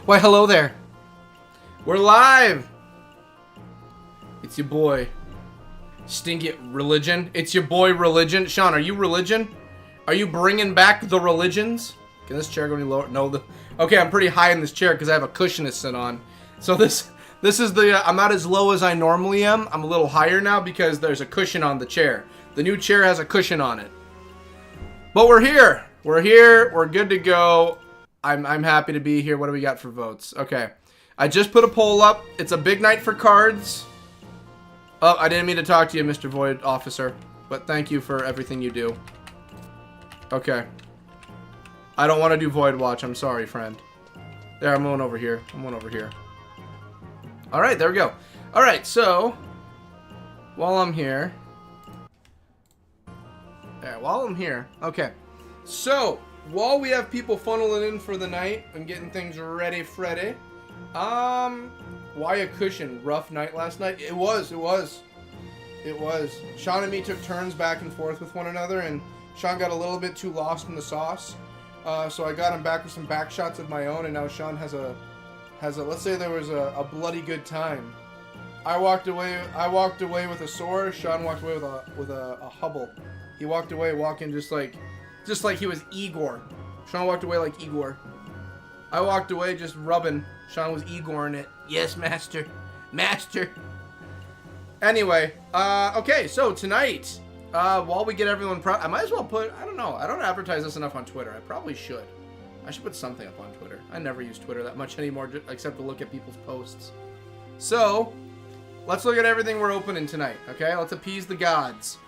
Why, hello there. We're live. It's your boy. Stinky Religion. It's your boy Religion. Sean, are you Religion? Are you bringing back the religions? Can this chair go any lower? No. Okay, I'm pretty high in this chair because I have a cushion to sit on. So this is the, I'm not as low as I normally am. I'm a little higher now because there's a cushion on the chair. The new chair has a cushion on it. But we're here. We're here. We're good to go. I'm happy to be here. What do we got for votes? Okay. I just put a poll up. It's a big night for cards. Oh, I didn't mean to talk to you, Mr. Void Officer. But thank you for everything you do. Okay. I don't want to do Void Watch. I'm sorry, friend. There, I'm going over here. Alright, there we go. Alright, so while I'm here. Okay. So, while we have people funneling in for the night and getting things ready, Freddy. Why a cushion? Rough night last night? It was. Sean and me took turns back and forth with one another, and Sean got a little bit too lost in the sauce. So I got him back with some back shots of my own, and now Sean has a let's say there was a bloody good time. I walked away with a sore. Sean walked away with a hubble. He walked away walking just like he was Igor. Sean walked away like Igor. I walked away just rubbing. Sean was Igoring it. Yes, master. Anyway, okay, so tonight, while we get everyone I might as well put, I don't know, I don't advertise this enough on Twitter. I probably should. I should put something up on Twitter. I never use Twitter that much anymore, except to look at people's posts. So, let's look at everything we're opening tonight, okay? Let's appease the gods.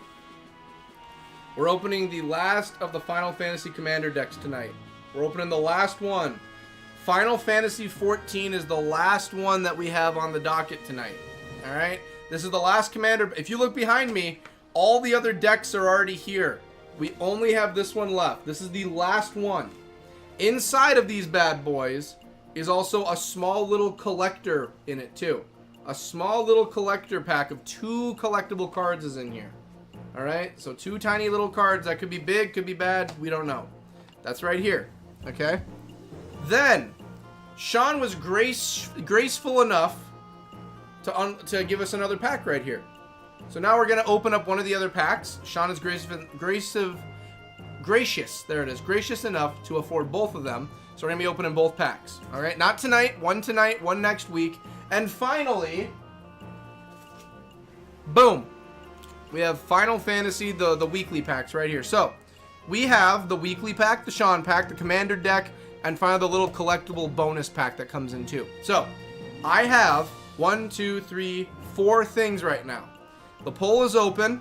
We're opening the last of the Final Fantasy Commander decks tonight. We're opening the last one. Final Fantasy 14 is the last one that we have on the docket tonight. Alright? This is the last Commander. If you look behind me, all the other decks are already here. We only have this one left. This is the last one. Inside of these bad boys is also a small little collector in it too. A small little collector pack of 2 collectible cards is in here. Alright? So 2 tiny little cards that could be big, could be bad. We don't know. That's right here. Okay? Then, Sean was graceful enough to give us another pack right here. So now we're going to open up one of the other packs. Sean is gracious enough to afford both of them. So we're going to be opening both packs. Alright, not tonight, one next week. And finally, boom, we have Final Fantasy, the weekly packs right here. So, we have the weekly pack, the Sean pack, the Commander deck, and finally the little collectible bonus pack that comes in too. So, I have 1, 2, 3, 4 things right now. The poll is open,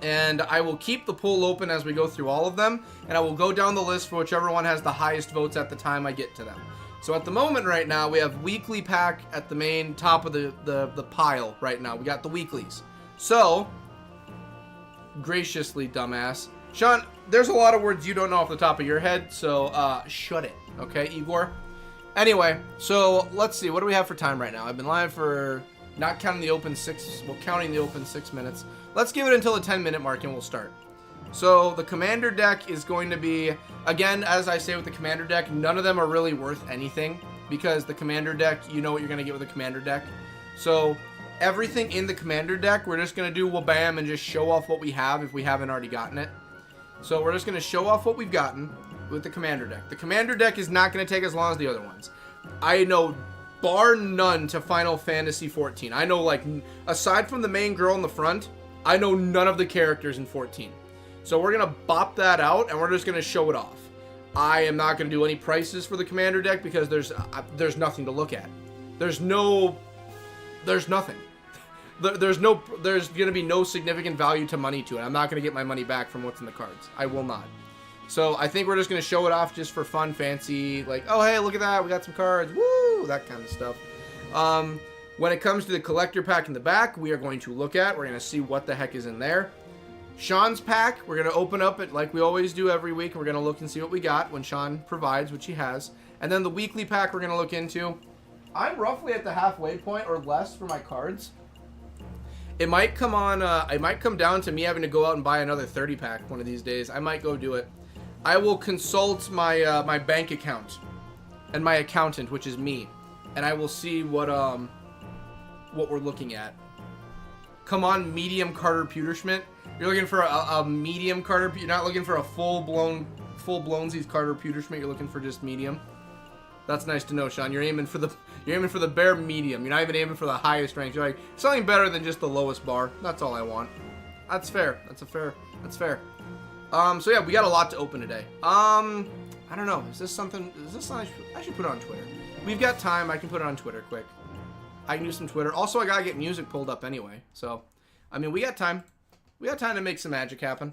and I will keep the poll open as we go through all of them, and I will go down the list for whichever one has the highest votes at the time I get to them. So at the moment right now, we have weekly pack at the main top of the pile right now. We got the weeklies. So, graciously, dumbass. Sean, there's a lot of words you don't know off the top of your head, so shut it, okay, Igor? Anyway, so let's see, what do we have for time right now? I've been live for, not counting the open 6, well, counting the open 6 minutes. Let's give it until the 10-minute mark and we'll start. So, the Commander deck is going to be, again, as I say with the Commander deck, none of them are really worth anything, because the Commander deck, you know what you're going to get with the Commander deck. So, everything in the Commander deck, we're just going to do wha-bam and just show off what we have if we haven't already gotten it. So we're just going to show off what we've gotten with the Commander deck. The Commander deck is not going to take as long as the other ones. I know bar none to Final Fantasy 14. I know, like, aside from the main girl in the front, I know none of the characters in 14. So we're going to bop that out and we're just going to show it off. I am not going to do any prices for the Commander deck because there's nothing to look at. There's nothing. There's going to be no significant value to money to it. I'm not going to get my money back from what's in the cards. I will not. So I think we're just going to show it off just for fun, fancy, like, oh, hey, look at that. We got some cards. Woo! That kind of stuff. When it comes to the collector pack in the back, we are going to look at. We're going to see what the heck is in there. Sean's pack, we're going to open up it like we always do every week. We're going to look and see what we got when Sean provides, which he has. And then the weekly pack we're going to look into. I'm roughly at the halfway point or less for my cards. It might come on, it might come down to me having to go out and buy another 30 pack one of these days. I might go do it. I will consult my my bank account and my accountant, which is me, and I will see what we're looking at. Come on, medium Carter Pewterschmidt. You're looking for a medium Carter. You're not looking for a full-blownsies Carter Pewterschmidt. You're looking for just medium. That's nice to know, Sean. You're aiming for the bare medium. You're not even aiming for the highest rank. You're like something better than just the lowest bar. That's all I want. That's fair. That's fair. So yeah, we got a lot to open today. I don't know. Is this something I should put on Twitter? We've got time. I can put it on Twitter quick. I can do some Twitter. Also, I gotta get music pulled up anyway. So, I mean, we got time. We got time to make some magic happen.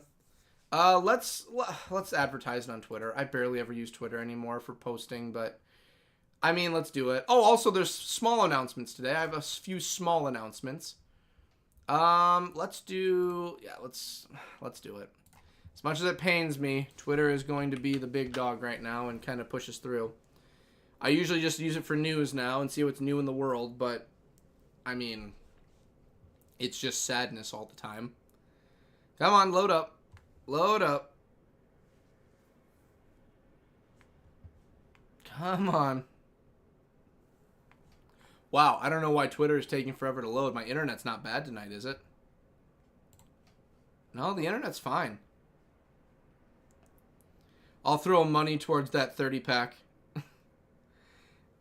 Let's advertise it on Twitter. I barely ever use Twitter anymore for posting, but I mean, let's do it. Oh, also, there's small announcements today. I have a few small announcements. Let's do it. As much as it pains me, Twitter is going to be the big dog right now and kind of push us through. I usually just use it for news now and see what's new in the world, but, I mean, it's just sadness all the time. Come on, load up. Load up. Come on. Wow, I don't know why Twitter is taking forever to load. My internet's not bad tonight, is it? No, the internet's fine. I'll throw money towards that 30-pack.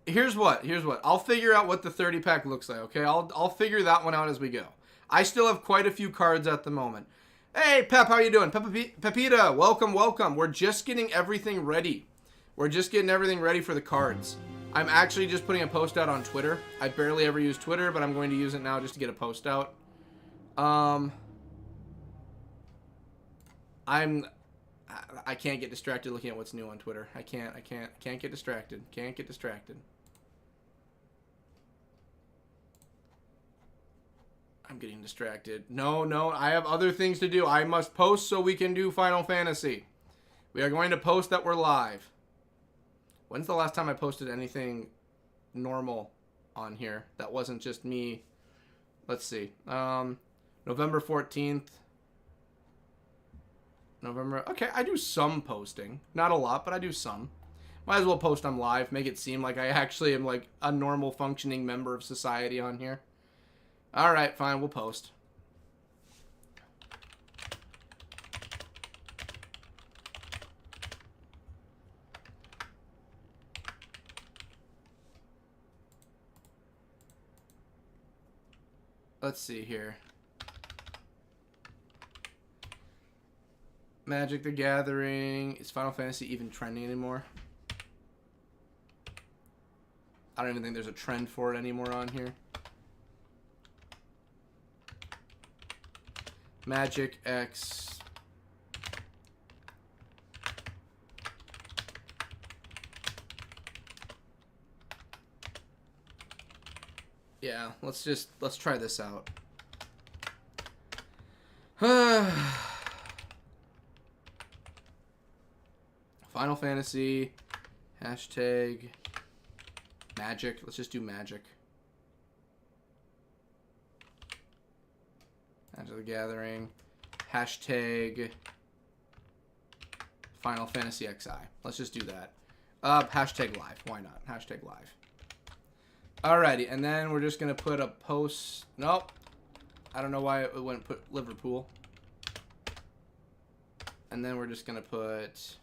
Here's what. I'll figure out what the 30-pack looks like, okay? I'll figure that one out as we go. I still have quite a few cards at the moment. Hey, Pep, how you doing? Pepita, welcome. We're just getting everything ready. We're just getting everything ready for the cards. I'm actually just putting a post out on Twitter. I barely ever use Twitter, but I'm going to use it now just to get a post out. I can't get distracted looking at what's new on Twitter. I can't get distracted. Can't get distracted. I'm getting distracted. No, I have other things to do. I must post so we can do Final Fantasy. We are going to post that we're live. When's the last time I posted anything normal on here that wasn't just me? Let's see. November 14th. November. Okay, I do some posting. Not a lot, but I do some. Might as well post I'm live. Make it seem like I actually am like a normal functioning member of society on here. Alright, fine. We'll post. Let's see here. Magic the Gathering. Is Final Fantasy even trending anymore? I don't even think there's a trend for it anymore on here. Magic X. Yeah, let's try this out. Final Fantasy, hashtag Magic. Let's just do Magic. Magic the Gathering, hashtag Final Fantasy XI. Let's just do that. Hashtag live. Why not? Hashtag live. Alrighty, and then we're just gonna put a post. Nope. I don't know why it wouldn't put Liverpool. And then we're just gonna put.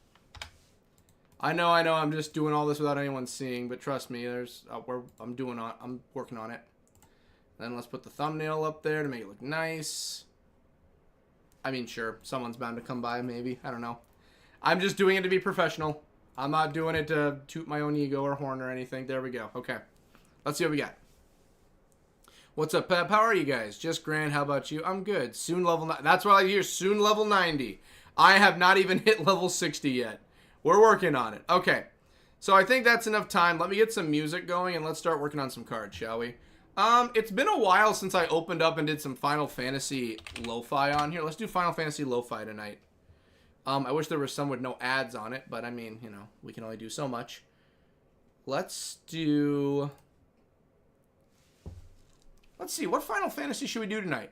I know. I'm just doing all this without anyone seeing, but trust me, I'm working on it. Then let's put the thumbnail up there to make it look nice. I mean, sure, someone's bound to come by, maybe. I don't know. I'm just doing it to be professional. I'm not doing it to toot my own ego or horn or anything. There we go. Okay. Let's see what we got. What's up, Pep? How are you guys? Just grand. How about you? I'm good. Soon level 9. That's what I hear. Soon level 90. I have not even hit level 60 yet. We're working on it. Okay. So I think that's enough time. Let me get some music going and let's start working on some cards, shall we? It's been a while since I opened up and did some Final Fantasy lo-fi on here. Let's do Final Fantasy lo-fi tonight. I wish there was some with no ads on it, but I mean, you know, we can only do so much. Let's do... Let's see, what Final Fantasy should we do tonight?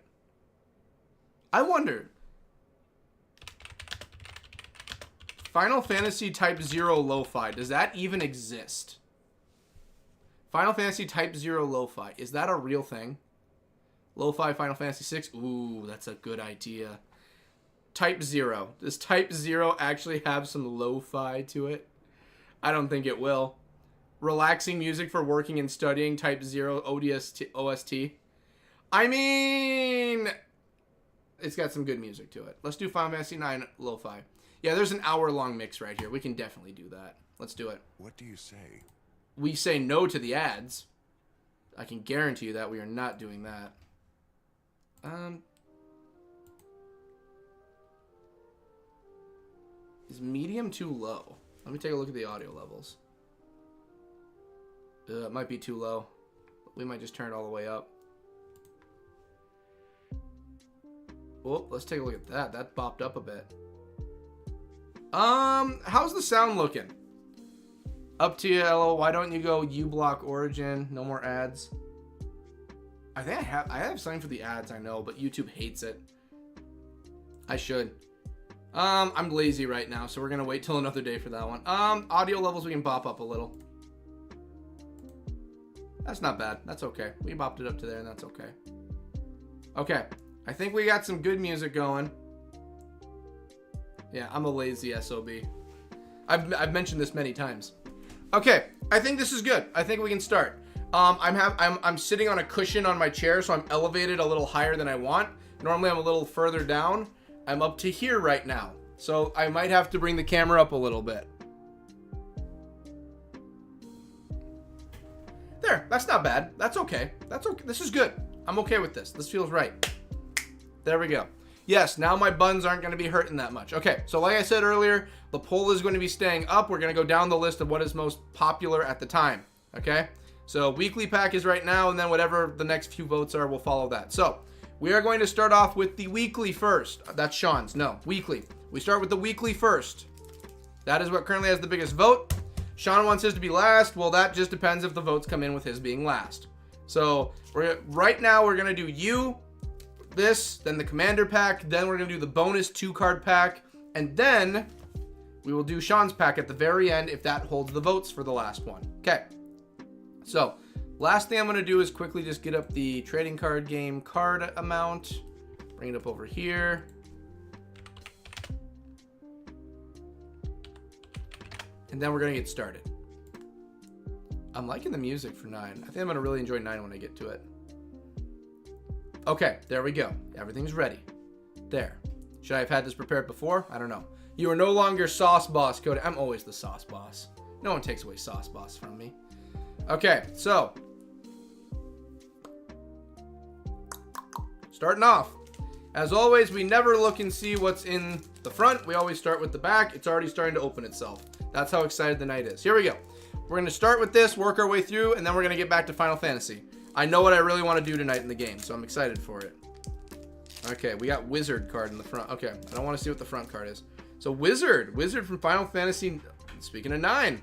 I wonder. Final Fantasy Type 0 lo-fi, does that even exist? Final Fantasy Type 0 Lo-Fi. Is that a real thing? Lo-Fi Final Fantasy 6? Ooh, that's a good idea. Type 0. Does Type 0 actually have some lo-fi to it? I don't think it will. Relaxing music for working and studying. Type 0 OST. I mean, it's got some good music to it. Let's do Final Fantasy 9 lo-fi. Yeah, there's an hour-long mix right here. We can definitely do that. Let's do it. What do you say? We say no to the ads. I can guarantee you that we are not doing that. Is medium too low? Let me take a look at the audio levels. It might be too low. We might just turn it all the way up. Oh, let's take a look at that. That bopped up a bit. How's the sound looking? Up to you, LO. Why don't you go uBlock Origin? No more ads. I think I have something for the ads, I know, but YouTube hates it. I should. I'm lazy right now, so we're gonna wait till another day for that one. Audio levels we can bop up a little. That's not bad. That's okay. We bopped it up to there, and that's okay. Okay. I think we got some good music going. Yeah, I'm a lazy SOB. I've mentioned this many times. Okay, I think this is good. I think we can start. I'm sitting on a cushion on my chair, so I'm elevated a little higher than I want. Normally I'm a little further down. I'm up to here right now, so I might have to bring the camera up a little bit. There, that's not bad. That's okay. That's okay. This is good. I'm okay with this. This feels right. There we go. Yes, now my buns aren't going to be hurting that much. Okay, so like I said earlier, the poll is going to be staying up. We're going to go down the list of what is most popular at the time. Okay, so weekly pack is right now, and then whatever the next few votes are, we'll follow that. So we are going to start off with the weekly first. That's Sean's. No, weekly. We start with the weekly first. That is what currently has the biggest vote. Sean wants his to be last. Well, that just depends if the votes come in with his being last. So right now we're going to do this, then the commander pack, then we're going to do the bonus 2-card pack, and then we will do Sean's pack at the very end if that holds the votes for the last one. Okay, so last thing I'm going to do is quickly just get up the trading card game card amount, bring it up over here. And then we're going to get started. I'm liking the music for 9. I think I'm going to really enjoy 9 when I get to it. Okay, there we go. Everything's ready. There. Should I have had this prepared before? I don't know. You are no longer Sauce Boss, Cody. I'm always the Sauce Boss. No one takes away Sauce Boss from me. Okay, so. Starting off. As always, we never look and see what's in the front. We always start with the back. It's already starting to open itself. That's how excited the night is. Here we go. We're going to start with this, work our way through, and then we're going to get back to Final Fantasy. I know what I really want to do tonight in the game, so I'm excited for it. Okay, we got Wizard card in the front. Okay, I don't want to see what the front card is. So Wizard from Final Fantasy, speaking of 9.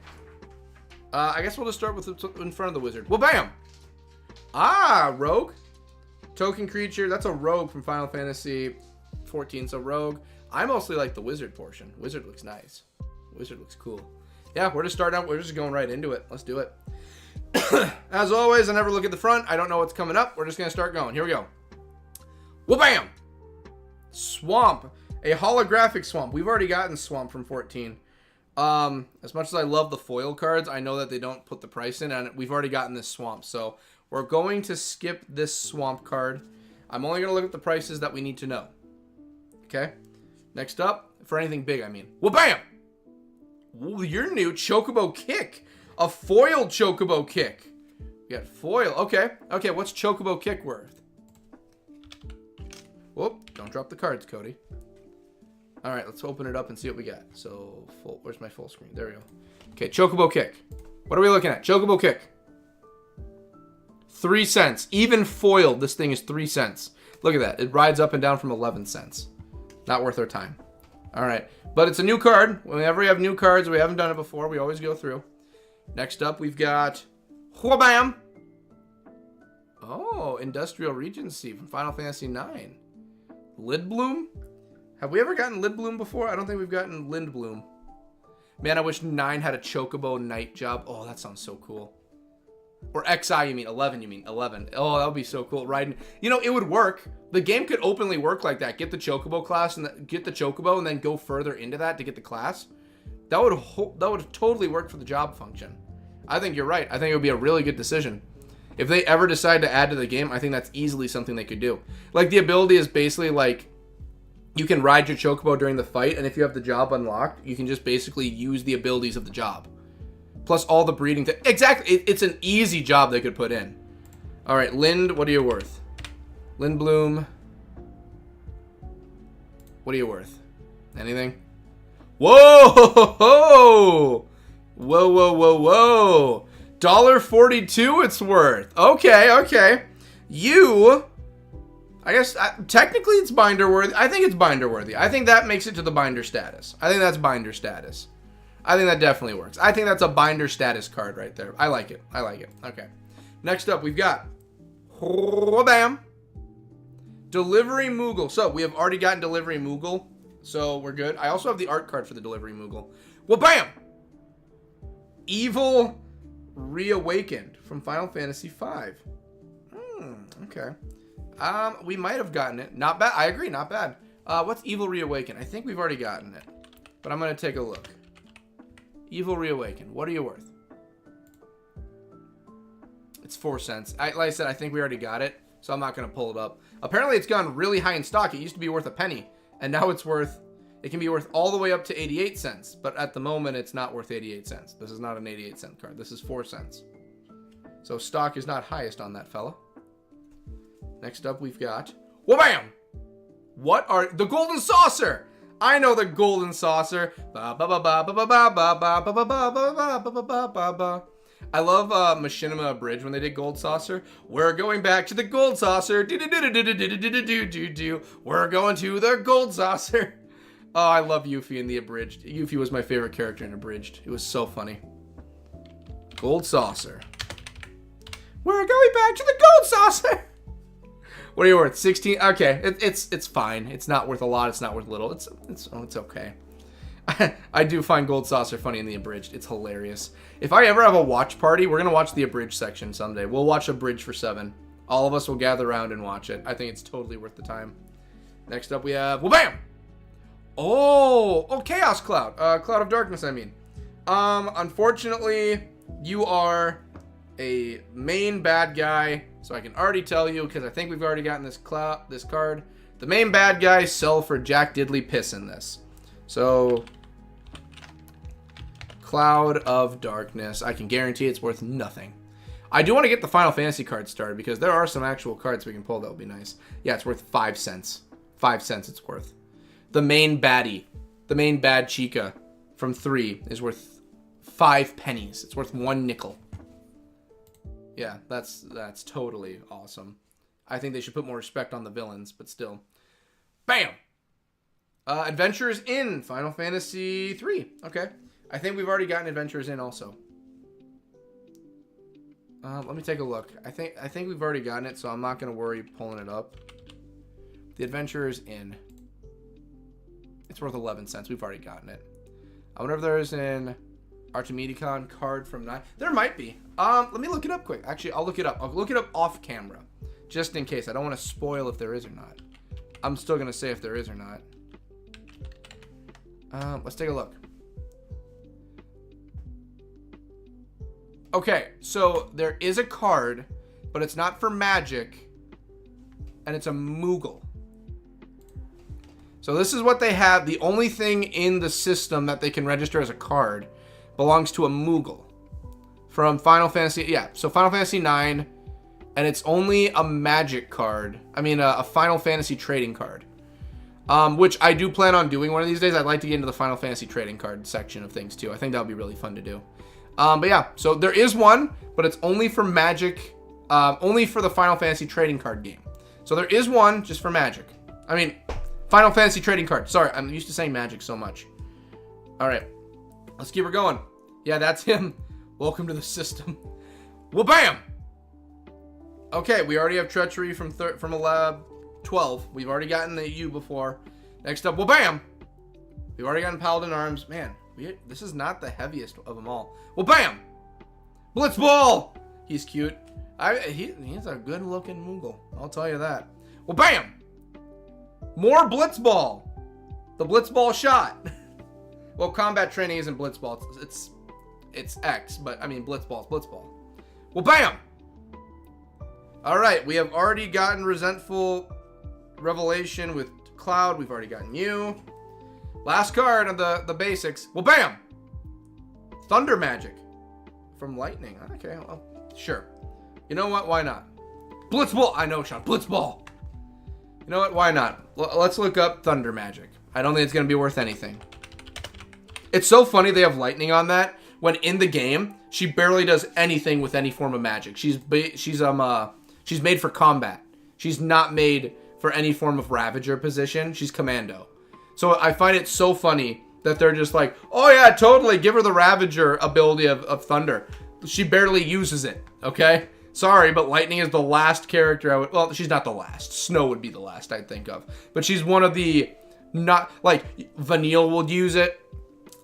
I guess we'll just start with in front of the Wizard. Well, bam! Ah, Rogue. Token creature, that's a Rogue from Final Fantasy 14, so Rogue. I mostly like the Wizard portion. Wizard looks nice. Wizard looks cool. Yeah, we're just starting out, we're just going right into it. Let's do it. As always, I never look at the front. I don't know what's coming up. We're just going to start going. Here we go. Wha-bam! Swamp. A holographic Swamp. We've already gotten Swamp from 14. As much as I love the foil cards, I know that they don't put the price in, and we've already gotten this Swamp. So we're going to skip this Swamp card. I'm only going to look at the prices that we need to know. Okay? Next up, for anything big, I mean. Wha-bam! Ooh, you're new. Chocobo Kick. A foiled Chocobo Kick. We got foil. Okay. Okay, what's Chocobo Kick worth? Whoop. Don't drop the cards, Cody. All right, let's open it up and see what we got. So, where's my full screen? There we go. Okay, Chocobo Kick. What are we looking at? Chocobo Kick. 3 cents. Even foiled, this thing is 3 cents. Look at that. It rides up and down from 11 cents. Not worth our time. All right. But it's a new card. Whenever we have new cards, we haven't done it before, we always go through. Next up, we've got Wha-bam! Oh, Industrial Regency from Final Fantasy 9. Lidbloom? Have we ever gotten Lidbloom before? I don't think we've gotten Lindbloom. Man, I wish 9 had a Chocobo Night Job. Oh, that sounds so cool. Or XI, you mean 11, you mean 11. Oh, that would be so cool. Riding, you know, it would work. The game could openly work like that. Get the Chocobo class and get the Chocobo and then go further into that to get the class. That would totally work for the job function. I think you're right. I think it would be a really good decision. If they ever decide to add to the game, I think that's easily something they could do. Like, the ability is basically like, you can ride your Chocobo during the fight, and if you have the job unlocked, you can just basically use the abilities of the job. Plus all the breeding. Exactly. It's an easy job they could put in. All right, Lind, what are you worth? Lindblom. What are you worth? Anything? Whoa! Whoa, whoa, whoa, whoa. $1.42 it's worth. Okay, okay. You, I guess, technically it's binder worthy. I think it's binder worthy. I think that makes it to the binder status. I think that's binder status. I think that definitely works. I think that's a binder status card right there. I like it. I like it. Okay. Next up, we've got bam, Delivery Moogle. So we have already gotten Delivery Moogle, so we're good. I also have the art card for the Delivery Moogle. Well, bam! Evil Reawakened from Final Fantasy V. Okay. We might have gotten it. Not bad. I agree. Not bad. What's Evil Reawakened? I think we've already gotten it, but I'm gonna take a look. Evil Reawakened. What are you worth? It's 4 cents. Like I said, I think we already got it, so I'm not going to pull it up. Apparently, it's gone really high in stock. It used to be worth a penny, and now it can be worth all the way up to 88 cents, but at the moment, it's not worth 88 cents. This is not an 88-cent card. This is 4 cents. So stock is not highest on that fella. Next up, we've got... Wha-bam! What are... The Golden Saucer! I know the Golden Saucer. I love Machinima Abridged when they did Gold Saucer. We're going back to the Gold Saucer. We're going to the Gold Saucer. Oh, I love Yuffie in the Abridged. Yuffie was my favorite character in Abridged. It was so funny. Gold Saucer. We're going back to the Gold Saucer. What are you worth? 16. Okay, it's fine. It's not worth a lot. It's not worth little. It's okay. I do find Gold Saucer funny in the Abridged. It's hilarious. If I ever have a watch party, we're gonna watch the Abridged section someday. We'll watch Abridged for 7. All of us will gather around and watch it. I think it's totally worth the time. Next up, we have bam. Oh, Chaos Cloud. Cloud of Darkness. I mean, unfortunately, you are a main bad guy. So I can already tell you, because I think we've already gotten this card. The main bad guys sell for Jack Diddley Piss in this. So, Cloud of Darkness. I can guarantee it's worth nothing. I do want to get the Final Fantasy cards started, because there are some actual cards we can pull that would be nice. Yeah, it's worth 5 cents. 5 cents it's worth. The main baddie, the main bad Chica from 3 is worth 5 pennies. It's worth 1 nickel. Yeah, that's totally awesome. I think they should put more respect on the villains, but still. Bam! Adventures in Final Fantasy 3. Okay. I think we've already gotten Adventures in also. Let me take a look. I think we've already gotten it, so I'm not going to worry pulling it up. The Adventures in. It's worth 11 cents. We've already gotten it. I wonder if there's an Artemidicon card from 9. There might be. Let me look it up quick. Actually, I'll look it up. I'll look it up off camera. Just in case. I don't want to spoil if there is or not. I'm still going to say if there is or not. Let's take a look. Okay, so there is a card, but it's not for Magic, and it's a Moogle. So this is what they have. The only thing in the system that they can register as a card belongs to a Moogle from Final Fantasy. Yeah, so Final Fantasy 9, and it's only a Magic card. I mean, a Final Fantasy trading card, which I do plan on doing one of these days. I'd like to get into the Final Fantasy trading card section of things too. I think that would be really fun to do. But yeah, so there is one, but it's only for Magic, only for the Final Fantasy trading card game. So there is one just for Magic. I mean, Final Fantasy trading card. Sorry, I'm used to saying Magic so much. All right, let's keep her going. Yeah, that's him. Welcome to the system. Well, bam. Okay, we already have Treachery from 12. We've already gotten the U before. Next up, well, bam. We've already gotten Paladin Arms. Man, this is not the heaviest of them all. Well, bam. Blitzball. He's cute. He's a good-looking Moogle. I'll tell you that. Well, bam! More Blitzball. The Blitzball shot. Well, combat training isn't Blitzball. It's X, but I mean Blitzball's Blitzball. Well, bam! All right, we have already gotten Resentful Revelation with Cloud. We've already gotten you. Last card of the basics. Well, bam! Thunder Magic from Lightning. Okay, well, sure. You know what? Why not? Blitzball. I know, Sean. Blitzball. You know what? Why not? Let's look up Thunder Magic. I don't think it's going to be worth anything. It's so funny they have Lightning on that when in the game she barely does anything with any form of magic. She's made for combat. She's not made for any form of Ravager position. She's Commando. So I find it so funny that they're just like, oh yeah, totally, give her the Ravager ability of Thunder. She barely uses it, okay? Sorry, but Lightning is the last character I would... Well, she's not the last. Snow would be the last I'd think of. But she's one of the... Not... Like, Vanille would use it.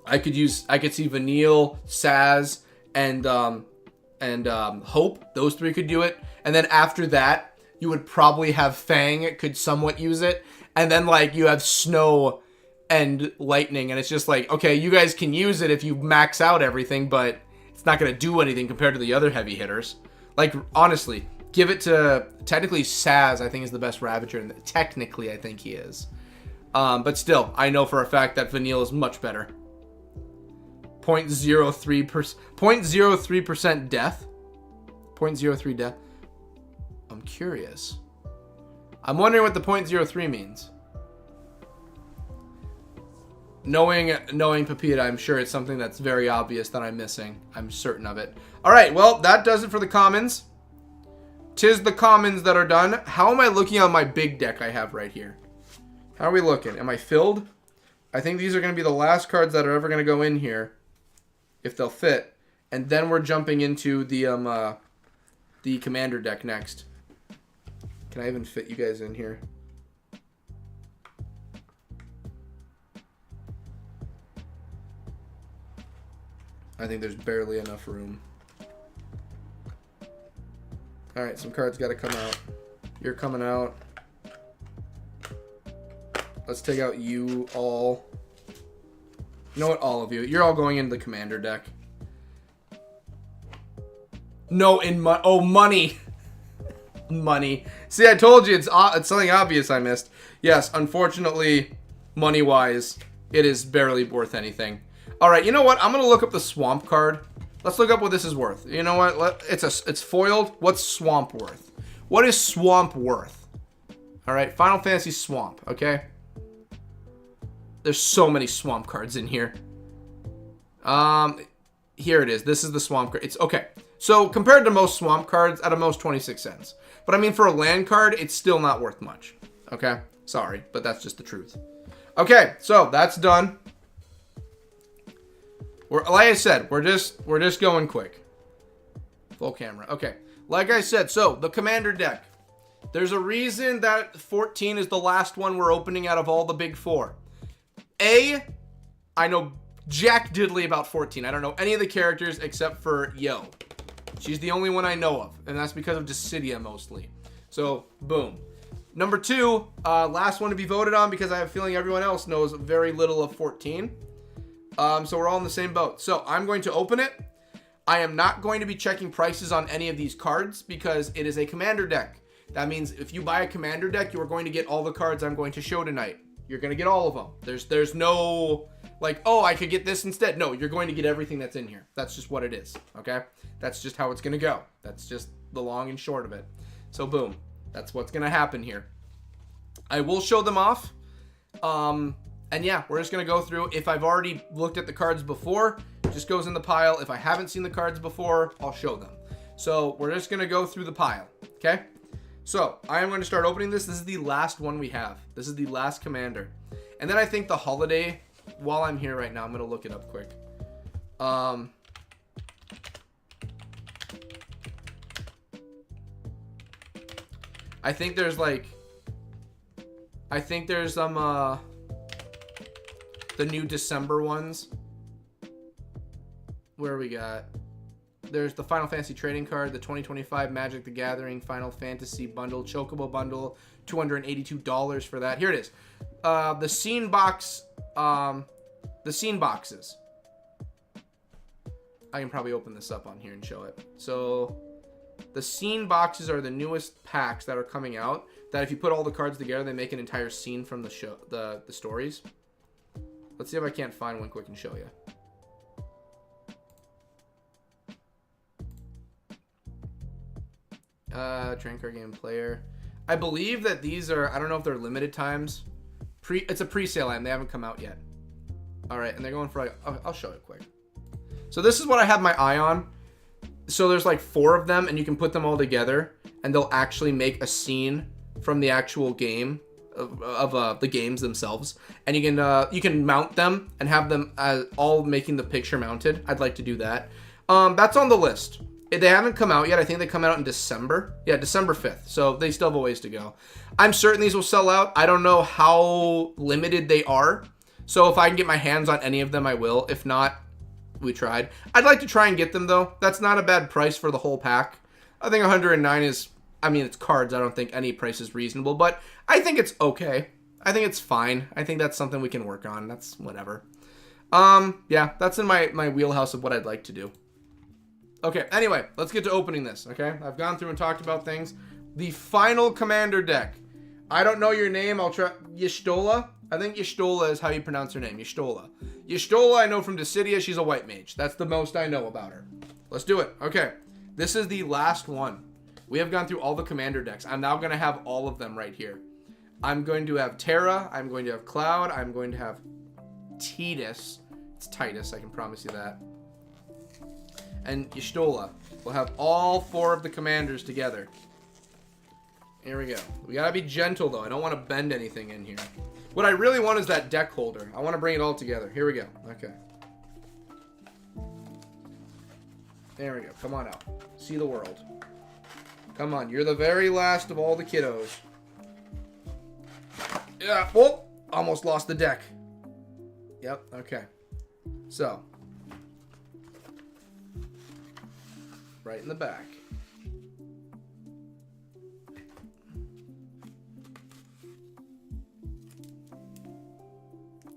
I could see Vanille, Saz, and Hope. Those three could do it. And then after that, you would probably have Fang could somewhat use it. And then, like, you have Snow and Lightning. And it's just like, okay, you guys can use it if you max out everything, but it's not going to do anything compared to the other heavy hitters. Like, honestly, give it to... Technically, Saz, I think, is the best Ravager. And technically, I think he is. But still, I know for a fact that Vanille is much better. 0.03% death. 0.03 death. I'm curious. I'm wondering what the 0.03 means. Knowing Pepita, I'm sure it's something that's very obvious that I'm missing. I'm certain of it. All right, well, that does it for the commons. 'Tis the commons that are done. How am I looking on my big deck I have right here? How are we looking? Am I filled? I think these are going to be the last cards that are ever going to go in here, if they'll fit. And then we're jumping into the commander deck next. Can I even fit you guys in here? I think there's barely enough room. Alright, some cards got to come out. You're coming out. Let's take out you all. You know what, all of you. You're all going into the commander deck. No, money. Money. See, I told you it's something obvious I missed. Yes, unfortunately, money-wise, it is barely worth anything. All right, you know what? I'm gonna look up the swamp card. Let's look up what this is worth. You know what? It's foiled. What's swamp worth? What is swamp worth? All right, Final Fantasy Swamp. Okay. There's so many swamp cards in here. Here it is. This is the swamp card. It's okay. So compared to most swamp cards, at a most 26 cents. But I mean, for a land card, it's still not worth much. Okay? Sorry, but that's just the truth. Okay, so that's done. Like I said, we're just going quick. Full camera. Okay. Like I said, so the commander deck. There's a reason that 14 is the last one we're opening out of all the big four. I know jack diddly about 14. I don't know any of the characters except for Yo. She's the only one I know of, and that's because of Dissidia mostly. So, boom. Number 2, last one to be voted on because I have a feeling everyone else knows very little of 14. So we're all in the same boat. So I'm going to open it. I am not going to be checking prices on any of these cards because it is a commander deck. That means if you buy a commander deck, you are going to get all the cards I'm going to show tonight. You're going to get all of them. There's no, like, oh, I could get this instead. No, you're going to get everything that's in here. That's just what it is, okay? That's just how it's going to go. That's just the long and short of it. So, boom. That's what's going to happen here. I will show them off. And yeah, we're just going to go through. If I've already looked at the cards before, it just goes in the pile. If I haven't seen the cards before, I'll show them. So, we're just going to go through the pile, okay? So, I am going to start opening this. This is the last one we have. This is the last commander. And then I think the holiday, while I'm here right now, I'm going to look it up quick. I think there's the new December ones. Where we got? There's the Final Fantasy trading card, the 2025 Magic the Gathering Final Fantasy bundle, Chocobo bundle, $282 for that. Here it is. The scene box, the scene boxes. I can probably open this up on here and show it. So the scene boxes are the newest packs that are coming out, that if you put all the cards together, they make an entire scene from the show, the stories. Let's see if I can't find one quick and show you. Train card game player. I believe that these are, I don't know if they're limited times. It's a pre-sale item. They haven't come out yet. All right, and they're going for like, I'll show it quick. So this is what I have my eye on. So there's like 4 of them, and you can put them all together, and they'll actually make a scene from the actual game of the games themselves, and you can mount them and have them all making the picture mounted. I'd like to do that. That's on the list. They haven't come out yet. I think they come out in December. Yeah, December 5th. So they still have a ways to go. I'm certain these will sell out. I don't know how limited they are. So if I can get my hands on any of them, I will. If not, we tried. I'd like to try and get them, though. That's not a bad price for the whole pack. I think 109 is, I mean, it's cards. I don't think any price is reasonable, but I think it's okay. I think it's fine. I think that's something we can work on. That's whatever. Yeah, that's in my wheelhouse of what I'd like to do. Okay, anyway, let's get to opening this, okay? I've gone through and talked about things. The final commander deck. I don't know your name. I'll try. Y'shtola? I think Y'shtola is how you pronounce her name. Y'shtola. Y'shtola, I know from Dissidia. She's a white mage. That's the most I know about her. Let's do it. Okay, this is the last one. We have gone through all the commander decks. I'm now going to have all of them right here. I'm going to have Terra. I'm going to have Cloud. I'm going to have Titus. It's Titus, I can promise you that. And Y'shtola. We'll have all 4 of the commanders together. Here we go. We gotta be gentle, though. I don't want to bend anything in here. What I really want is that deck holder. I want to bring it all together. Here we go. Okay. There we go. Come on out. See the world. Come on. You're the very last of all the kiddos. Yeah. Whoa. Almost lost the deck. Yep. Okay. So. Right in the back.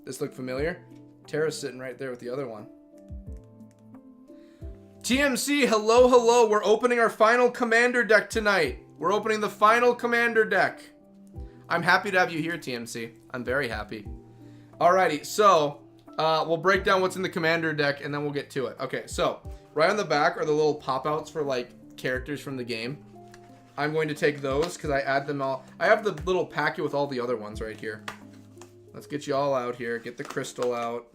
This look familiar? Tara's sitting right there with the other one. TMC, hello, hello. We're opening our final commander deck tonight. We're opening the final commander deck. I'm happy to have you here, TMC. I'm very happy. Alrighty, so we'll break down what's in the commander deck and then we'll get to it. Okay, so right on the back are the little pop-outs for like characters from the game. I'm going to take those because I add them all. I have the little packet with all the other ones right here. Let's get you all out here. Get the crystal out.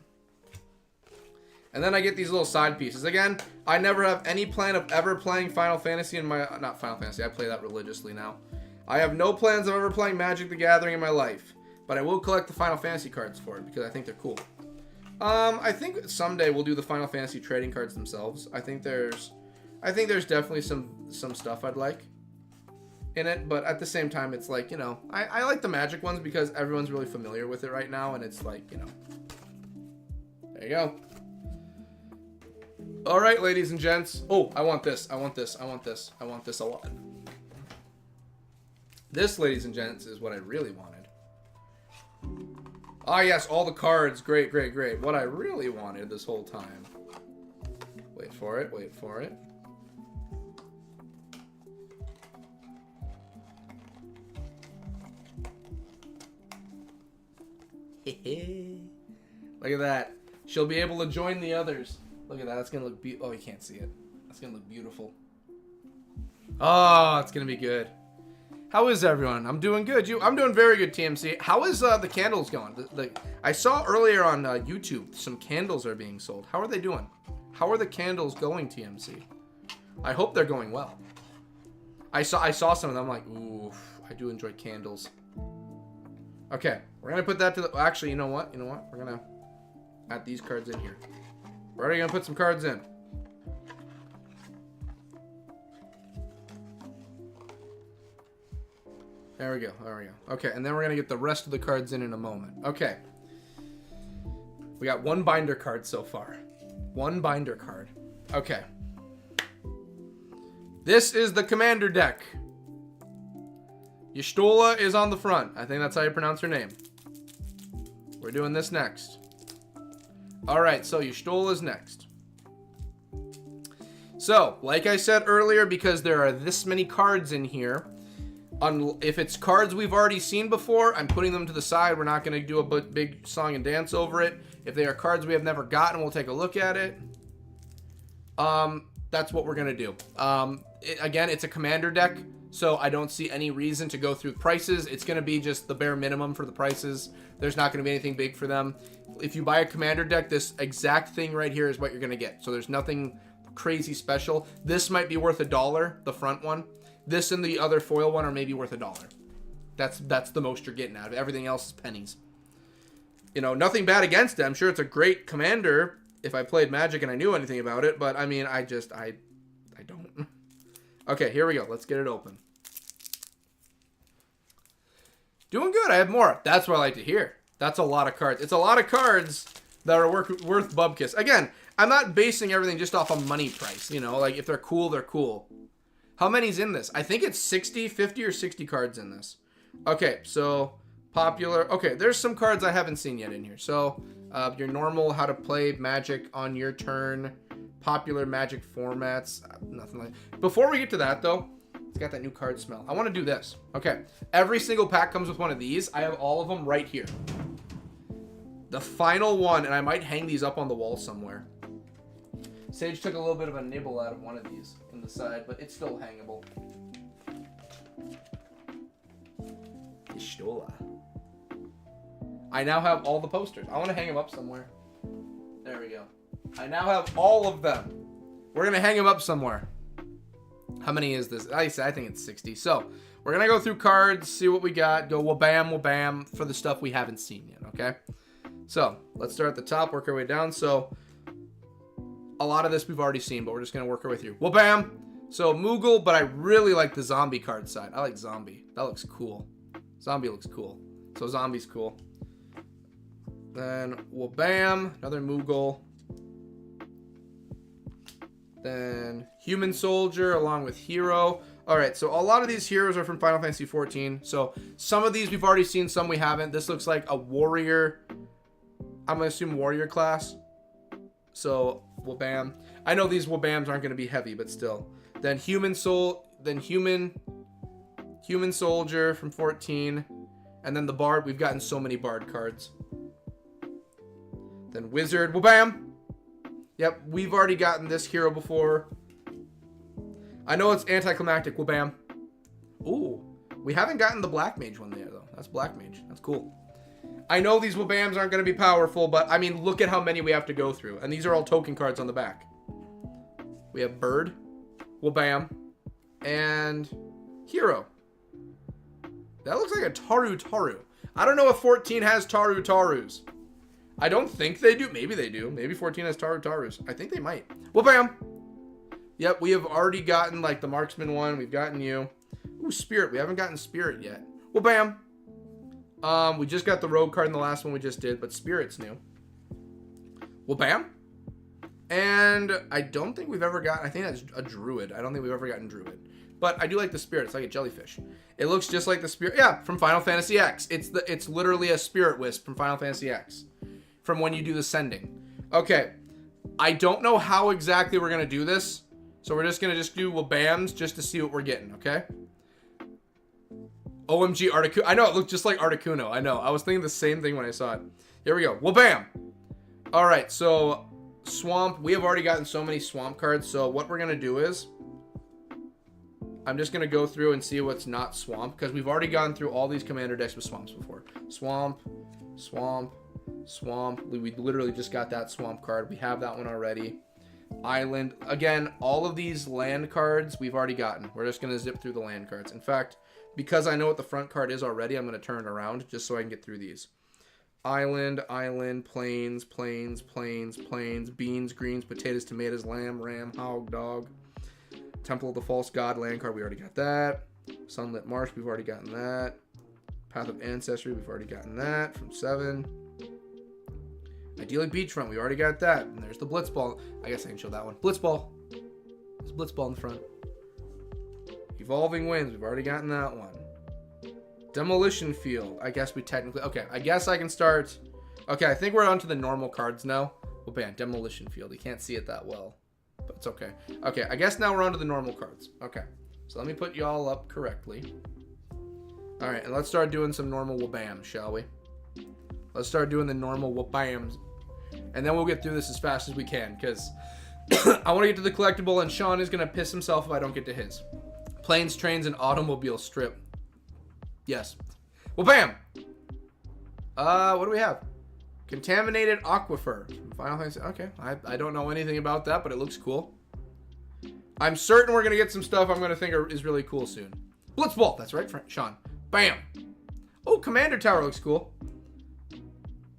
And then I get these little side pieces. Again, I never have any plan of ever playing Final Fantasy in my... Not Final Fantasy. I play that religiously now. I have no plans of ever playing Magic the Gathering in my life. But I will collect the Final Fantasy cards for it because I think they're cool. I think someday we'll do the Final Fantasy trading cards themselves. I think there's definitely some stuff I'd like in it, but at the same time, it's like, you know, I like the Magic ones because everyone's really familiar with it right now, and it's like, you know, there you go. All right, ladies and gents. Oh, I want this. I want this. I want this. I want this a lot. This, ladies and gents, is what I really wanted. Ah, yes, all the cards. Great, great, great. What I really wanted this whole time. Wait for it. Wait for it. Look at that. She'll be able to join the others. Look at that. That's going to look beautiful. Oh, you can't see it. That's going to look beautiful. Oh, it's going to be good. How is everyone? I'm doing good. I'm doing very good, TMC. How is the candles going? I saw earlier on YouTube some candles are being sold. How are they doing? How are the candles going, TMC? I hope they're going well. I saw some of them. I'm like, ooh, I do enjoy candles. Okay, we're gonna put that to the. Actually, you know what? You know what? We're gonna add these cards in here. We're already gonna put some cards in. There we go. There we go. Okay, and then we're gonna get the rest of the cards in a moment. Okay. We got one binder card so far. One binder card. Okay. This is the commander deck. Y'shtola is on the front. I think that's how you pronounce her name. We're doing this next. Alright, so Y'shtola is next. So, like I said earlier, because there are this many cards in here, if it's cards we've already seen before, I'm putting them to the side. We're not going to do a big song and dance over it. If they are cards we have never gotten, we'll take a look at it. That's what we're going to do. Again, it's a commander deck, so I don't see any reason to go through prices. It's going to be just the bare minimum for the prices. There's not going to be anything big for them. If you buy a commander deck, this exact thing right here is what you're going to get. So there's nothing crazy special. This might be worth $1, the front one. This and the other foil one are maybe worth $1. That's the most you're getting out of it. Everything else is pennies. You know, nothing bad against it. I'm sure it's a great commander if I played Magic and I knew anything about it, but I mean, I don't. Okay, here we go. Let's get it open. Doing good. I have more. That's what I like to hear. That's a lot of cards. It's a lot of cards that are worth bubkiss. Again, I'm not basing everything just off a money price. You know, like if they're cool, they're cool. How many's in this? I think it's 60, 50, or 60 cards in this. Okay, so popular. Okay, there's some cards I haven't seen yet in here. So your normal how to play Magic on your turn. Popular Magic formats. Nothing like. Before we get to that, though, it's got that new card smell. I want to do this. Okay, every single pack comes with one of these. I have all of them right here. The final one, and I might hang these up on the wall somewhere. Sage took a little bit of a nibble out of one of these in the side, but it's still hangable. Y'shtola. I now have all the posters. I want to hang them up somewhere. There we go. I now have all of them. We're going to hang them up somewhere. How many is this? I think it's 60. So, we're going to go through cards, see what we got, go wabam for the stuff we haven't seen yet, okay? So, let's start at the top, work our way down. So, a lot of this we've already seen, but we're just going to work our way through. Wabam! So, Moogle, but I really like the zombie card side. I like zombie. That looks cool. Zombie looks cool. So, zombie's cool. Then, wabam! Another Moogle. Then, Human Soldier along with Hero. Alright, so a lot of these heroes are from Final Fantasy XIV. So, some of these we've already seen, some we haven't. This looks like a warrior. I'm going to assume warrior class. So, wabam. I know these wabams aren't going to be heavy, but still. Then Human Soldier from 14. And then the Bard. We've gotten so many Bard cards. Then Wizard. Wabam! Yep, we've already gotten this hero before. I know it's anticlimactic. Wabam. Ooh. We haven't gotten the Black Mage one there, though. That's Black Mage. That's cool. I know these wabams aren't going to be powerful, but, I mean, look at how many we have to go through. And these are all token cards on the back. We have Bird, wabam, and Hero. That looks like a Taru. I don't know if 14 has Tarus. I don't think they do. Maybe they do. Maybe 14 has Tarus. I think they might. Wabam! Yep, we have already gotten, like, the Marksman one. We've gotten you. Ooh, Spirit. We haven't gotten Spirit yet. Wabam! We just got the Rogue card in the last one we just did, but Spirit's new. Wabam! And I don't think we've ever gotten... I think that's a Druid. I don't think we've ever gotten Druid. But I do like the Spirit. It's like a jellyfish. It looks just like the Spirit... Yeah, from Final Fantasy X. It's literally a Spirit Wisp from Final Fantasy X. From when you do the sending. Okay. I don't know how exactly we're going to do this. So we're just going to do wabams just to see what we're getting, okay? OMG Articuno. I know, it looked just like Articuno. I know. I was thinking the same thing when I saw it. Here we go. Wabam! Alright, so Swamp. We have already gotten so many Swamp cards. So what we're going to do is... I'm just going to go through and see what's not Swamp. Because we've already gone through all these commander decks with Swamps before. Swamp. We literally just got that Swamp card. We have that one already. Island. Again, all of these land cards we've already gotten. We're just going to zip through the land cards. In fact... Because I know what the front card is already, I'm going to turn it around just so I can get through these. Island, plains, beans, greens, potatoes, tomatoes, lamb, ram, hog, dog. Temple of the False God, land card, we already got that. Sunlit Marsh, we've already gotten that. Path of Ancestry, we've already gotten that from 7. Idyllic Beachfront, we already got that. And there's the Blitzball. I guess I can show that one. Blitzball. There's Blitzball in the front. Evolving Winds. We've already gotten that one. Demolition Field. I guess we technically... Okay, I guess I can start... Okay, I think we're on to the normal cards now. Well, bam, Demolition Field. You can't see it that well, but it's okay. Okay, I guess now we're on to the normal cards. Okay, so let me put y'all up correctly. All right, and let's start doing some normal wabams, shall we? Let's start doing the normal wabams. And then we'll get through this as fast as we can, because I want to get to the collectible, and Sean is going to piss himself if I don't get to his. Planes, Trains, and Automobile Strip. Yes. Well, bam! What do we have? Contaminated Aquifer. Final Fantasy. Okay, I don't know anything about that, but it looks cool. I'm certain we're going to get some stuff I'm going to think is really cool soon. Blitzball. That's right, Sean. Bam! Oh, Commander Tower looks cool.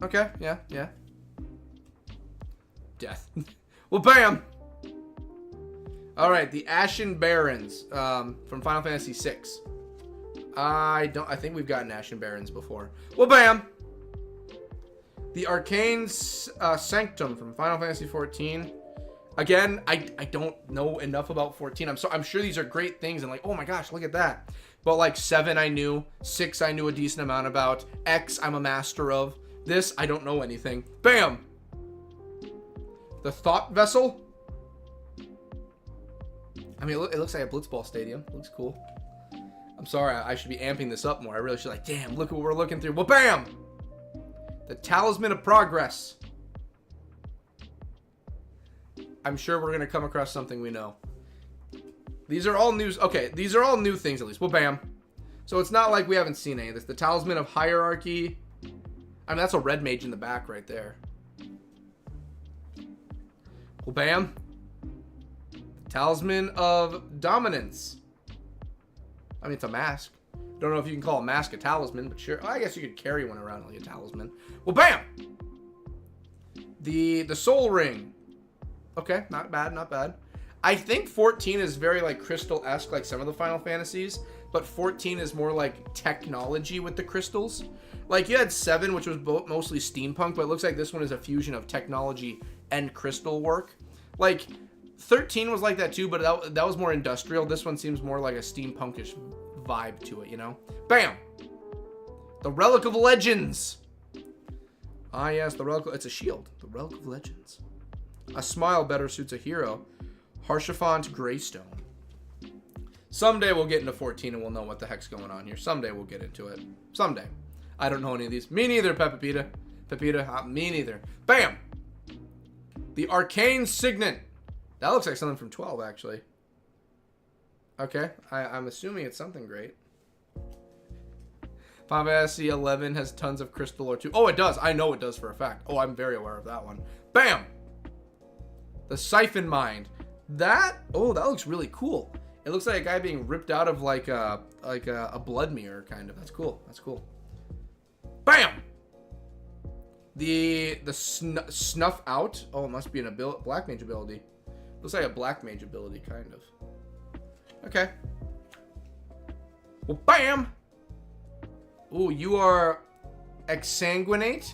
Okay, yeah. Death. Well, bam! Alright, the Ashen Barons from Final Fantasy VI. I think we've gotten Ashen Barons before. Well, bam! The Arcane Sanctum from Final Fantasy XIV. Again, I don't know enough about 14. I'm sure these are great things and like, oh my gosh, look at that. But like 7 I knew, 6 I knew a decent amount about, X I'm a master of. This I don't know anything. Bam! The Thought Vessel. I mean, it looks like a Blitzball Stadium. It looks cool. I'm sorry, I should be amping this up more. I really should like, damn, look what we're looking through. Well, bam! The Talisman of Progress. I'm sure we're going to come across something we know. These are all news. Okay, these are all new things at least. Well, bam. So it's not like we haven't seen any of this. The Talisman of Hierarchy. I mean, that's a red mage in the back right there. Well, bam. Talisman of Dominance. I mean, it's a mask. Don't know if you can call a mask a talisman, but sure. I guess you could carry one around like a talisman. Well, bam! The Soul Ring. Okay, not bad, not bad. I think 14 is very like crystal-esque, like some of the Final Fantasies, but 14 is more like technology with the crystals. Like you had 7, which was mostly steampunk, but it looks like this one is a fusion of technology and crystal work. Like 13 was like that too, but that was more industrial. This one seems more like a steampunkish vibe to it, you know? Bam! The Relic of Legends. Ah, yes, the Relic. It's a shield. The Relic of Legends. A smile better suits a hero. Harshaphant Greystone. Someday we'll get into 14 and we'll know what the heck's going on here. Someday we'll get into it. Someday. I don't know any of these. Me neither, Pepita. Me neither. Bam! The Arcane Signet. That looks like something from 12, actually. Okay, I'm assuming it's something great. Final Fantasy 11 has tons of crystal or 2. Oh, it does. I know it does for a fact. Oh, I'm very aware of that one. Bam! The Siphon Mind. That looks really cool. It looks like a guy being ripped out of like a blood mirror, kind of. That's cool. That's cool. Bam! The Snuff Out. Oh, it must be an black mage ability. Looks like a black mage ability, kind of. Okay. Well, bam! Ooh, you are Exsanguinate?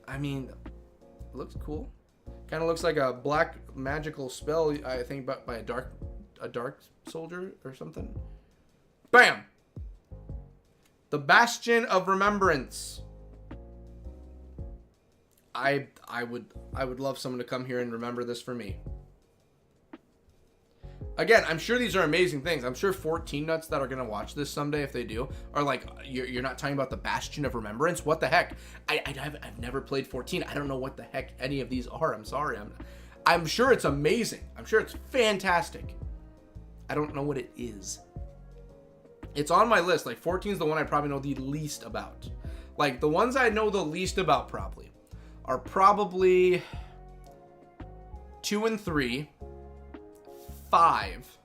I mean, it looks cool. Kind of looks like a black magical spell, I think, by a dark soldier or something. Bam! The Bastion of Remembrance. I would love someone to come here and remember this for me. Again, I'm sure these are amazing things. I'm sure 14 nuts that are going to watch this someday, if they do, are like, you're not talking about the Bastion of Remembrance? What the heck? I've never played 14. I don't know what the heck any of these are. I'm sorry. I'm sure it's amazing. I'm sure it's fantastic. I don't know what it is. It's on my list. Like, 14 is the one I probably know the least about. Like, the ones I know the least about probably are probably 2 and 3. 5.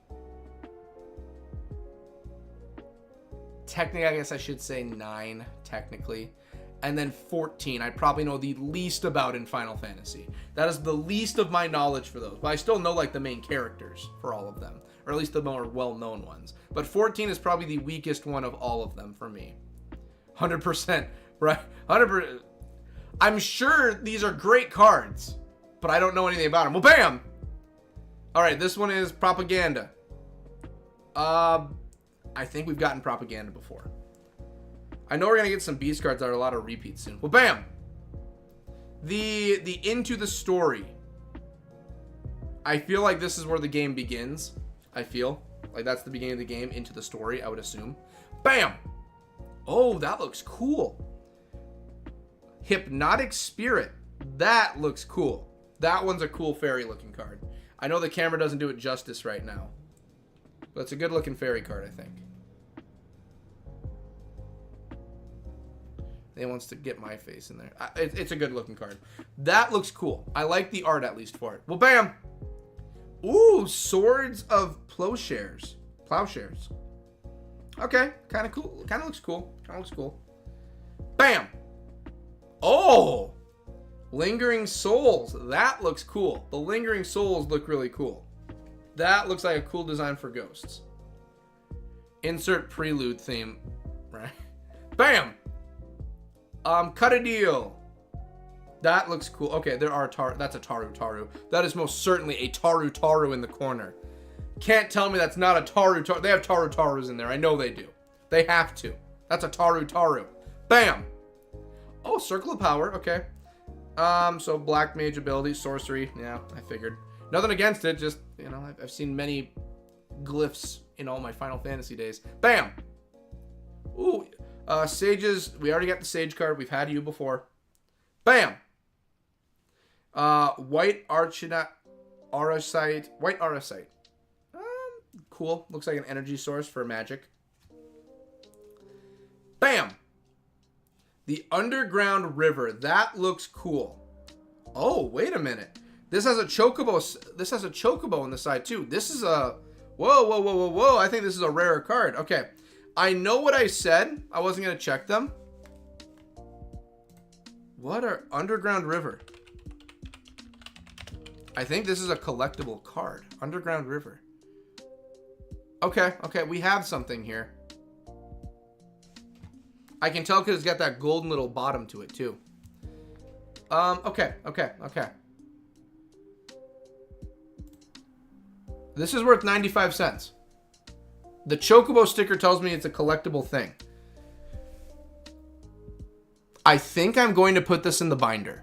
Technically, I guess I should say 9, technically. And then 14, I probably know the least about in Final Fantasy. That is the least of my knowledge for those. But I still know, like, the main characters for all of them. Or at least the more well-known ones. But 14 is probably the weakest one of all of them for me. 100%, right? 100%. I'm sure these are great cards, but I don't know anything about them. Well, bam! All right, this one is Propaganda. I think we've gotten propaganda before. I know we're gonna get some beast cards that are a lot of repeats soon. Well, bam! The into the story. I feel like this is where the game begins. I feel like that's the beginning of the game, into the story, I would assume. Bam! Oh, that looks cool. Hypnotic Spirit. That looks cool. That one's a cool fairy looking card. I know the camera doesn't do it justice right now, but it's a good looking fairy card, I think. It wants to get my face in there. It's a good looking card. That looks cool. I like the art at least for it. Well, bam! Ooh, Swords of Plowshares. Plowshares. Okay, kind of cool. Kind of looks cool. Kind of looks cool. Bam! Oh! Lingering Souls. That looks cool. The Lingering Souls look really cool. That looks like a cool design for ghosts. Insert prelude theme. Right? Bam! Cut a Deal. That looks cool. Okay, there are that's a Taru. That is most certainly a Taru in the corner. Can't tell me that's not a Taru. They have Tarus in there. I know they do. They have to. That's a Taru. Bam! Oh, Circle of Power. Okay. So Black Mage ability, sorcery. Yeah, I figured. Nothing against it. Just, you know, I've seen many glyphs in all my Final Fantasy days. Bam! Ooh, Sages. We already got the Sage card. We've had you before. Bam! White Arachite. White Arachite. Cool. Looks like an energy source for magic. Bam! The Underground River. That looks cool. Oh, wait a minute. This has a chocobo. This has a chocobo on the side too. This is a... Whoa. I think this is a rarer card. Okay. I know what I said. I wasn't going to check them. What are Underground River? I think this is a collectible card. Underground River. Okay. We have something here. I can tell because it's got that golden little bottom to it too. Okay. This is worth 95 cents. The Chocobo sticker tells me it's a collectible thing. I think I'm going to put this in the binder.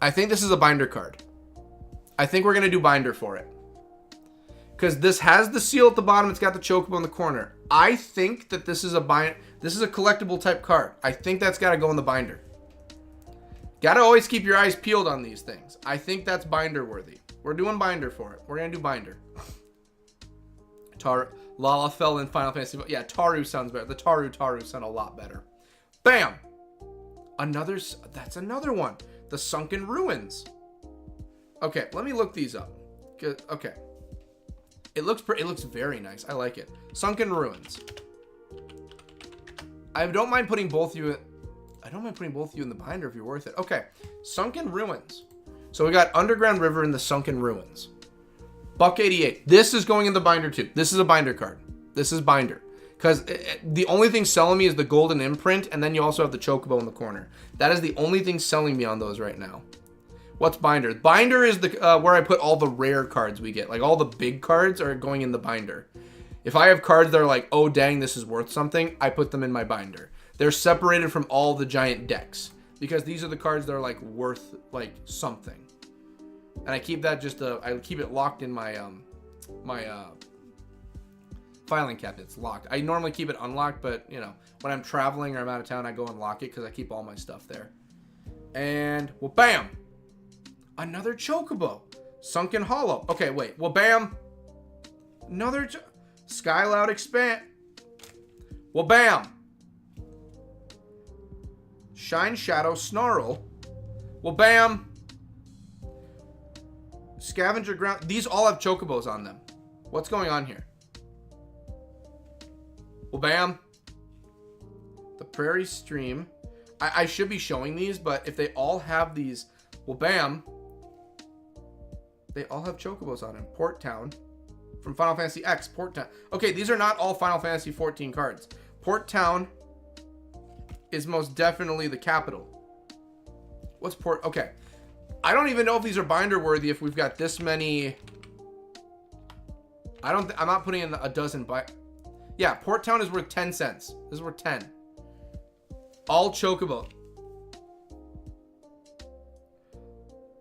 I think this is a binder card. I think we're going to do binder for it. Because this has the seal at the bottom. It's got the Chocobo in the corner. I think that this is a collectible type card. I think that's got to go in the binder. Got to always keep your eyes peeled on these things. I think that's binder worthy. We're doing binder for it. We're going to do binder. Lalafell in Final Fantasy. Yeah, Taru sounds better. The Taru sound a lot better. Bam! That's another one. The Sunken Ruins. Okay, let me look these up. Okay. It looks very nice. I like it. Sunken Ruins. I don't mind putting both of you in the binder if you're worth it. Okay. Sunken Ruins. So we got Underground River and the Sunken Ruins. $188. This is going in the binder too. This is a binder card. This is binder. Because the only thing selling me is the golden imprint, and then you also have the Chocobo in the corner. That is the only thing selling me on those right now. What's binder? Binder is the where I put all the rare cards we get. Like all the big cards are going in the binder. If I have cards that are like, oh dang, this is worth something, I put them in my binder. They're separated from all the giant decks. Because these are the cards that are like worth like something. And I keep that I keep it locked in my filing cabinet. It's locked. I normally keep it unlocked, but you know, when I'm traveling or I'm out of town, I go and lock it because I keep all my stuff there. And well, bam! Another Chocobo. Sunken Hollow. Okay, wait. Well, bam! Another Skyloud Expand. Well, bam! Shine Shadow Snarl. Well, bam! Scavenger Ground. These all have Chocobos on them. What's going on here? Well, bam. The Prairie Stream. I should be showing these, but if they all have these... Well, bam. They all have Chocobos on them. Port Town. From Final Fantasy X. Port Town. Okay, these are not all Final Fantasy 14 cards. Port Town is most definitely the capital. What's Port... Okay. I don't even know if these are binder worthy if we've got this many... I'm not putting in a dozen Yeah, Port Town is worth 10 cents. This is worth 10. All Chocobo.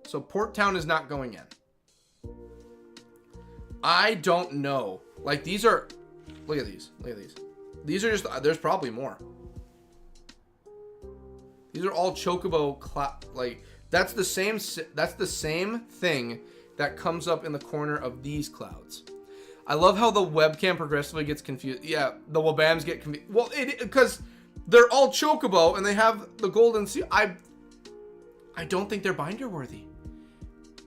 So Port Town is not going in. I don't know. Like, these are... Look at these. Look at these. These are just... There's probably more. These are all Chocobo... Like, that's the same thing that comes up in the corner of these clouds. I love how the webcam progressively gets confused. Yeah, the Wabams get confused. Well, because they're all Chocobo and they have the golden seal. I don't think they're binder worthy.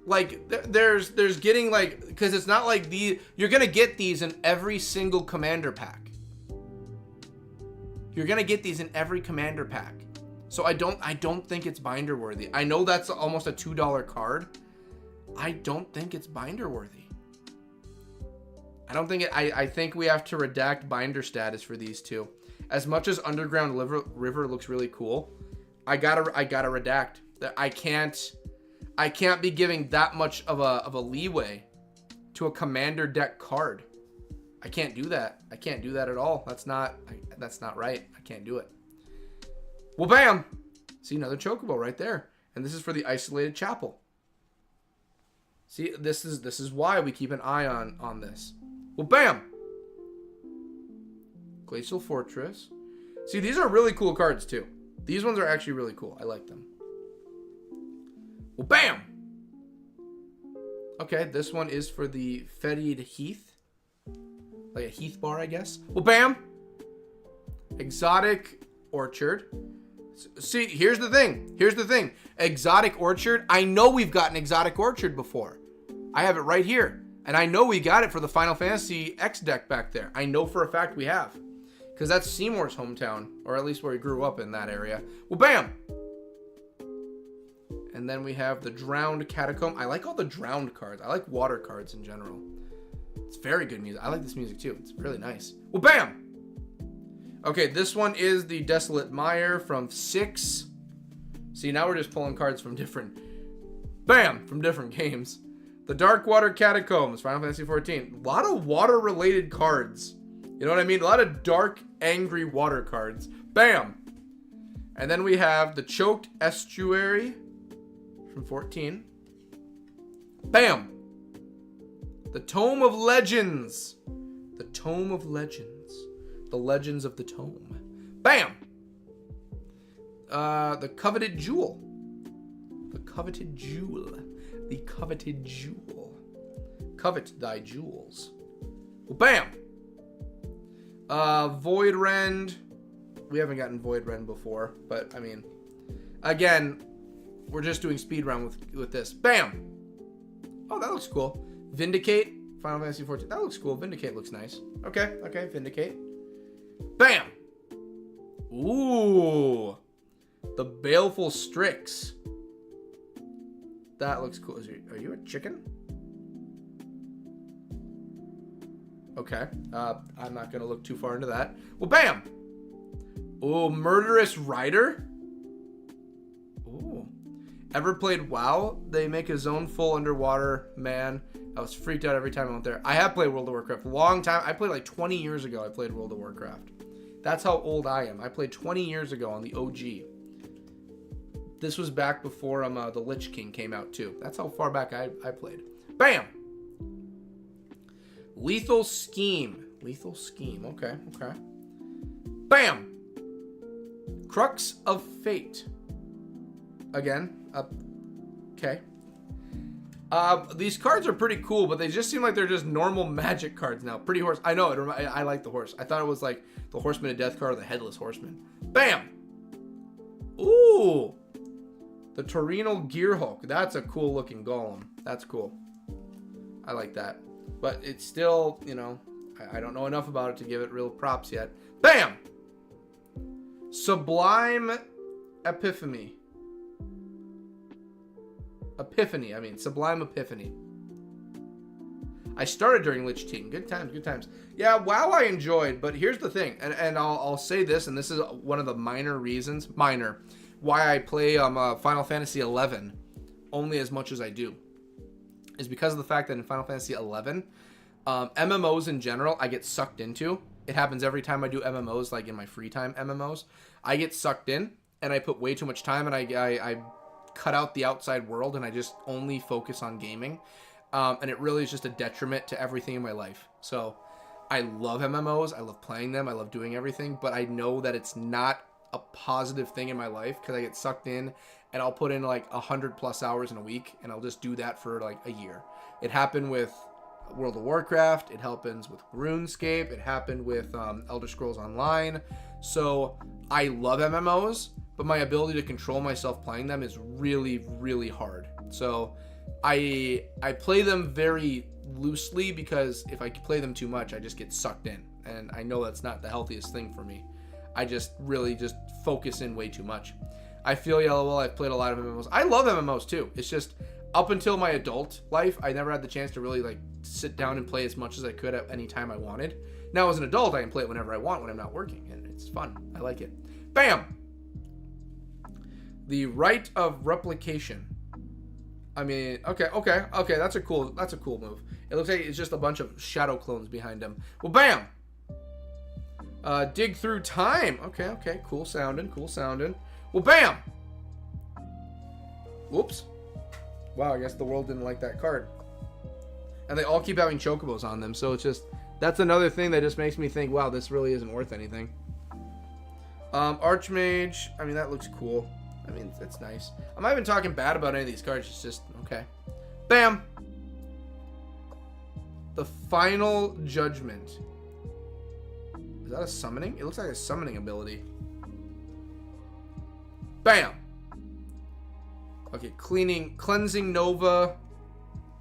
Like, there's getting, like, because it's not like you're gonna get these in every single commander pack. You're gonna get these in every commander pack. So I don't think it's binder worthy. I know that's almost a $2 card. I don't think it's binder worthy. I don't think I think we have to redact binder status for these two. As much as Underground River looks really cool, I gotta redact. I can't be giving that much of a leeway to a commander deck card. I can't do that. I can't do that at all. That's not right. I can't do it. Well, bam! See, another Chocobo right there. And this is for the Isolated Chapel. See, this is why we keep an eye on this. Well, bam! Glacial Fortress. See, these are really cool cards, too. These ones are actually really cool. I like them. Well, bam! Okay, this one is for the Fetid Heath. Like a Heath bar, I guess. Well, bam! Exotic Orchard. See, here's the thing. Here's the thing. Exotic Orchard. I know we've gotten Exotic Orchard before. I have it right here. And I know we got it for the Final Fantasy X deck back there. I know for a fact we have. Because that's Seymour's hometown. Or at least where he grew up in that area. Well, bam! And then we have the Drowned Catacomb. I like all the Drowned cards. I like water cards in general. It's very good music. I like this music too. It's really nice. Well, bam! Okay, this one is the Desolate Mire from 6. See, now we're just pulling cards from different... Bam! From different games. The Darkwater Catacombs, Final Fantasy XIV. A lot of water-related cards. You know what I mean? A lot of dark, angry water cards. Bam! And then we have the Choked Estuary from 14. Bam! The Tome of Legends. The Tome of Legends. The Legends of the Tome. Bam! The Coveted Jewel. The Coveted Jewel. The Coveted Jewel. Covet thy jewels. Well, bam! Void Rend. We haven't gotten Void Rend before, but I mean, again, we're just doing speed round with this. Bam! Oh, that looks cool. Vindicate. Final Fantasy XIV. That looks cool. Vindicate looks nice. Okay, Vindicate. Bam! Ooh! The Baleful Strix. That looks cool. Are you a chicken? Okay. I'm not going to look too far into that. Well, bam! Ooh, Murderous Rider. Ooh. Ever played WoW? They make a zone full underwater. Man, I was freaked out every time I went there. I have played World of Warcraft. Long time. I played like 20 years ago. I played World of Warcraft. That's how old I am. I played 20 years ago on the OG. This was back before the Lich King came out too. That's how far back I played. Bam! Lethal Scheme. Lethal Scheme. Okay. Bam! Crux of Fate. Again. Okay. These cards are pretty cool, but they just seem like they're just normal Magic cards now. Pretty Horse. I know. I like the horse. I thought it was like the Horseman of Death card or the Headless Horseman. Bam! Ooh! The Torino Gearhulk. That's a cool looking golem. That's cool. I like that. But it's still, you know, I don't know enough about it to give it real props yet. Bam! Sublime Epiphany. Sublime Epiphany. I started during Lich King. Good times. Yeah, WoW I enjoyed, but here's the thing, and I'll say this, and this is one of the minor reasons, why I play Final Fantasy XI only as much as I do, is because of the fact that in Final Fantasy XI, MMOs in general, I get sucked into. It happens every time I do MMOs, like in my free time MMOs. I get sucked in, and I put way too much time, and I cut out the outside world, and I just only focus on gaming. And it really is just a detriment to everything in my life. So I love MMOs. I love playing them. I love doing everything. But I know that it's not a positive thing in my life because I get sucked in, and I'll put in like 100+ hours in a week, and I'll just do that for like a year. It happened with World of Warcraft. It happens with RuneScape. It happened with Elder Scrolls Online. So I love MMOs, but my ability to control myself playing them is really, really hard. So I play them very loosely because if I play them too much, I just get sucked in. And I know that's not the healthiest thing for me. I just really just focus in way too much. I feel yellow. I've played a lot of MMOs. I love MMOs too. It's just up until my adult life, I never had the chance to really like sit down and play as much as I could at any time I wanted. Now as an adult, I can play it whenever I want when I'm not working, and it's fun. I like it. Bam! The right of replication. I mean, okay. That's a cool move. It looks like it's just a bunch of shadow clones behind him. Well, bam! Dig through time. Okay. Cool sounding. Well, bam! Whoops. Wow, I guess the world didn't like that card. And they all keep having chocobos on them, so it's just... That's another thing that just makes me think, wow, this really isn't worth anything. Archmage. I mean, that looks cool. I mean, it's nice. I'm not even talking bad about any of these cards. It's just, okay. Bam! The Final Judgment. Is that a summoning? It looks like a summoning ability. Bam! Okay, Cleansing Nova.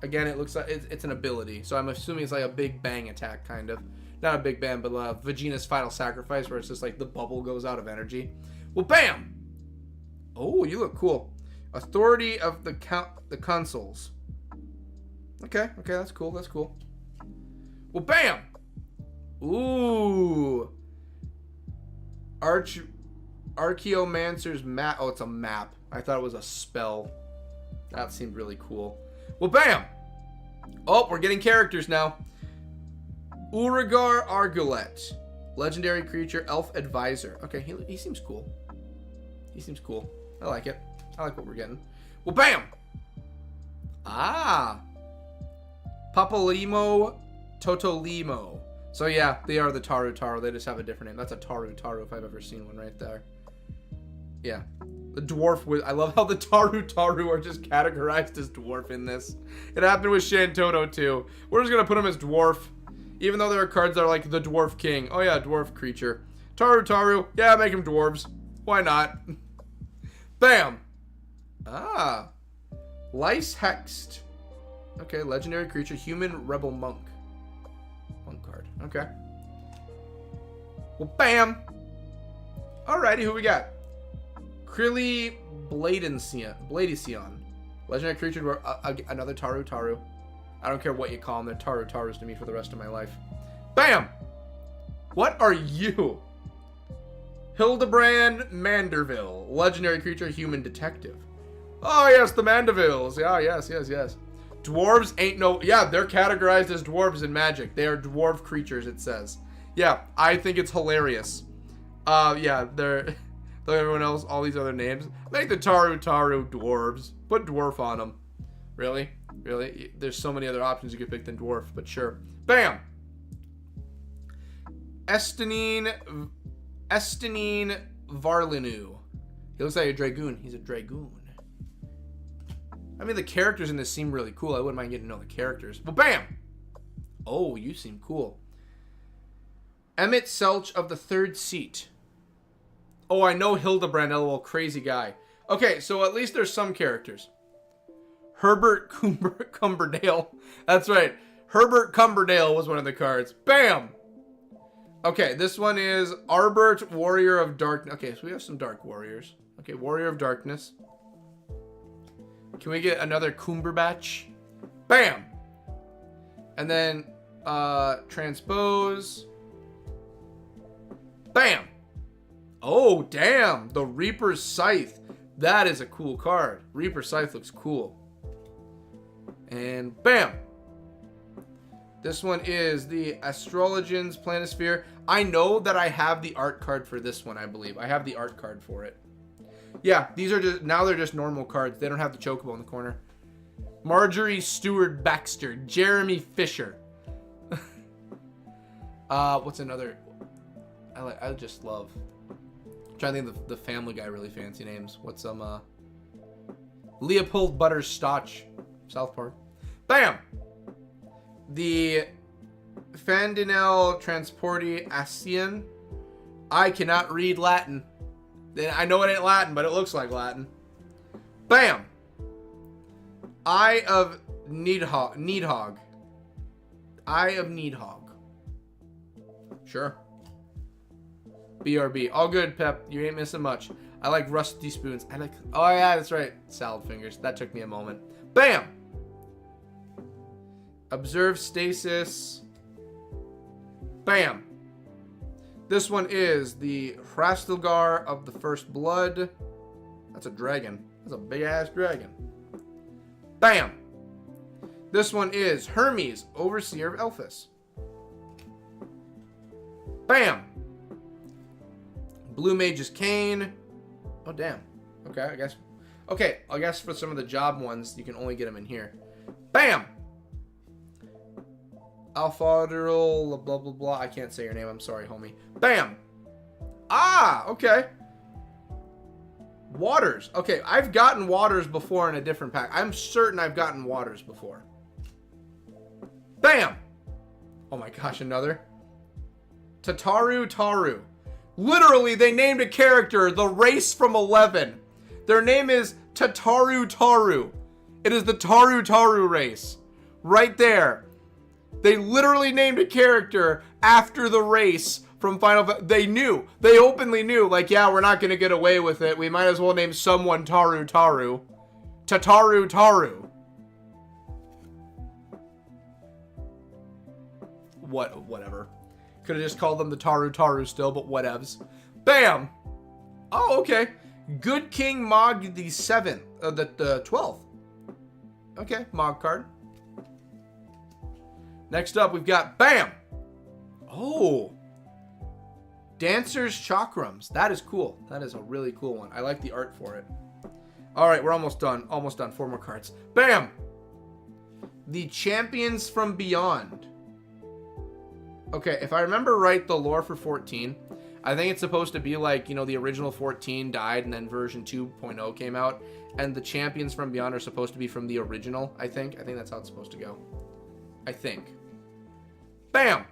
Again, it looks like it's an ability. So I'm assuming it's like a big bang attack, kind of. Not a big bang, but Vegeta's Final Sacrifice, where it's just like the bubble goes out of energy. Well, bam! Oh, you look cool. Authority of the Consuls. Okay, that's cool. Well, bam! Ooh. Archaeomancer's map. Oh, it's a map. I thought it was a spell. That seemed really cool. Well, bam! Oh, we're getting characters now. Urigar Argulet. Legendary creature, elf advisor. Okay, he seems cool. I like it. I like what we're getting. Well, bam! Ah! Papalimo Totolimo. So yeah, they are the Taru. They just have a different name. That's a Taru if I've ever seen one right there. Yeah. The dwarf with... I love how the Taru are just categorized as dwarf in this. It happened with Shantoto too. We're just gonna put him as dwarf. Even though there are cards that are like the dwarf king. Oh yeah, dwarf creature. Taru. Yeah, make him dwarves. Why not? Bam! Ah. Lice Hexed. Okay, legendary creature. Human Rebel Monk. Monk card. Okay. Well, bam! Alrighty, who we got? Krilly Bladicion. Legendary creature. Another Taru. I don't care what you call them. They're Tarus to me for the rest of my life. Bam! What are you? Hildebrand Manderville. Legendary creature, human detective. Oh, yes, the Mandervilles. Yeah, yes. Dwarves ain't no... Yeah, they're categorized as dwarves in Magic. They are dwarf creatures, it says. Yeah, I think it's hilarious. Yeah, they're... Though everyone else, all these other names. Make the Taru dwarves. Put dwarf on them. Really? There's so many other options you could pick than dwarf, but sure. Bam! Estinine Varlinu. He looks like a dragoon. He's a dragoon. I mean, the characters in this seem really cool. I wouldn't mind getting to know the characters. But bam! Oh, you seem cool. Emmett Selch of the Third Seat. Oh, I know Hildebrand, that little crazy guy. Okay, so at least there's some characters. Herbert Cumberdale. That's right. Herbert Cumberdale was one of the cards. Bam! Okay, this one is Arbert, Warrior of Darkness. Okay, so we have some Dark Warriors. Okay, Warrior of Darkness. Can we get another Cumberbatch? Bam! And then, Transpose. Bam! Oh, damn! The Reaper's Scythe. That is a cool card. Reaper's Scythe looks cool. And bam! This one is the Astrologians Planisphere. I know that I have the art card for this one, I believe. I have the art card for it. Yeah, these are just, now they're just normal cards. They don't have the chocobo in the corner. Marjorie Stewart Baxter. Jeremy Fisher. What's another? I just love. I'm trying to think of the Family Guy really fancy names. What's Leopold Butterscotch. South Park. Bam! The Fandinel Transporti Asian. I cannot read Latin. I know it ain't Latin, but it looks like Latin. Bam! Eye of Needhog. Eye of Needhog. Sure. BRB. All good, Pep. You ain't missing much. I like rusty spoons. I like... Oh, yeah, that's right. Salad fingers. That took me a moment. Bam! Observe stasis. Bam! This one is the Hrastilgar of the First Blood. That's a dragon. That's a big-ass dragon. Bam! This one is Hermes, Overseer of Elphis. Bam! Blue Mage's Cane. Oh, damn. Okay, I guess. Okay, I guess for some of the job ones, you can only get them in here. Bam! Alfadril, blah, blah, blah. I can't say your name. I'm sorry, homie. Bam! Ah, okay. Waters. Okay, I've gotten Waters before in a different pack. I'm certain I've gotten Waters before. Bam! Oh my gosh, another. Tataru Taru. Literally, they named a character the race from 11. Their name is Tataru Taru. It is the Taru Taru race. Right there. They literally named a character after the race from Final Fantasy. They knew. They openly knew. Like, yeah, we're not going to get away with it. We might as well name someone Taru Taru. Tataru Taru. Whatever. Could have just called them the Taru Taru still, but whatevs. Bam! Oh, okay. Good King Mog the 7th. The 12th. Okay, Mog card. Next up, we've got, bam! Oh! Dancer's Chakrams. That is cool. That is a really cool one. I like the art for it. Alright, we're almost done. Almost done. 4 more cards. Bam! The Champions from Beyond. Okay, if I remember right, the lore for 14, I think it's supposed to be like, you know, the original 14 died and then version 2.0 came out. And the Champions from Beyond are supposed to be from the original, I think. I think that's how it's supposed to go. I think. Bam!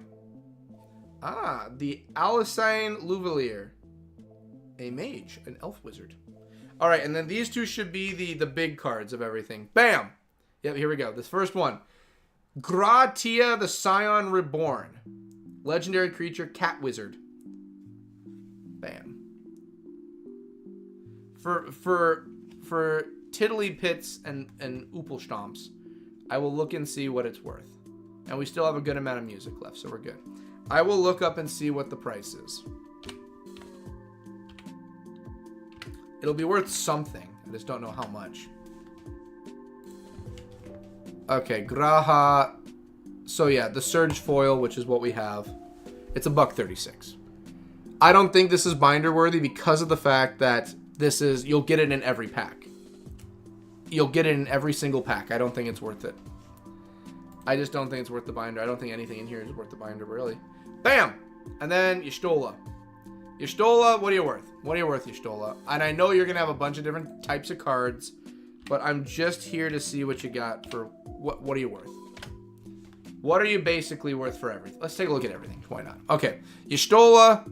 Ah, the Alicine Louvelier. A mage, an elf wizard. Alright, and then these two should be the big cards of everything. Bam! Yep, here we go. This first one. Gratia the Scion Reborn. Legendary creature, cat wizard. Bam. For tiddly pits and oopel stomps, I will look and see what it's worth. And we still have a good amount of music left, so we're good. I will look up and see what the price is. It'll be worth something. I just don't know how much. Okay, Graha. So yeah, the Surge Foil, which is what we have. It's $1.36. I don't think this is binder worthy because of the fact that this is, you'll get it in every pack. You'll get it in every single pack. I don't think it's worth it. I just don't think it's worth the binder. I don't think anything in here is worth the binder, really. Bam! And then Y'shtola. Y'shtola, what are you worth? What are you worth, Y'shtola? And I know you're going to have a bunch of different types of cards, but I'm just here to see what you got for, what are you worth? What are you basically worth for everything? Let's take a look at everything. Why not? Okay. Y'shtola,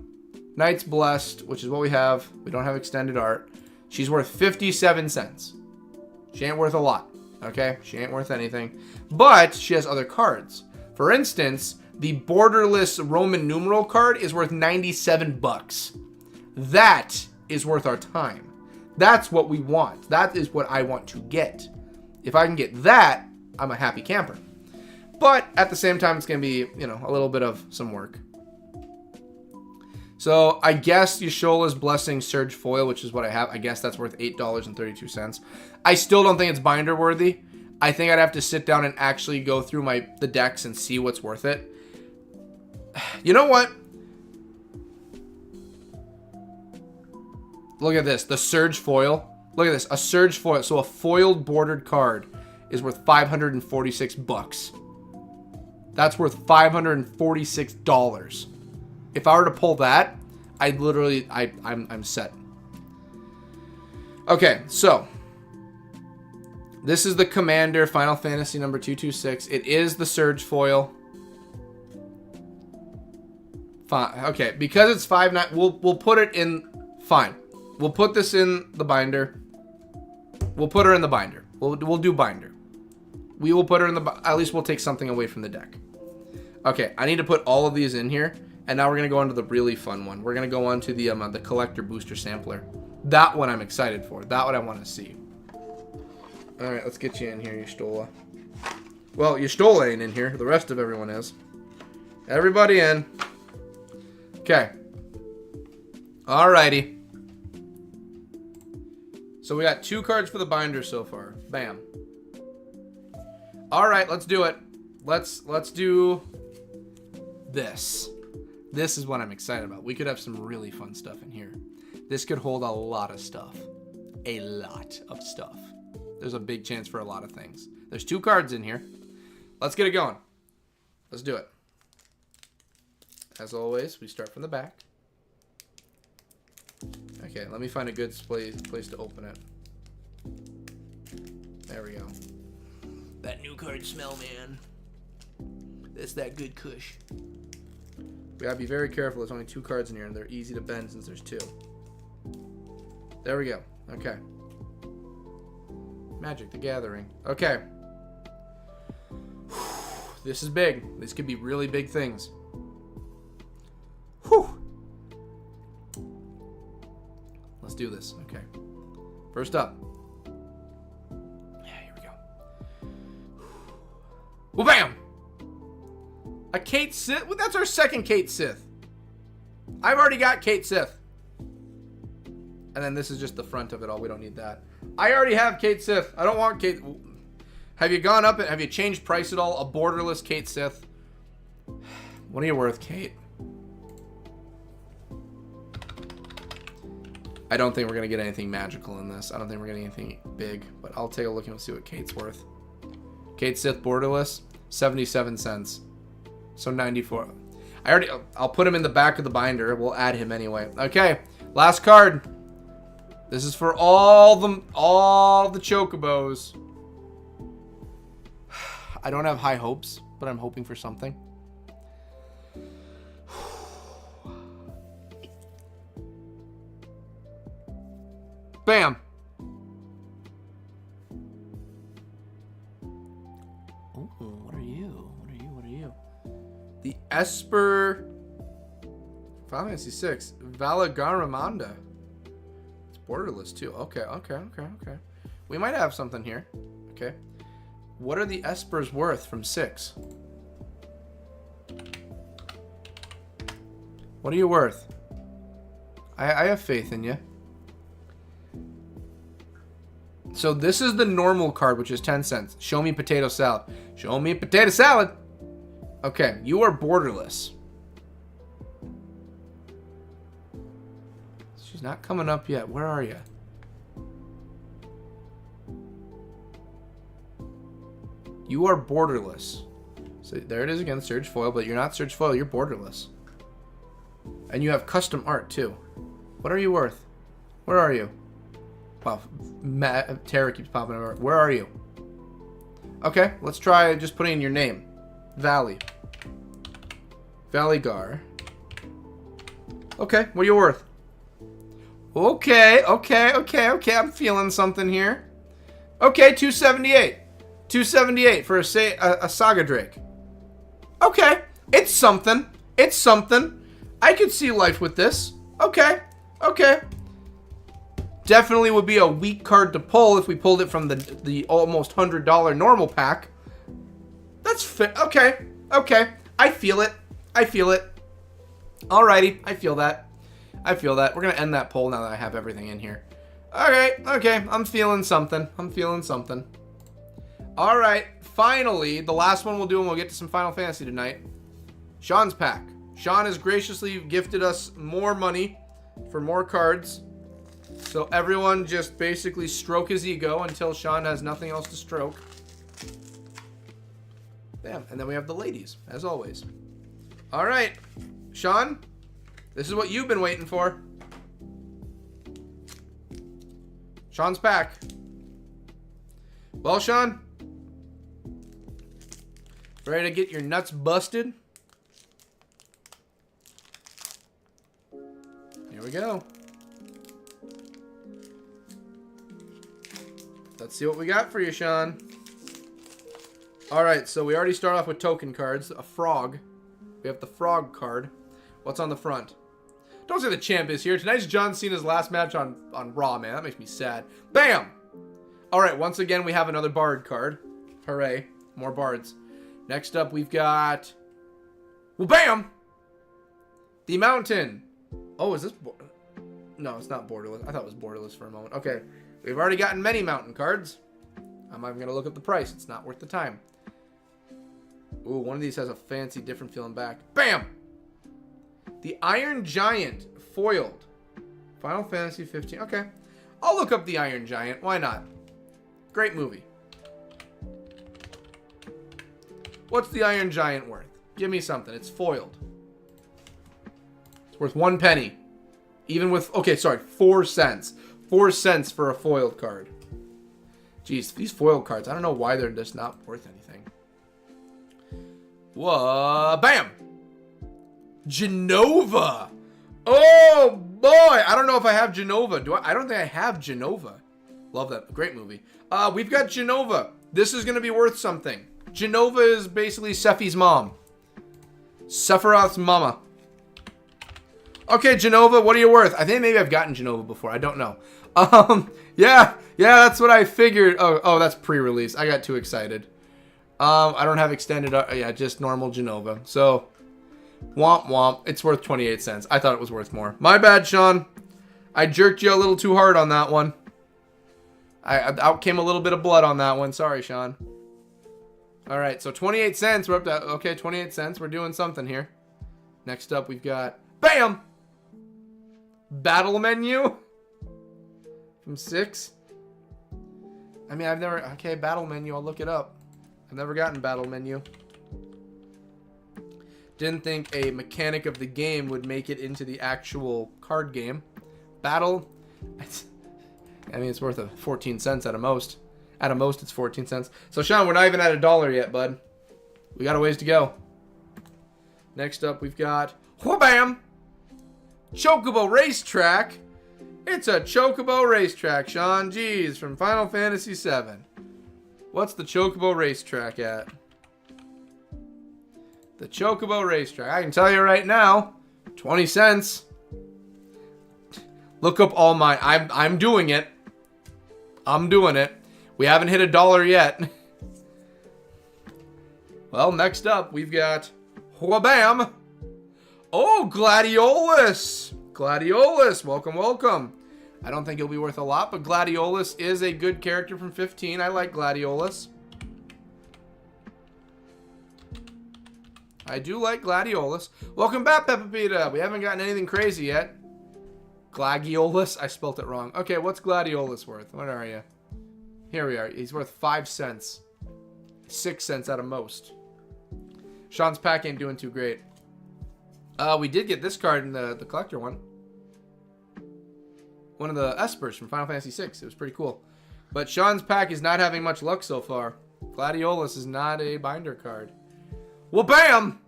Knight's Blessed, which is what we have. We don't have extended art. She's worth 57 cents. She ain't worth a lot. Okay? She ain't worth anything. But she has other cards. For instance, the Borderless Roman numeral card is worth 97 bucks. That is worth our time. That's what we want. That is what I want to get. If I can get that, I'm a happy camper. But at the same time, it's going to be, you know, a little bit of some work. So I guess Y'shtola's Blessing Surge Foil, which is what I have. I guess that's worth $8.32. I still don't think it's binder worthy. I think I'd have to sit down and actually go through the decks and see what's worth it. You know what? Look at this. The Surge foil. Look at this. A Surge foil. So a foiled bordered card is worth $546. That's worth $546. If I were to pull that, I'd literally... I'm set. Okay, so... This is the Commander Final Fantasy number 226. It is the Surge foil. Fine. Okay, because it's 5.9, we'll put it in. Fine, we'll put this in the binder. We'll put her in the binder. We'll do binder. We will put her in the. At least we'll take something away from the deck. Okay, I need to put all of these in here, and now we're gonna go on to the really fun one. We're gonna go on to the collector booster sampler. That one I'm excited for. That one I want to see. All right, let's get you in here, Y'shtola. Well, Y'shtola ain't in here. The rest of everyone is. Everybody in. Okay. Alrighty. So we got 2 cards for the binder so far. Bam. Alright, let's do it. Let's do this. This is what I'm excited about. We could have some really fun stuff in here. This could hold a lot of stuff. A lot of stuff. There's a big chance for a lot of things. There's 2 cards in here. Let's get it going. Let's do it. As always, we start from the back. Okay, let me find a good place to open it. There we go. That new card smell, man. That's that good kush. We gotta be very careful. There's only 2 cards in here, and they're easy to bend since there's 2. There we go. Okay. Magic the Gathering. Okay. This is big. This could be really big things. Whew. Let's do this. Okay. First up. Yeah, here we go. Well, bam! A Kate Sith? Well, that's our second Kate Sith. I've already got Kate Sith. And then this is just the front of it all. We don't need that. I already have Kate Sith. I don't want Kate... Have you gone up and have you changed price at all? A borderless Kate Sith? What are you worth, Kate? I don't think we're going to get anything magical in this. I don't think we're getting anything big. But I'll take a look and see what Kate's worth. Kate Sith borderless, 77 cents. So 94. I'll put him in the back of the binder. We'll add him anyway. Okay, last card. This is for all the chocobos. I don't have high hopes, but I'm hoping for something. Bam. Oh, what are you? What are you? The Esper Final Fantasy 6 Valagaramanda. It's borderless too. Okay. We might have something here. Okay. What are the Espers worth from 6? What are you worth? I have faith in you. So this is the normal card, which is 10 cents. Show me potato salad. Show me potato salad. Okay, you are borderless. She's not coming up yet. Where are you? You are borderless. So there it is again, Surge Foil, but you're not Surge Foil, you're borderless. And you have custom art too. What are you worth? Where are you? Wow, Tara keeps popping over. Where are you? Okay, let's try just putting in your name. Valley. Gar. Okay, what are you worth? Okay, I'm feeling something here. Okay, 278. 278 for a Saga Drake. Okay, it's something. It's something. I could see life with this. Okay. Definitely would be a weak card to pull if we pulled it from the almost $100 normal pack. That's fit. Okay. I feel it. Alrighty, I feel that. We're gonna end that poll now that I have everything in here. Okay. I'm feeling something. All right, finally, the last one we'll do, and we'll get to some Final Fantasy tonight. Sean's pack. Sean has graciously gifted us more money for more cards. So everyone just basically stroke his ego until Sean has nothing else to stroke. Bam. And then we have the ladies, as always. All right, Sean, this is what you've been waiting for. Sean's pack. Well, Sean, ready to get your nuts busted? Here we go. Let's see what we got for you, Sean. Alright, so we already start off with token cards. A frog. We have the frog card. What's on the front? Don't say the champ is here. Tonight's John Cena's last match on Raw, man. That makes me sad. Bam! Alright, once again, we have another Bard card. Hooray. More Bards. Next up, we've got... Well, bam! The Mountain. Oh, is this... No, it's not Borderless. I thought it was Borderless for a moment. Okay. We've already gotten many Mountain cards. I'm not even going to look up the price. It's not worth the time. Ooh, one of these has a fancy different feeling back. Bam! The Iron Giant foiled. Final Fantasy 15. Okay. I'll look up the Iron Giant. Why not? Great movie. What's the Iron Giant worth? Give me something. It's foiled. It's worth 1 penny. Even with... Okay, sorry. 4 cents. 4 cents for a foiled card. Jeez, these foiled cards, I don't know why they're just not worth anything. Whoa, bam! Genova! Oh, boy! I don't know if I have Genova. I don't think I have Genova. Love that. Great movie. We've got Genova. This is going to be worth something. Genova is basically Sephi's mom. Sephiroth's mama. Okay, Genova, what are you worth? I think maybe I've gotten Genova before. I don't know. Yeah, that's what I figured. Oh, that's pre-release. I got too excited. I don't have extended, yeah, just normal Genova. So, womp womp. It's worth 28 cents. I thought it was worth more. My bad, Sean. I jerked you a little too hard on that one. Out came a little bit of blood on that one. Sorry, Sean. All right, so 28 cents. We're up to, okay, 28 cents. We're doing something here. Next up, we've got, bam! Battle menu. From 6. I mean, I've never... Okay, battle menu. I'll look it up. I've never gotten battle menu. Didn't think a mechanic of the game would make it into the actual card game. Battle... I mean, it's worth 14 cents at a most. At a most, it's 14 cents. So, Sean, we're not even at $1 yet, bud. We got a ways to go. Next up, we've got... Wha-bam! Chocobo Racetrack. It's a Chocobo Racetrack, Sean. Jeez, from Final Fantasy VII. What's the Chocobo Racetrack at? The Chocobo Racetrack. I can tell you right now, 20 cents. Look up all mine. I'm doing it. I'm doing it. We haven't hit $1 yet. Well, next up, we've got... Wha-bam! Oh, Gladiolus! Gladiolus, welcome, welcome. I don't think he'll be worth a lot, but Gladiolus is a good character from 15. I like Gladiolus. I do like Gladiolus. Welcome back, Peppa Pita. We haven't gotten anything crazy yet. Gladiolus? I spelt it wrong. Okay, what's Gladiolus worth? What are you? Here we are. He's worth 5 cents. 6 cents at a most. Sean's pack ain't doing too great. We did get this card in the collector one. One of the Espers from Final Fantasy VI. It was pretty cool. But Sean's pack is not having much luck so far. Gladiolus is not a binder card. Well, bam!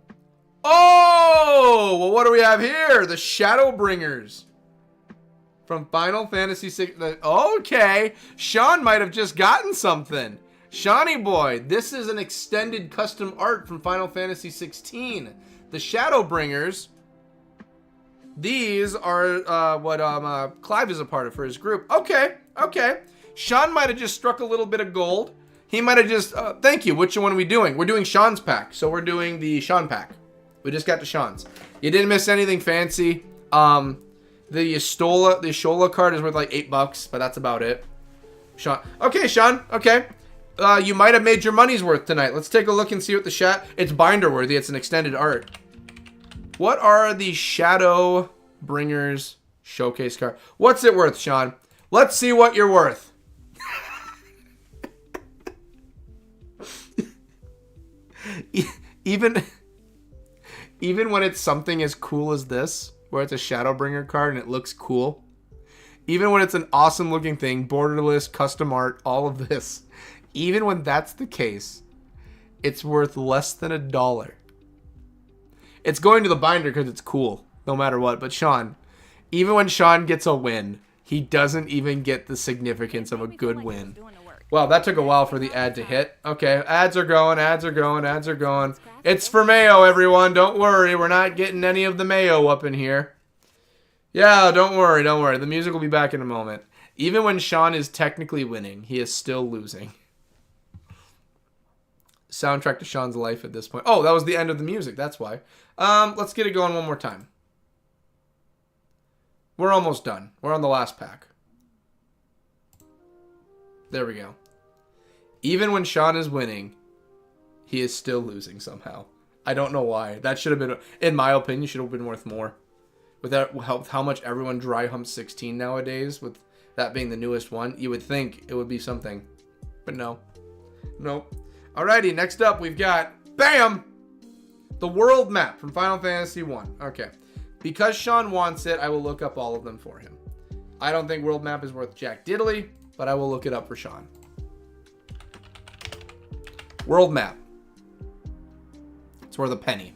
Oh! Well, what do we have here? The Shadowbringers. From Final Fantasy VI. Okay. Sean might have just gotten something. Shawnee boy. This is an extended custom art from Final Fantasy 16. The Shadowbringers. These are what Clive is a part of for his group. Okay, okay. Sean might have just struck a little bit of gold. He might have just... thank you. Which one are we doing? We're doing Sean's pack. So we're doing the Sean pack. We just got to Sean's. You didn't miss anything fancy. The Yashola card is worth like $8, but that's about it. Sean. Okay, Sean. Okay. You might have made your money's worth tonight. Let's take a look and see what the it's binder worthy. It's an extended art. What are the Shadow Bringers showcase card? What's it worth, Sean? Let's see what you're worth. Even when it's something as cool as this, where it's a Shadowbringer card and it looks cool, even when it's an awesome looking thing, borderless, custom art, all of this, even when that's the case, it's worth less than $1. It's going to the binder because it's cool, no matter what. But Sean, even when Sean gets a win, he doesn't even get the significance of a good win. Well, that took a while for the ad to hit. Okay, ads are going, ads are going, ads are going. It's for Mayo, everyone. Don't worry. We're not getting any of the Mayo up in here. Yeah, don't worry, don't worry. The music will be back in a moment. Even when Sean is technically winning, he is still losing. Soundtrack to Sean's life at this point. Oh, that was the end of the music. That's why. Let's get it going one more time. We're almost done. We're on the last pack. There we go. Even when Sean is winning, he is still losing somehow. I don't know why. That should have been, in my opinion, should have been worth more. With that, how much everyone dry humps 16 nowadays, with that being the newest one, you would think it would be something. But no. Nope. Alrighty, next up we've got, bam! The world map from Final Fantasy 1. Okay. Because Sean wants it, I will look up all of them for him. I don't think world map is worth jack diddly, but I will look it up for Sean. World map. It's worth a penny.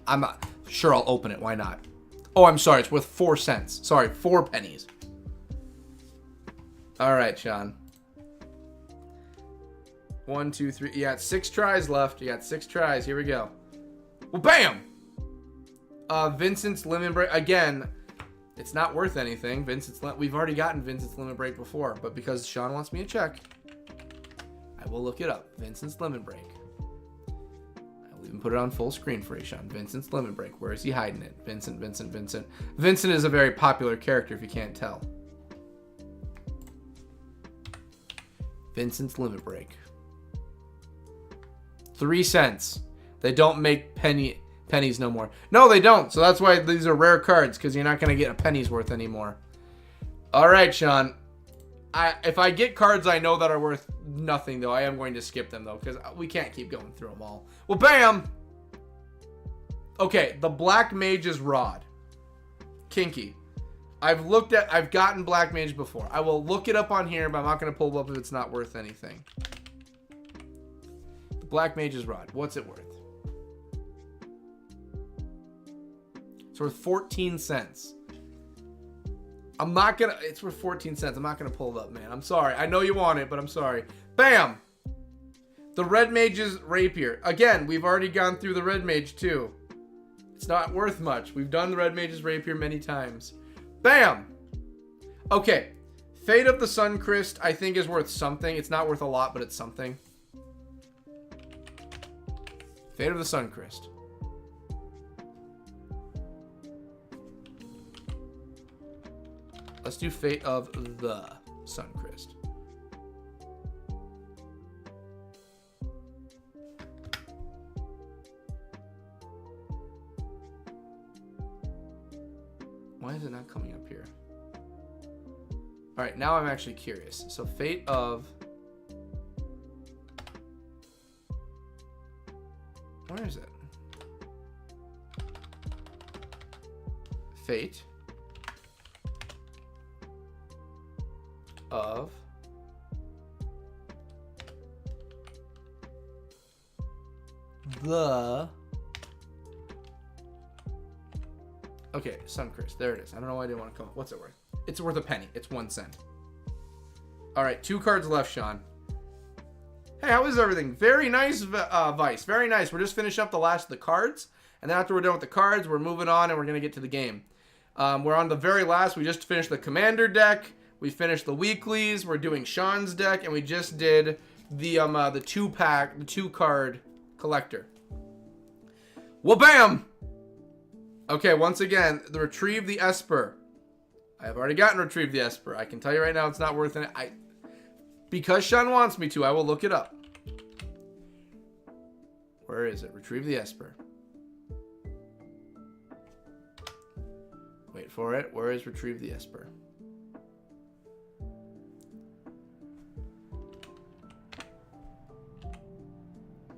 I'm not sure I'll open it. Why not? Oh, I'm sorry. It's worth 4 cents. Sorry, 4 pennies. All right, Sean. 1, 2, 3. You got 6 tries left. You got 6 tries. Here we go. Well, bam! Vincent's Limit Break. Again, it's not worth anything. We've already gotten Vincent's Limit Break before, but because Sean wants me to check, I will look it up. Vincent's Limit Break. I will even put it on full screen for you, Sean. Vincent's Limit Break. Where is he hiding it? Vincent, Vincent, Vincent. Vincent is a very popular character, if you can't tell. Vincent's Limit Break. 3 cents. They don't make pennies no more. No, they don't. So that's why these are rare cards, because you're not going to get a penny's worth anymore. All right, Sean. If I get cards I know that are worth nothing, though, I am going to skip them, though, because we can't keep going through them all. Well, bam! Okay, the Black Mage's Rod. Kinky. I've gotten Black Mage before. I will look it up on here, but I'm not going to pull it up if it's not worth anything. The Black Mage's Rod. What's it worth? It's worth 14 cents. It's worth 14 cents. I'm not gonna pull it up, man. I'm sorry. I know you want it, but I'm sorry. Bam! The Red Mage's Rapier. Again, we've already gone through the Red Mage too. It's not worth much. We've done the Red Mage's Rapier many times. Bam! Okay. Fate of the Suncrest, I think, is worth something. It's not worth a lot, but it's something. Fate of the Suncrest. Let's do Fate of the Suncrest. Why is it not coming up here? All right, now I'm actually curious. So Fate of... Where is it? Fate of the... Okay, Suncrest. There it is. I don't know why I didn't want to come up. What's it worth? It's worth a penny. It's 1 cent. All right, 2 cards left, Sean. Hey, how is everything? Very nice, Vice. Very nice. We're just finishing up the last of the cards. And then after we're done with the cards, we're moving on and we're going to get to the game. We're on the very last. We just finished the Commander deck. We finished the weeklies. We're doing Sean's deck. And we just did the 2-pack, the 2-card collector. Well, bam! Okay, once again, the Retrieve the Esper. I have already gotten Retrieve the Esper. I can tell you right now it's not worth it. Because Sean wants me to, I will look it up. Where is it? Retrieve the Esper. Wait for it. Where is Retrieve the Esper?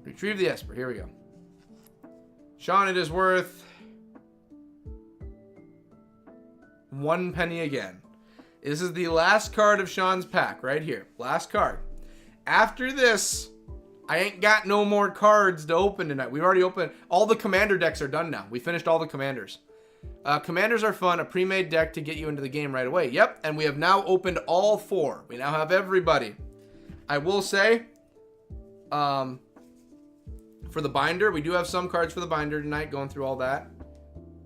Retrieve the Esper. Here we go. Sean, it is worth 1 penny again. This is the last card of Sean's pack right here. Last card. After this, I ain't got no more cards to open tonight. We've already opened. All the commander decks are done now. We finished all the commanders. Commanders are fun. A pre-made deck to get you into the game right away. Yep, and we have now opened all 4. We now have everybody. I will say, for the binder, we do have some cards for the binder tonight, going through all that.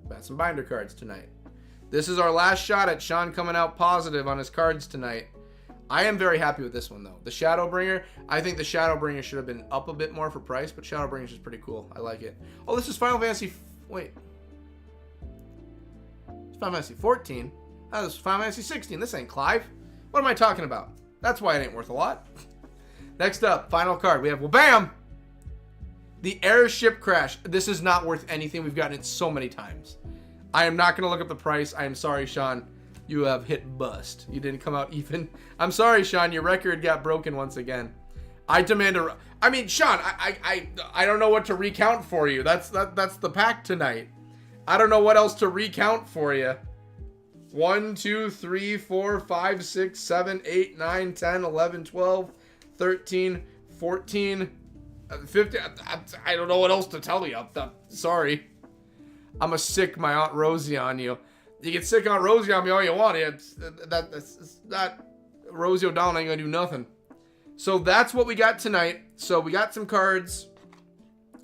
Got some binder cards tonight. This is our last shot at Sean coming out positive on his cards tonight. I am very happy with this one, though. The Shadowbringer, I think the Shadowbringer should have been up a bit more for price, but Shadowbringer is just pretty cool. I like it. Oh, this is Final Fantasy... Wait. It's Final Fantasy 14? Oh, this is Final Fantasy 16. This ain't Clive. What am I talking about? That's why it ain't worth a lot. Next up, final card. We have, well, bam! The Airship Crash. This is not worth anything. We've gotten it so many times. I am not going to look up the price. I am sorry, Sean. You have hit bust. You didn't come out even. I'm sorry, Sean. Your record got broken once again. I demand a... I mean, Sean, I don't know what to recount for you. That's the pack tonight. I don't know what else to recount for you. 1, 2, 3, 4, 5, 6, 7, 8, 9, 10, 11, 12, 13, 14, 15. I don't know what else to tell you. Sorry. I'm a sick my Aunt Rosie on you. You can sick Aunt Rosie on me all you want. It's not Rosie O'Donnell ain't gonna do nothing. So that's what we got tonight. So we got some cards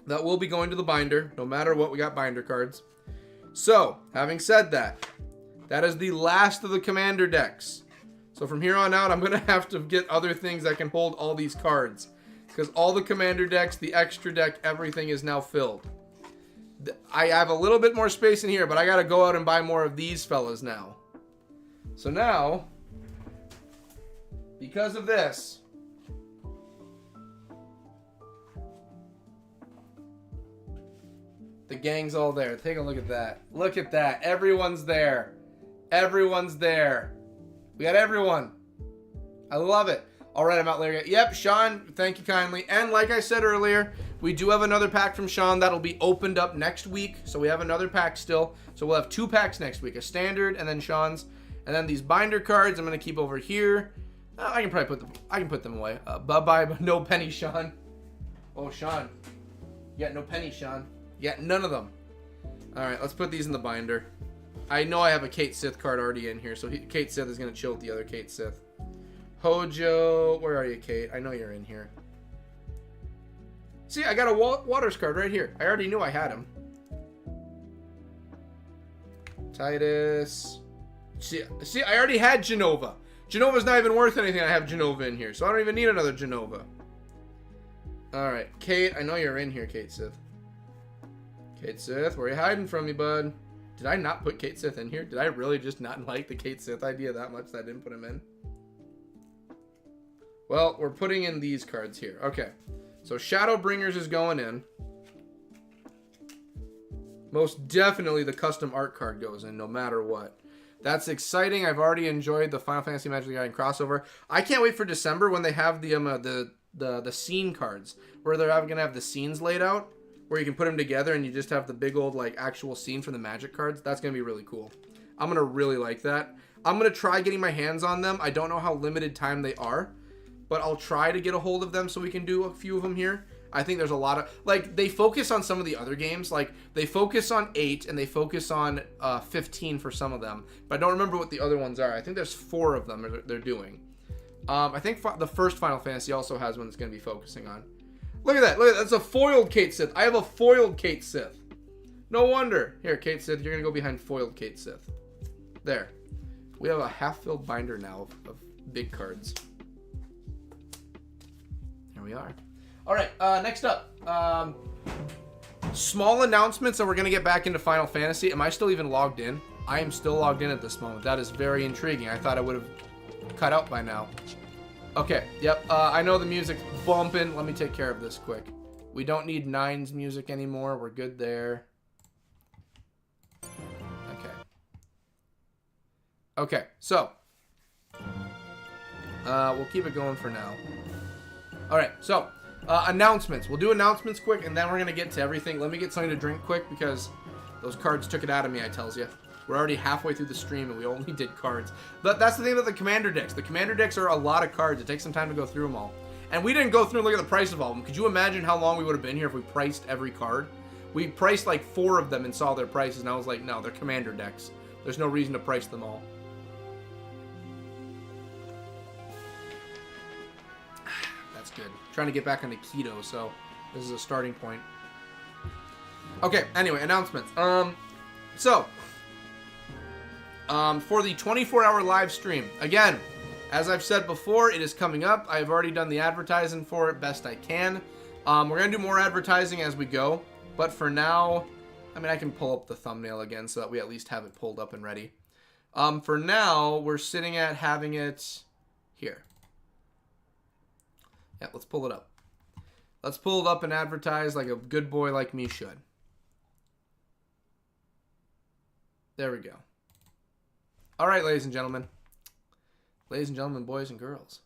that will be going to the binder. No matter what, we got binder cards. So, having said that, that is the last of the commander decks. So from here on out, I'm gonna have to get other things that can hold all these cards. Because all the commander decks, the extra deck, everything is now filled. I have a little bit more space in here, but I gotta go out and buy more of these fellas now. So now, because of this, the gang's all there. Take a look at that. Look at that. Everyone's there. Everyone's there. We got everyone. I love it. All right, I'm out there. Yep, Sean, thank you kindly. And like I said earlier, we do have another pack from Sean that'll be opened up next week. So we have another pack still. So we'll have 2 packs next week, a standard and then Sean's. And then these binder cards I'm going to keep over here. I can probably put them away. Bye-bye, but no penny, Sean. Oh, Sean. You got no penny, Sean. You got none of them. All right, let's put these in the binder. I know I have a Kate Sith card already in here, so Kate Sith is going to chill with the other Kate Sith. Hojo, where are you, Kate? I know you're in here. See, I got a Waters card right here. I already knew I had him. Titus. See, I already had Genova. Genova's not even worth anything. I have Genova in here, so I don't even need another Genova. All right, Kate, I know you're in here, Kate Sith. Kate Sith, where are you hiding from me, bud? Did I not put Kate Sith in here? Did I really just not like the Kate Sith idea that much that I didn't put him in? Well, we're putting in these cards here. Okay. So Shadowbringers is going in. Most definitely the custom art card goes in no matter what. That's exciting. I've already enjoyed the Final Fantasy Magic the Gathering crossover. I can't wait for December when they have the scene cards where they're going to have the scenes laid out where you can put them together and you just have the big old like actual scene from the Magic cards. That's going to be really cool. I'm going to really like that. I'm going to try getting my hands on them. I don't know how limited time they are, but I'll try to get a hold of them so we can do a few of them here. I think there's a lot of, like, they focus on some of the other games. Like, they focus on 8 and they focus on 15 for some of them. But I don't remember what the other ones are. I think there's 4 of them they're doing. I think the first Final Fantasy also has one that's going to be focusing on. Look at that. Look at that. That's a foiled Kate Sith. I have a foiled Kate Sith. No wonder. Here, Kate Sith, you're going to go behind foiled Kate Sith. There. We have a half-filled binder now of big cards. Here we are. All right, next up. Small announcements, and we're going to get back into Final Fantasy. Am I still even logged in? I am still logged in at this moment. That is very intriguing. I thought I would have cut out by now. Okay, yep. I know the music's bumping. Let me take care of this quick. We don't need Nine's music anymore. We're good there. Okay, so we'll keep it going for now. All right, so announcements. We'll do announcements quick, and then we're going to get to everything. Let me get something to drink quick because those cards took it out of me, I tells you. We're already halfway through the stream, and we only did cards. But that's the thing about the Commander decks. The Commander decks are a lot of cards. It takes some time to go through them all. And we didn't go through and look at the price of all of them. Could you imagine how long we would have been here if we priced every card? We priced like 4 of them and saw their prices, and I was like, no, they're Commander decks. There's no reason to price them all. Good. Trying to get back onto keto, so this is a starting point. Okay, anyway, announcements. For the 24-hour live stream, again, as I've said before, it is coming up. I've already done the advertising for it best I can. We're going to do more advertising as we go, but for now, I mean, I can pull up the thumbnail again so that we at least have it pulled up and ready. For now, we're sitting at having it here. Yeah, let's pull it up. Let's pull it up and advertise like a good boy like me should. There we go. All right, ladies and gentlemen. Ladies and gentlemen, boys and girls.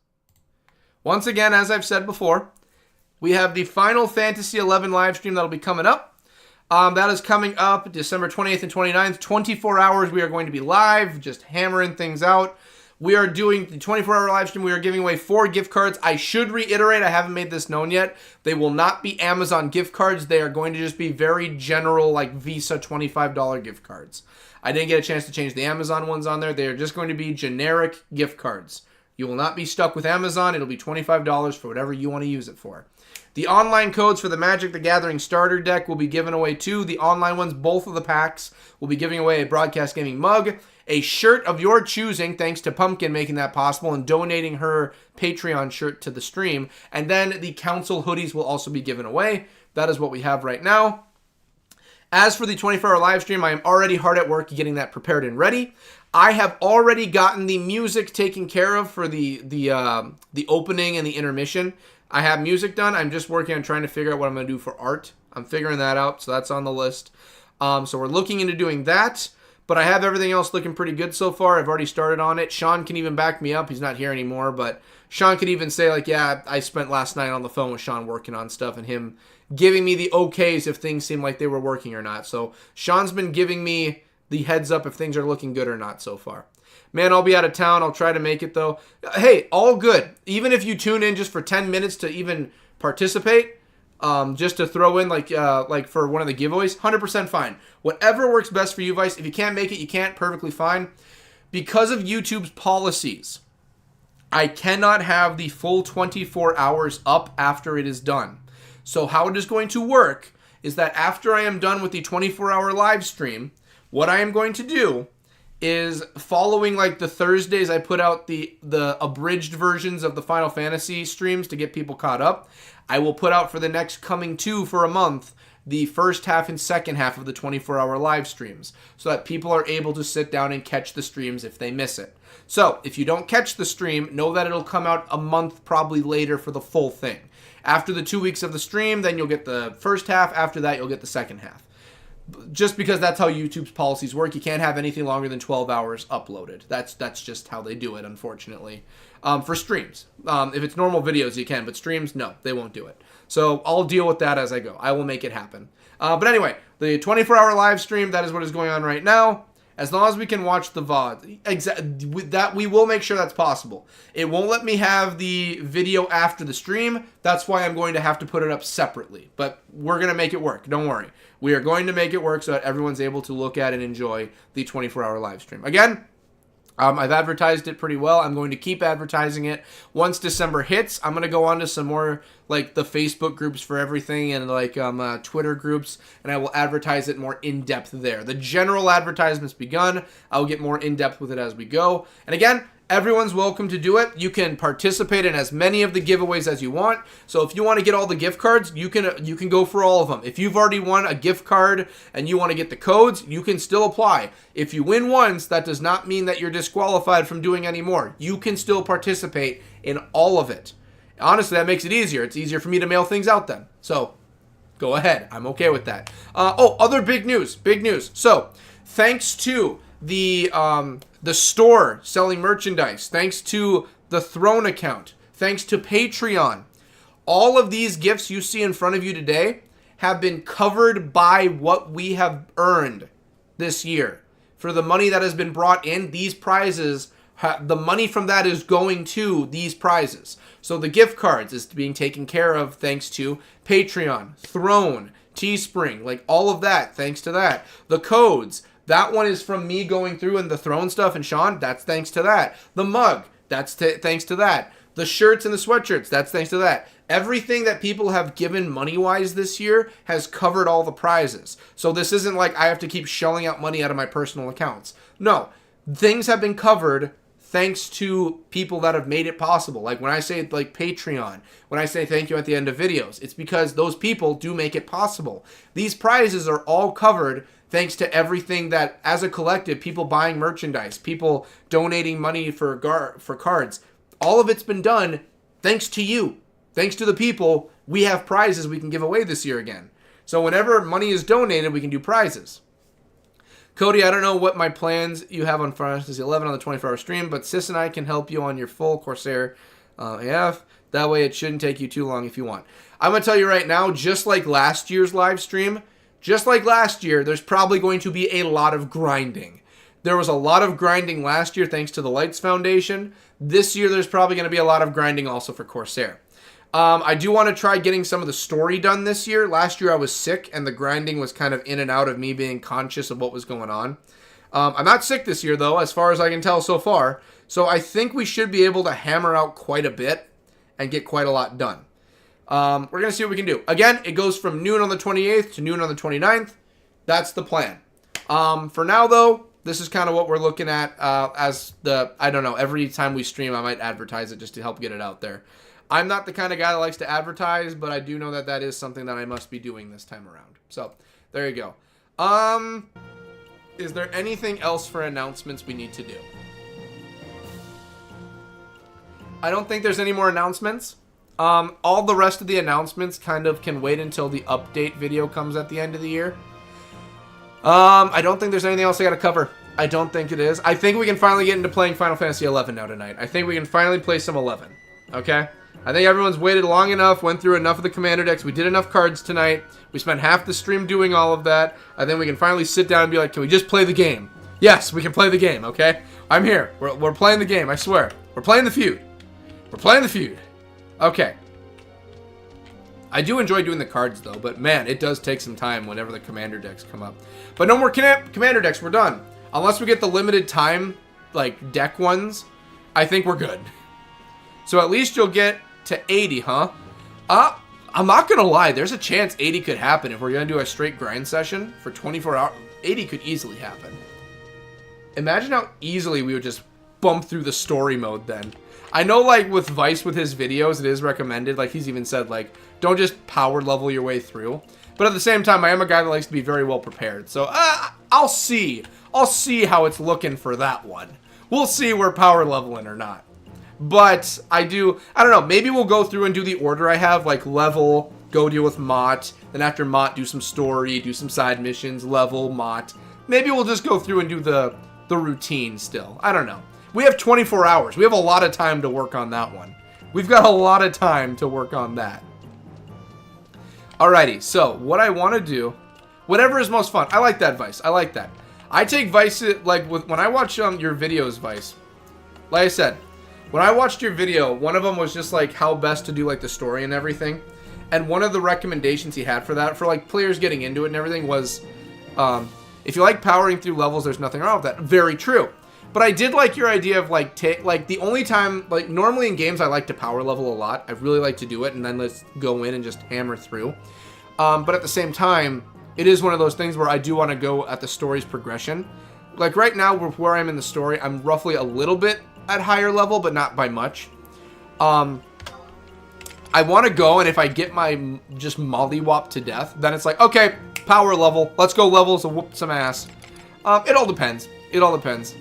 Once again, as I've said before, we have the Final Fantasy XI live stream that'll be coming up. That is coming up December 28th and 29th. 24 hours we are going to be live, just hammering things out. We are doing the 24-hour live stream. We are giving away 4 gift cards. I should reiterate, I haven't made this known yet. They will not be Amazon gift cards. They are going to just be very general, like Visa $25 gift cards. I didn't get a chance to change the Amazon ones on there. They are just going to be generic gift cards. You will not be stuck with Amazon. It'll be $25 for whatever you want to use it for. The online codes for the Magic the Gathering starter deck will be given away too. The online ones, both of the packs, will be giving away a BCast Gaming mug, a shirt of your choosing, thanks to Pumpkin making that possible and donating her Patreon shirt to the stream. And then the Council hoodies will also be given away. That is what we have right now. As for the 24-hour live stream, I am already hard at work getting that prepared and ready. I have already gotten the music taken care of for the opening and the intermission. I have music done. I'm just working on trying to figure out what I'm going to do for art. I'm figuring that out, so that's on the list. So we're looking into doing that. But I have everything else looking pretty good so far. I've already started on it. Sean can even back me up. He's not here anymore, but Sean could even say, like, yeah, I spent last night on the phone with Sean working on stuff and him giving me the okays if things seem like they were working or not. So Sean's been giving me the heads up if things are looking good or not so far. Man, I'll be out of town. I'll try to make it, though. Hey, all good. Even if you tune in just for 10 minutes to even participate, just to throw in like for one of the giveaways, 100% fine. Whatever works best for you, Vice. If you can't make it, you can't. Perfectly fine. Because of YouTube's policies, I cannot have the full 24 hours up after it is done. So how it is going to work is that after I am done with the 24-hour live stream, what I am going to do is, following like the Thursdays I put out the abridged versions of the Final Fantasy streams to get people caught up, I will put out for the next coming 2 for a month the first half and second half of the 24-hour live streams so that people are able to sit down and catch the streams if they miss it. So if you don't catch the stream, know that it'll come out a month probably later for the full thing. After the 2 weeks of the stream, then you'll get the first half. After that, you'll get the second half. Just because that's how YouTube's policies work. You can't have anything longer than 12 hours uploaded. That's just how they do it, unfortunately. For streams. If it's normal videos, you can, but streams, no, they won't do it. So I'll deal with that as I go. I will make it happen. But anyway, the 24-hour live stream, that is what is going on right now. As long as we can watch the VOD, that we will make sure that's possible. It won't let me have the video after the stream. That's why I'm going to have to put it up separately. But we're going to make it work. Don't worry. We are going to make it work so that everyone's able to look at and enjoy the 24-hour live stream. Again, I've advertised it pretty well. I'm going to keep advertising it. Once December hits, I'm going to go on to some more, like, the Facebook groups for everything and, like, Twitter groups, and I will advertise it more in-depth there. The general advertisement's begun. I'll get more in-depth with it as we go. And again, everyone's welcome to do it. You can participate in as many of the giveaways as you want. So if you want to get all the gift cards, you can go for all of them. If you've already won a gift card and you want to get the codes, you can still apply. If you win once, that does not mean that you're disqualified from doing any more. You can still participate in all of it. Honestly, that makes it easier. It's easier for me to mail things out then. So Go ahead. I'm okay with that. Other big news. Big news. So, thanks to the store selling merchandise, thanks to the Throne account, thanks to Patreon, all of these gifts you see in front of you today have been covered by what we have earned this year. For the money that has been brought in, these prizes, the money from that is going to these prizes. So the gift cards is being taken care of thanks to Patreon, Throne, Teespring, like all of that, thanks to that. The codes, that one is from me going through and the Throne stuff and Sean, that's thanks to that. The mug, that's thanks to that. The shirts and the sweatshirts, that's thanks to that. Everything that people have given money-wise this year has covered all the prizes. So this isn't like I have to keep shelling out money out of my personal accounts. No, things have been covered thanks to people that have made it possible. Like when I say like Patreon, when I say thank you at the end of videos, it's because those people do make it possible. These prizes are all covered thanks to everything that, as a collective, people buying merchandise, people donating money for cards. All of it's been done thanks to you. Thanks to the people, we have prizes we can give away this year again. So whenever money is donated, we can do prizes. Cody, I don't know what my plans you have on Final Fantasy 11 on the 24-hour stream, but Sis and I can help you on your full Corsair AF. That way it shouldn't take you too long if you want. I'm going to tell you right now, just like last year's live stream, just like last year, there's probably going to be a lot of grinding. There was a lot of grinding last year thanks to the Lights Foundation. This year, there's probably going to be a lot of grinding also for Corsair. I do want to try getting some of the story done this year. Last year I was sick and the grinding was kind of in and out of me being conscious of what was going on. I'm not sick this year though, as far as I can tell so far. So I think we should be able to hammer out quite a bit and get quite a lot done. We're going to see what we can do. Again, it goes from noon on the 28th to noon on the 29th. That's the plan. For now though, this is kind of what we're looking at as the, I don't know, every time we stream I might advertise it just to help get it out there. I'm not the kind of guy that likes to advertise, but I do know that that is something that I must be doing this time around. So, there you go. Is there anything else for announcements we need to do? I don't think there's any more announcements. All the rest of the announcements kind of can wait until the update video comes at the end of the year. I don't think there's anything else I gotta cover. I don't think it is. I think we can finally get into playing Final Fantasy 11 now tonight. I think we can finally play some 11. Okay? I think everyone's waited long enough, went through enough of the commander decks. We did enough cards tonight. We spent half the stream doing all of that. I think we can finally sit down and be like, can we just play the game? Yes, we can play the game, okay? I'm here. We're playing the game, I swear. We're playing the feud. We're playing the feud. Okay. I do enjoy doing the cards, though, but man, it does take some time whenever the commander decks come up. But no more commander decks, we're done. Unless we get the limited time, like, deck ones, I think we're good. So at least you'll get to 80, huh? I'm not gonna lie, there's a chance 80 could happen if we're gonna do a straight grind session for 24 hours. 80 could easily happen. Imagine how easily we would just bump through the story mode then. I know, like, with Vice, with his videos, it is recommended. Like, he's even said, like, don't just power level your way through. But at the same time, I am a guy that likes to be very well prepared. So, I'll see. I'll see how it's looking for that one. We'll see we're power leveling or not. But I don't know, maybe we'll go through and do the order I have, like level, go deal with Mott, then after Mott do some story, do some side missions, level, Mott. Maybe we'll just go through and do the routine still. I don't know. We have 24 hours. We have a lot of time to work on that one. We've got a lot of time to work on that. Alrighty, so what I want to do, whatever is most fun. I like that, Vice. I like that. I take Vice, like, when I watch your videos, Vice, like I said, when I watched your video, one of them was just like how best to do like the story and everything. And one of the recommendations he had for that, for like players getting into it and everything was, if you like powering through levels, there's nothing wrong with that. Very true. But I did like your idea of like, the only time, like normally in games I like to power level a lot. I really like to do it and then let's go in and just hammer through. But at the same time, it is one of those things where I do want to go at the story's progression. Like right now, where I'm in the story, I'm roughly a little bit at higher level, but not by much. I want to go, and if I get my just mollywop to death, then it's like, okay, power level. Let's go levels and whoop some ass. It all depends. It all depends.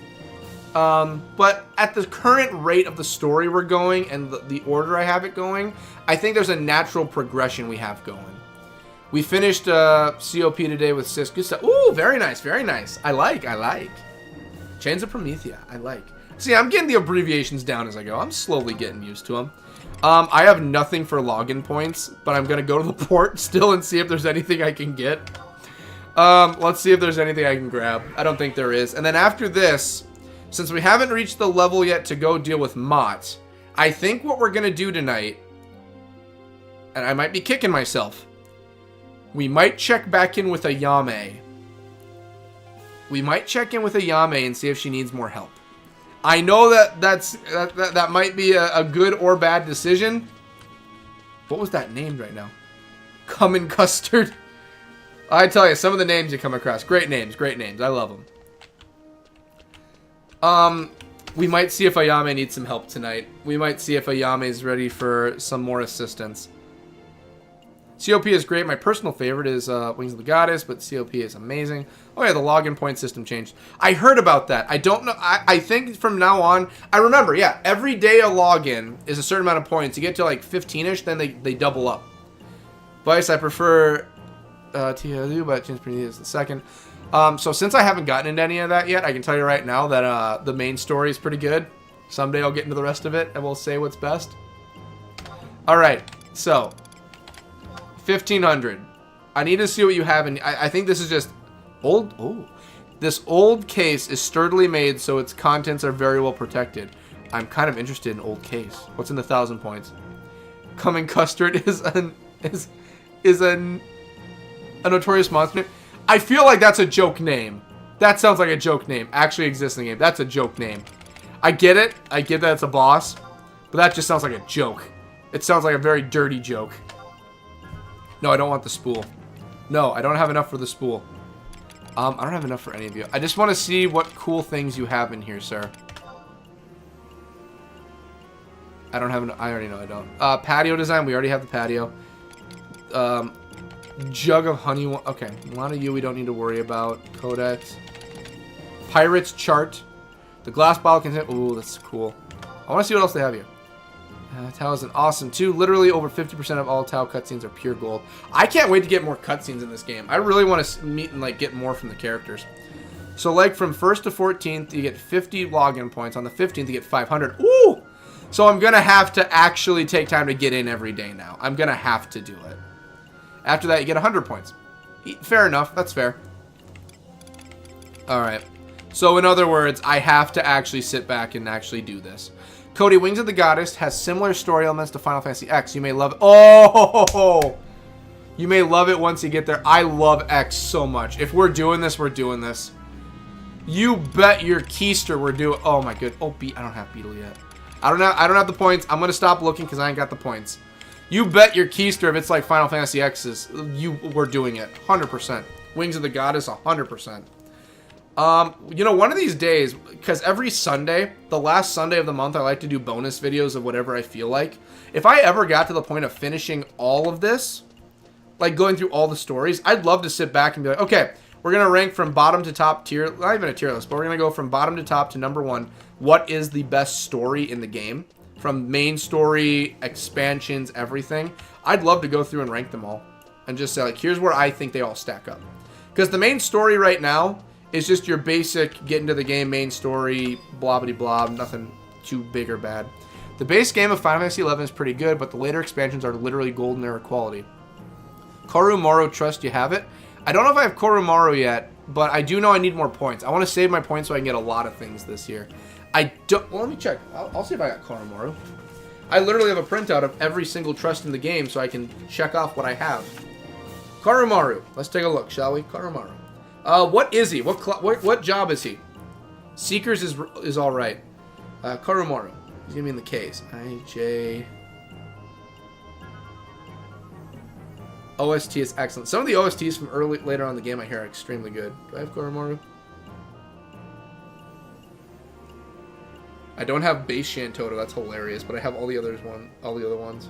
But at the current rate of the story we're going and the order I have it going, I think there's a natural progression we have going. We finished COP today with Sis. Good stuff. Ooh, very nice, very nice. I like. Chains of Promethea, I like. See, I'm getting the abbreviations down as I go. I'm slowly getting used to them. I have nothing for login points, but I'm going to go to the port still and see if there's anything I can get. Let's see if there's anything I can grab. I don't think there is. And then after this, since we haven't reached the level yet to go deal with Mott, I think what we're going to do tonight, and I might be kicking myself, we might check back in with Ayame. We might check in with Ayame and see if she needs more help. I know that might be a good or bad decision. What was that named right now? Common Custard. I tell you, some of the names you come across. Great names, great names. I love them. We might see if Ayame needs some help tonight. We might see if Ayame is ready for some more assistance. COP is great. My personal favorite is Wings of the Goddess, but COP is amazing. Oh yeah, the login point system changed. I heard about that. I don't know. I think from now on, I remember, yeah, every day a login is a certain amount of points. You get to like 15-ish, then they double up. Vice, I prefer TLU, but James Pretty is the second. So since I haven't gotten into any of that yet, I can tell you right now that the main story is pretty good. Someday I'll get into the rest of it, and we'll say what's best. All right, so 1,500. I need to see what you have in. I think this is just old. Oh, this old case is sturdily made, so its contents are very well protected. I'm kind of interested in old case. What's in the 1,000 points? Coming Custard is a notorious monster. I feel like that's a joke name. That sounds like a joke name. Actually exists in the game. That's a joke name. I get it. I get that it's a boss, but that just sounds like a joke. It sounds like a very dirty joke. No, I don't want the spool. No, I don't have enough for the spool. I don't have enough for any of you. I just want to see what cool things you have in here, sir. I don't have enough. I already know I don't. Patio design. We already have the patio. Jug of honey. Okay, a lot of you we don't need to worry about. Codex. Pirates chart. The glass bottle content. Ooh, that's cool. I want to see what else they have here. Tau is an awesome too. Literally over 50% of all Tau cutscenes are pure gold. I can't wait to get more cutscenes in this game. I really want to meet and like get more from the characters. So like from 1st to 14th, you get 50 login points. On the 15th, you get 500. Ooh! So I'm going to have to actually take time to get in every day now. I'm going to have to do it. After that, you get 100 points. Fair enough. That's fair. All right. So in other words, I have to actually sit back and actually do this. Cody, Wings of the Goddess has similar story elements to Final Fantasy X. You may love it. Oh! You may love it once you get there. I love X so much. If we're doing this, we're doing this. You bet your keister we're doing. Oh my good. Oh, I don't have Beetle yet. I don't have the points. I'm gonna stop looking because I ain't got the points. You bet your keister if it's like Final Fantasy X's, we're doing it. 100%. Wings of the Goddess, 100%. You know, one of these days, because every Sunday, the last Sunday of the month, I like to do bonus videos of whatever I feel like. If I ever got to the point of finishing all of this, like going through all the stories, I'd love to sit back and be like, okay, we're going to rank from bottom to top tier, not even a tier list, but we're going to go from bottom to top to number 1. What is the best story in the game? From main story, expansions, everything. I'd love to go through and rank them all. And just say, like, here's where I think they all stack up. Because the main story right now is just your basic get into the game, main story, blah blah blah, nothing too big or bad. The base game of Final Fantasy XI is pretty good, but the later expansions are literally golden era quality. Koromoro, trust you have it. I don't know if I have Koromoro yet, but I do know I need more points. I want to save my points so I can get a lot of things this year. I don't. Well, let me check. I'll see if I got Koromoro. I literally have a printout of every single trust in the game so I can check off what I have. Koromoro. Let's take a look, shall we? Koromoro. What is he? What job is he? Seekers is all right. Koromoro. He's gonna be in the case. IJ. OST is excellent. Some of the OSTs from later on in the game I hear are extremely good. Do I have Koromoro? I don't have base Shantoto. That's hilarious. But I have all the other ones.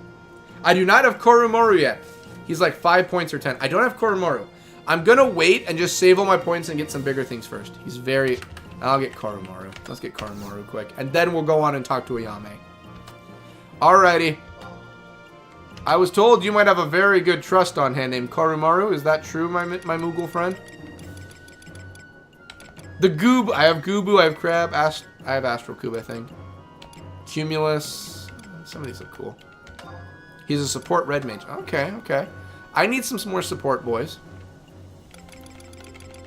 I do not have Koromoro yet. He's like 5 points or 10. I don't have Koromoro. I'm gonna wait and just save all my points and get some bigger things first. He's very. I'll get Koromoro. Let's get Koromoro quick, and then we'll go on and talk to Ayame. Alrighty. I was told you might have a very good trust on hand named Korumaru. Is that true, my Moogle friend? The Goob. I have Goobu. I have Crab. I have Astral Cube, I think. Cumulus. Some of these look cool. He's a support red mage. Okay, okay. I need some more support, boys.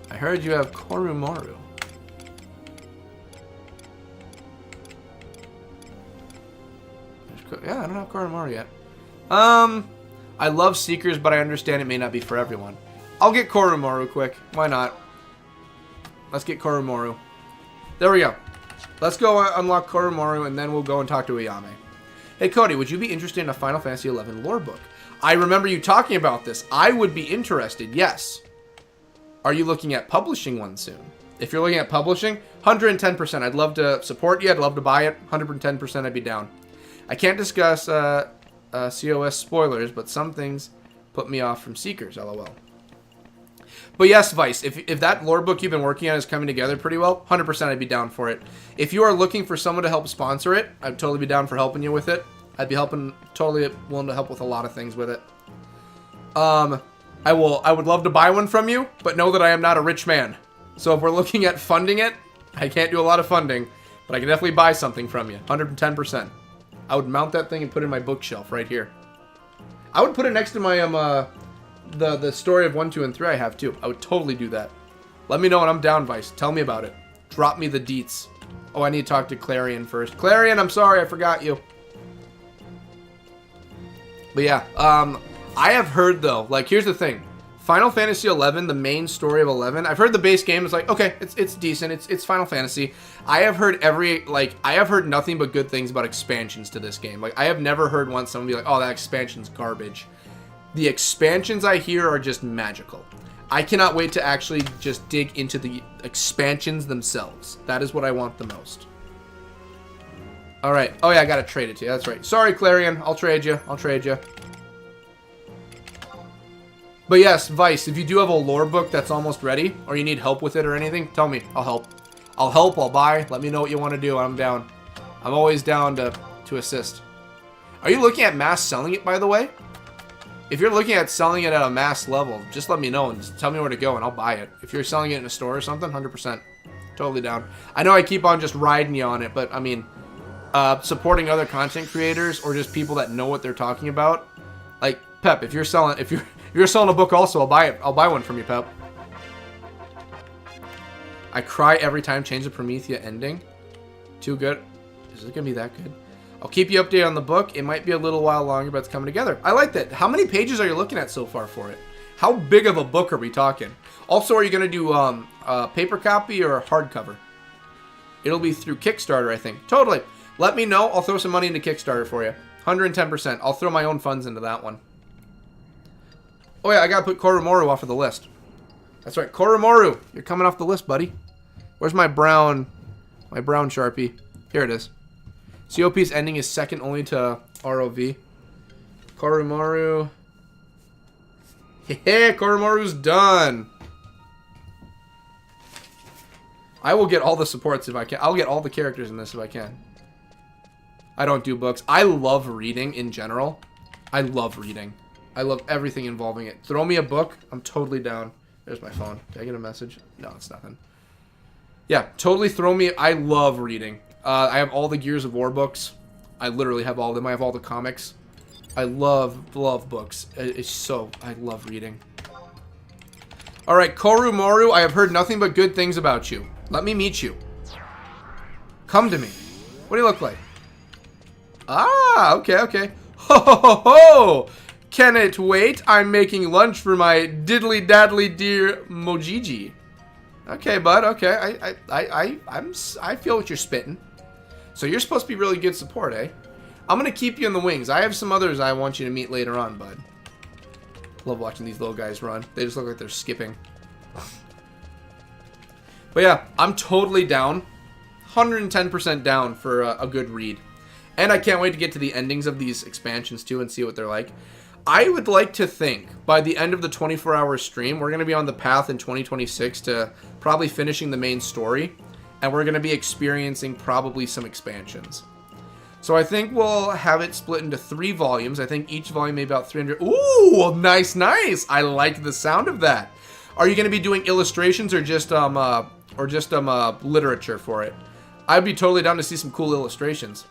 I heard you have Korumaru. Yeah, I don't have Korumaru yet. I love Seekers, but I understand it may not be for everyone. I'll get Korumaru quick. Why not? Let's get Korumaru. There we go. Let's go unlock Korumaru, and then we'll go and talk to Ayame. Hey, Cody, would you be interested in a Final Fantasy XI lore book? I remember you talking about this. I would be interested, yes. Are you looking at publishing one soon? If you're looking at publishing, 110%. I'd love to support you. I'd love to buy it. 110% I'd be down. I can't discuss COS spoilers, but some things put me off from Seekers, lol. But yes, Vice, if that lore book you've been working on is coming together pretty well, 100% I'd be down for it. If you are looking for someone to help sponsor it, I'd totally be down for helping you with it. I'd be totally willing to help with a lot of things with it. I would love to buy one from you, but know that I am not a rich man. So if we're looking at funding it, I can't do a lot of funding, but I can definitely buy something from you, 110%. I would mount that thing and put it in my bookshelf right here. I would put it next to my the story of 1, 2, and 3 I have too. I would totally do that. Let me know when I'm down, Vice. Tell me about it. Drop me the deets. Oh, I need to talk to Clarion first. Clarion, I'm sorry, I forgot you. But yeah, I have heard though, like here's the thing. Final Fantasy XI, the main story of 11, I've heard the base game is like, okay, it's decent, it's Final Fantasy. I have heard I have heard nothing but good things about expansions to this game. Like, I have never heard once someone be like, oh, that expansion's garbage. The expansions I hear are just magical. I cannot wait to actually just dig into the expansions themselves. That is what I want the most. Alright, oh yeah, I gotta trade it to you, that's right. Sorry, Clarion, I'll trade you, But yes, Vice, if you do have a lore book that's almost ready, or you need help with it or anything, tell me. I'll help. I'll buy. Let me know what you want to do. I'm down. I'm always down to assist. Are you looking at mass selling it, by the way? If you're looking at selling it at a mass level, just let me know and just tell me where to go and I'll buy it. If you're selling it in a store or something, 100%. Totally down. I know I keep on just riding you on it, but I mean, supporting other content creators or just people that know what they're talking about. Like, Pep, if you're selling a book also, I'll buy it. I'll buy one from you, Pep. I cry every time Change of Promethea ending. Too good. Is it gonna be that good? I'll keep you updated on the book. It might be a little while longer, but it's coming together. I like that. How many pages are you looking at so far for it? How big of a book are we talking? Also, are you gonna do paper copy or hardcover? It'll be through Kickstarter, I think. Totally. Let me know. I'll throw some money into Kickstarter for you. 110%. I'll throw my own funds into that one. Oh yeah, I gotta put Korumaru off of the list. That's right, Korumaru, you're coming off the list, buddy. Where's my brown Sharpie? Here it is. COP's ending is second only to ROV. Korumaru. Yeah, Korumaru's done. I will get all the supports if I can. I'll get all the characters in this if I can. I don't do books. I love reading in general. I love reading. I love everything involving it. Throw me a book. I'm totally down. There's my phone. Did I get a message? No, it's nothing. Yeah, totally throw me. I love reading. I have all the Gears of War books. I literally have all of them. I have all the comics. I love books. I love reading. Alright, Korumaru, I have heard nothing but good things about you. Let me meet you. Come to me. What do you look like? Ah, okay. Ho ho ho ho! Can it wait? I'm making lunch for my diddly daddly dear Mojiji. Okay, bud. Okay, I feel what you're spitting. So you're supposed to be really good support, eh? I'm gonna keep you in the wings. I have some others I want you to meet later on, bud. Love watching these little guys run. They just look like they're skipping. But yeah, I'm totally down. 110% down for a good read. And I can't wait to get to the endings of these expansions too and see what they're like. I would like to think by the end of the 24-hour stream, we're going to be on the path in 2026 to probably finishing the main story. And we're going to be experiencing probably some expansions. So I think we'll have it split into 3 volumes. I think each volume may be about 300. Ooh, nice, nice. I like the sound of that. Are you going to be doing illustrations or just literature for it? I'd be totally down to see some cool illustrations.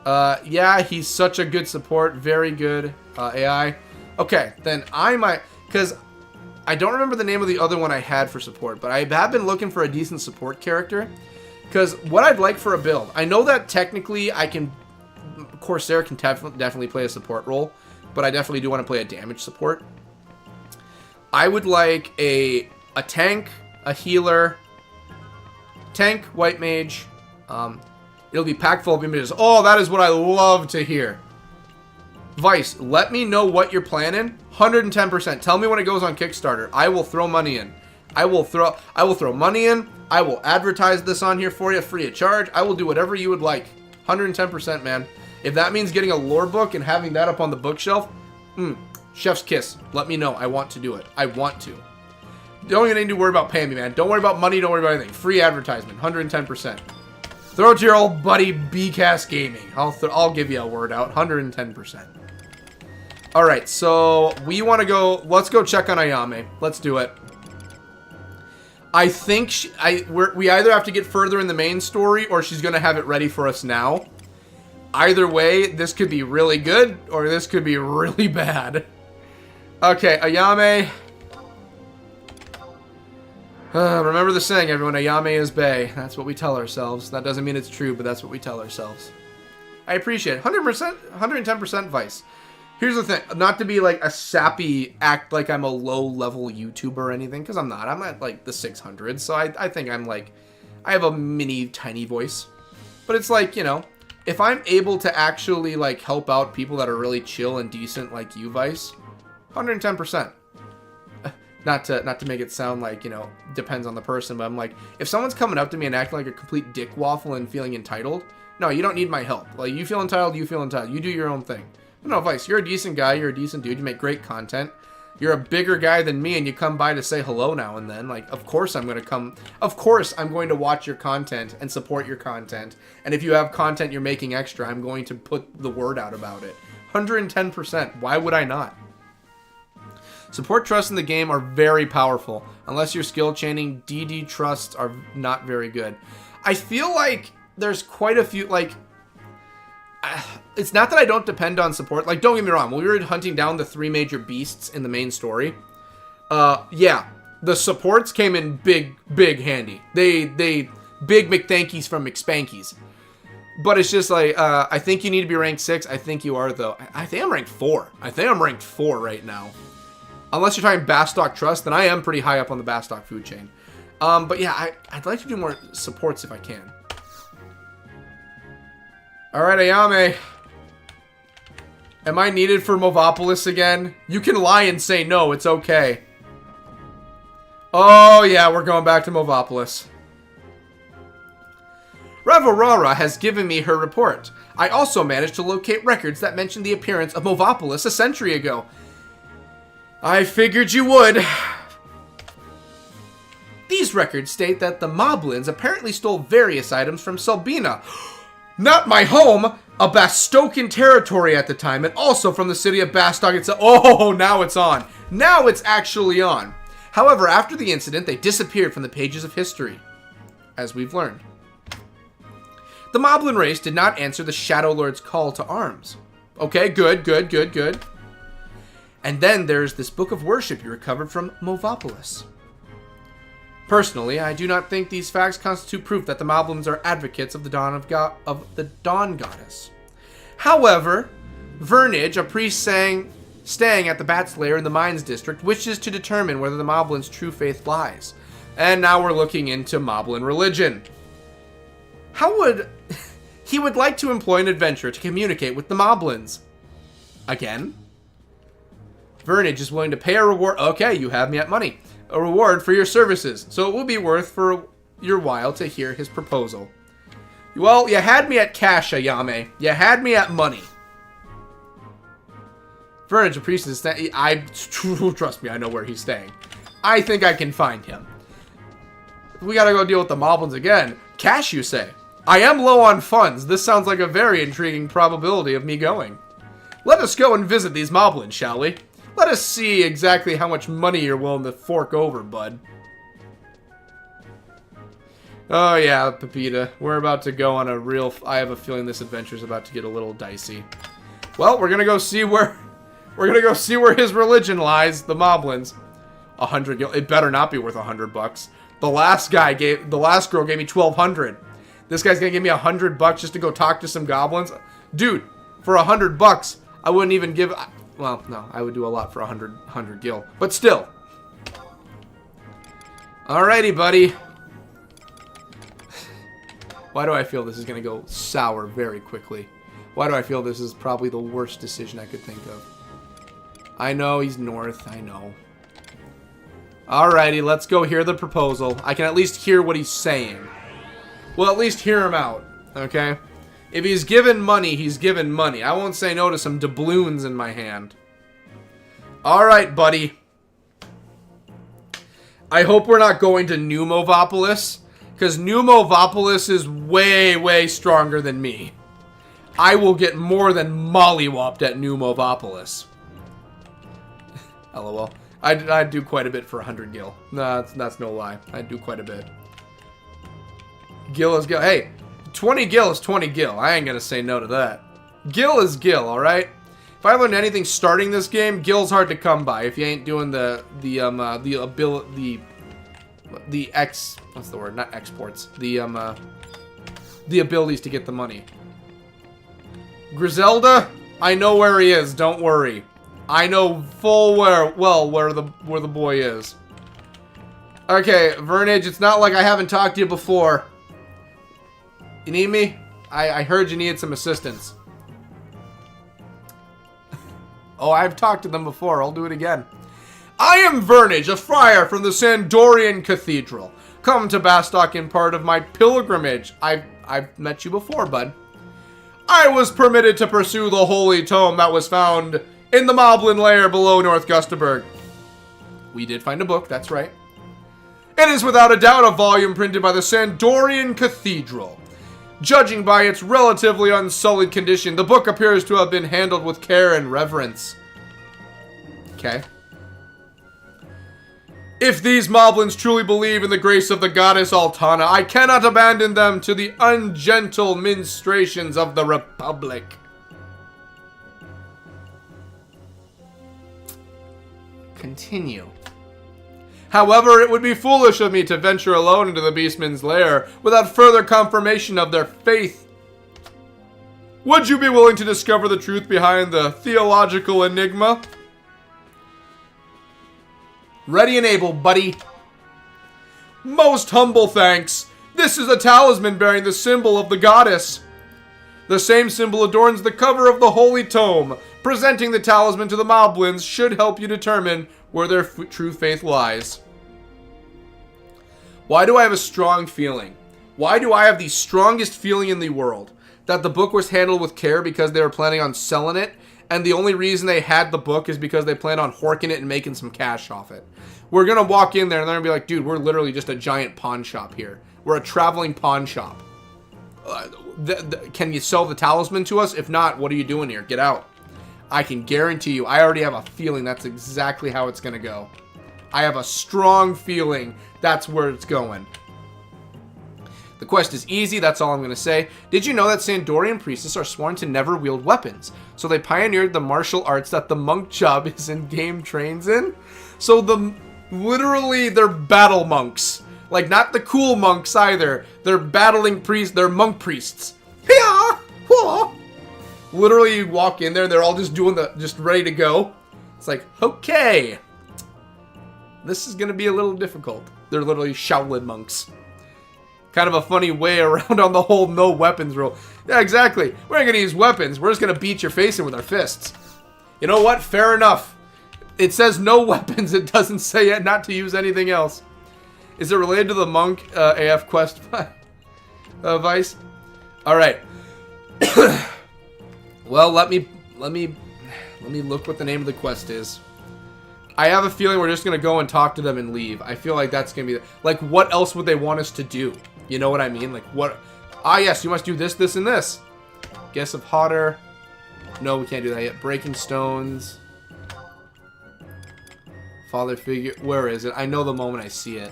Yeah, he's such a good support. Very good AI. Okay, then I might, because I don't remember the name of the other one I had for support, but I have been looking for a decent support character. Because what I'd like for a build, I know that technically I can, Corsair can definitely play a support role, but I definitely do want to play a damage support. I would like a tank, a healer, tank, white mage. It'll be packed full of images. Oh, that is what I love to hear. Vice, let me know what you're planning. 110%. Tell me when it goes on Kickstarter. I will throw money in. I will throw money in. I will advertise this on here for you free of charge. I will do whatever you would like. 110%, man. If that means getting a lore book and having that up on the bookshelf, chef's kiss. Let me know. I want to do it. I want to. Don't even need to worry about paying me, man. Don't worry about money. Don't worry about anything. Free advertisement. 110%. Throw it to your old buddy BCast Gaming. I'll give you a word out. 110%. All right, so we want to go. Let's go check on Ayame. Let's do it. I think we either have to get further in the main story or she's going to have it ready for us now. Either way, this could be really good or this could be really bad. Okay, Ayame. Remember the saying, everyone, Ayame is bae. That's what we tell ourselves. That doesn't mean it's true, but that's what we tell ourselves. I appreciate it. 100%, 110% Vice. Here's the thing, not to be like a sappy, act like I'm a low-level YouTuber or anything, because I'm not. I'm at like the 600s, so I think I'm like, I have a mini, tiny voice. But it's like, you know, if I'm able to actually like help out people that are really chill and decent like you, Vice, 110%. Not to make it sound like, you know, depends on the person, but I'm like, if someone's coming up to me and acting like a complete dick waffle and feeling entitled, no, you don't need my help. Like, you feel entitled, you feel entitled. You do your own thing. No, Vice, you're a decent guy, you're a decent dude, you make great content. You're a bigger guy than me and you come by to say hello now and then. Like, of course I'm going to watch your content and support your content. And if you have content you're making extra, I'm going to put the word out about it. 110%. Why would I not? Support trusts in the game are very powerful. Unless you're skill chaining, DD trusts are not very good. I feel like there's quite a few, like, it's not that I don't depend on support. Like, don't get me wrong. When we were hunting down the 3 major beasts in the main story, yeah, the supports came in big handy. They big McThankies from McSpankies. But it's just like, I think you need to be ranked 6. I think you are, though. I think I'm ranked 4. I think I'm ranked 4 right now. Unless you're talking Bastock Trust, then I am pretty high up on the Bastock food chain. But yeah, I'd like to do more supports if I can. Alright, Ayame. Am I needed for Movopolis again? You can lie and say no, it's okay. Oh yeah, we're going back to Movopolis. Ravorara has given me her report. I also managed to locate records that mentioned the appearance of Movopolis a century ago. I figured you would. These records state that the Moblins apparently stole various items from Selbina. Not my home, a Bastokan territory at the time, and also from the city of Bastock itself. Oh, now it's on. Now it's actually on. However, after the incident, they disappeared from the pages of history, as we've learned. The Moblin race did not answer the Shadow Lord's call to arms. Okay, good. And then there's this book of worship you recovered from Movopolis. Personally, I do not think these facts constitute proof that the Moblins are advocates of the Dawn Goddess. However, Vernage, a priest staying at the Bat Slayer in the Mines District, wishes to determine whether the Moblin's true faith lies. And now we're looking into Moblin religion. He would like to employ an adventurer to communicate with the Moblins. Again? Vernage is willing to pay a reward. Okay, you have me at money. A reward for your services, so it will be worth for your while to hear his proposal. Well, you had me at cash, Ayame. You had me at money. Vernage, a priest, is staying. Trust me, I know where he's staying. I think I can find him. We gotta go deal with the Moblins again. Cash, you say? I am low on funds. This sounds like a very intriguing probability of me going. Let us go and visit these moblins, shall we? Let us see exactly how much money you're willing to fork over, bud. Oh yeah, Pepita. We're about to go on a real... I have a feeling this adventure's about to get a little dicey. Well, we're gonna go see where... We're gonna go see where his religion lies, the moblins. 100 gil. It better not be worth $100. The last girl gave me 1,200. This guy's gonna give me $100 just to go talk to some goblins. Dude, for $100, I wouldn't even give. Well, no, I would do a lot for 100 gil, but still. Alrighty, buddy. Why do I feel this is gonna go sour very quickly? Why do I feel this is probably the worst decision I could think of? I know he's north. I know. Alrighty, let's go hear the proposal. I can at least hear what he's saying. Well, at least hear him out, okay? If he's given money, he's given money. I won't say no to some doubloons in my hand. Alright, buddy. I hope we're not going to Pneumovopolis, because Pneumovopolis is way, way stronger than me. I will get more than mollywopped at Pneumovopolis. LOL. I'd do quite a bit for 100 gil. Nah, that's no lie. I'd do quite a bit. Gil is gil. Hey, 20 gil is 20 gil. I ain't gonna say no to that. Gil is gil, alright? If I learned anything starting this game, gil's hard to come by if you ain't doing the what's the word? Not exports. The abilities to get the money. Griselda, I know where he is, don't worry. I know full well where the boy is. Okay, Vernage, it's not like I haven't talked to you before. You need me? I heard you needed some assistance. Oh, I've talked to them before. I'll do it again. I am Vernage, a friar from the Sandorian Cathedral. Come to Bastok in part of my pilgrimage. I've met you before, bud. I was permitted to pursue the holy tome that was found in the Moblin lair below North Gustaberg. We did find a book, that's right. It is without a doubt a volume printed by the Sandorian Cathedral. Judging by its relatively unsullied condition, the book appears to have been handled with care and reverence. Okay. If these moblins truly believe in the grace of the goddess Altana, I cannot abandon them to the ungentle ministrations of the Republic. Continue. However, it would be foolish of me to venture alone into the Beastman's lair without further confirmation of their faith. Would you be willing to discover the truth behind the theological enigma? Ready and able, buddy. Most humble thanks. This is a talisman bearing the symbol of the goddess. The same symbol adorns the cover of the Holy Tome. Presenting the talisman to the Moblins should help you determine where their true faith lies. Why do I have a strong feeling? Why do I have the strongest feeling in the world? That the book was handled with care because they were planning on selling it, and the only reason they had the book is because they plan on horking it and making some cash off it. We're going to walk in there and they're going to be like, dude, we're literally just a giant pawn shop here. We're a traveling pawn shop. Can you sell the talisman to us? If not, what are you doing here? Get out. I can guarantee you, I already have a feeling that's exactly how it's going to go. I have a strong feeling that's where it's going. The quest is easy, that's all I'm going to say. Did you know that Sandorian priestesses are sworn to never wield weapons? So they pioneered the martial arts that the monk job is in-game trains in? So literally, they're battle monks. Like, not the cool monks either. They're battling priests, they're monk priests. Hiya! Whoa! Literally, you walk in there, they're all just just ready to go. It's like, okay. This is going to be a little difficult. They're literally Shaolin monks. Kind of a funny way around on the whole no weapons rule. Yeah, exactly. We're not going to use weapons. We're just going to beat your face in with our fists. You know what? Fair enough. It says no weapons. It doesn't say it not to use anything else. Is it related to the monk AF quest Vice? All right. Well, let me look what the name of the quest is. I have a feeling we're just gonna go and talk to them and leave. I feel like that's gonna be like, what else would they want us to do? You know what I mean? Like, what? Ah, yes, you must do this, this, and this. Guess of hotter. No, we can't do that yet. Breaking stones. Father figure. Where is it? I know the moment I see it.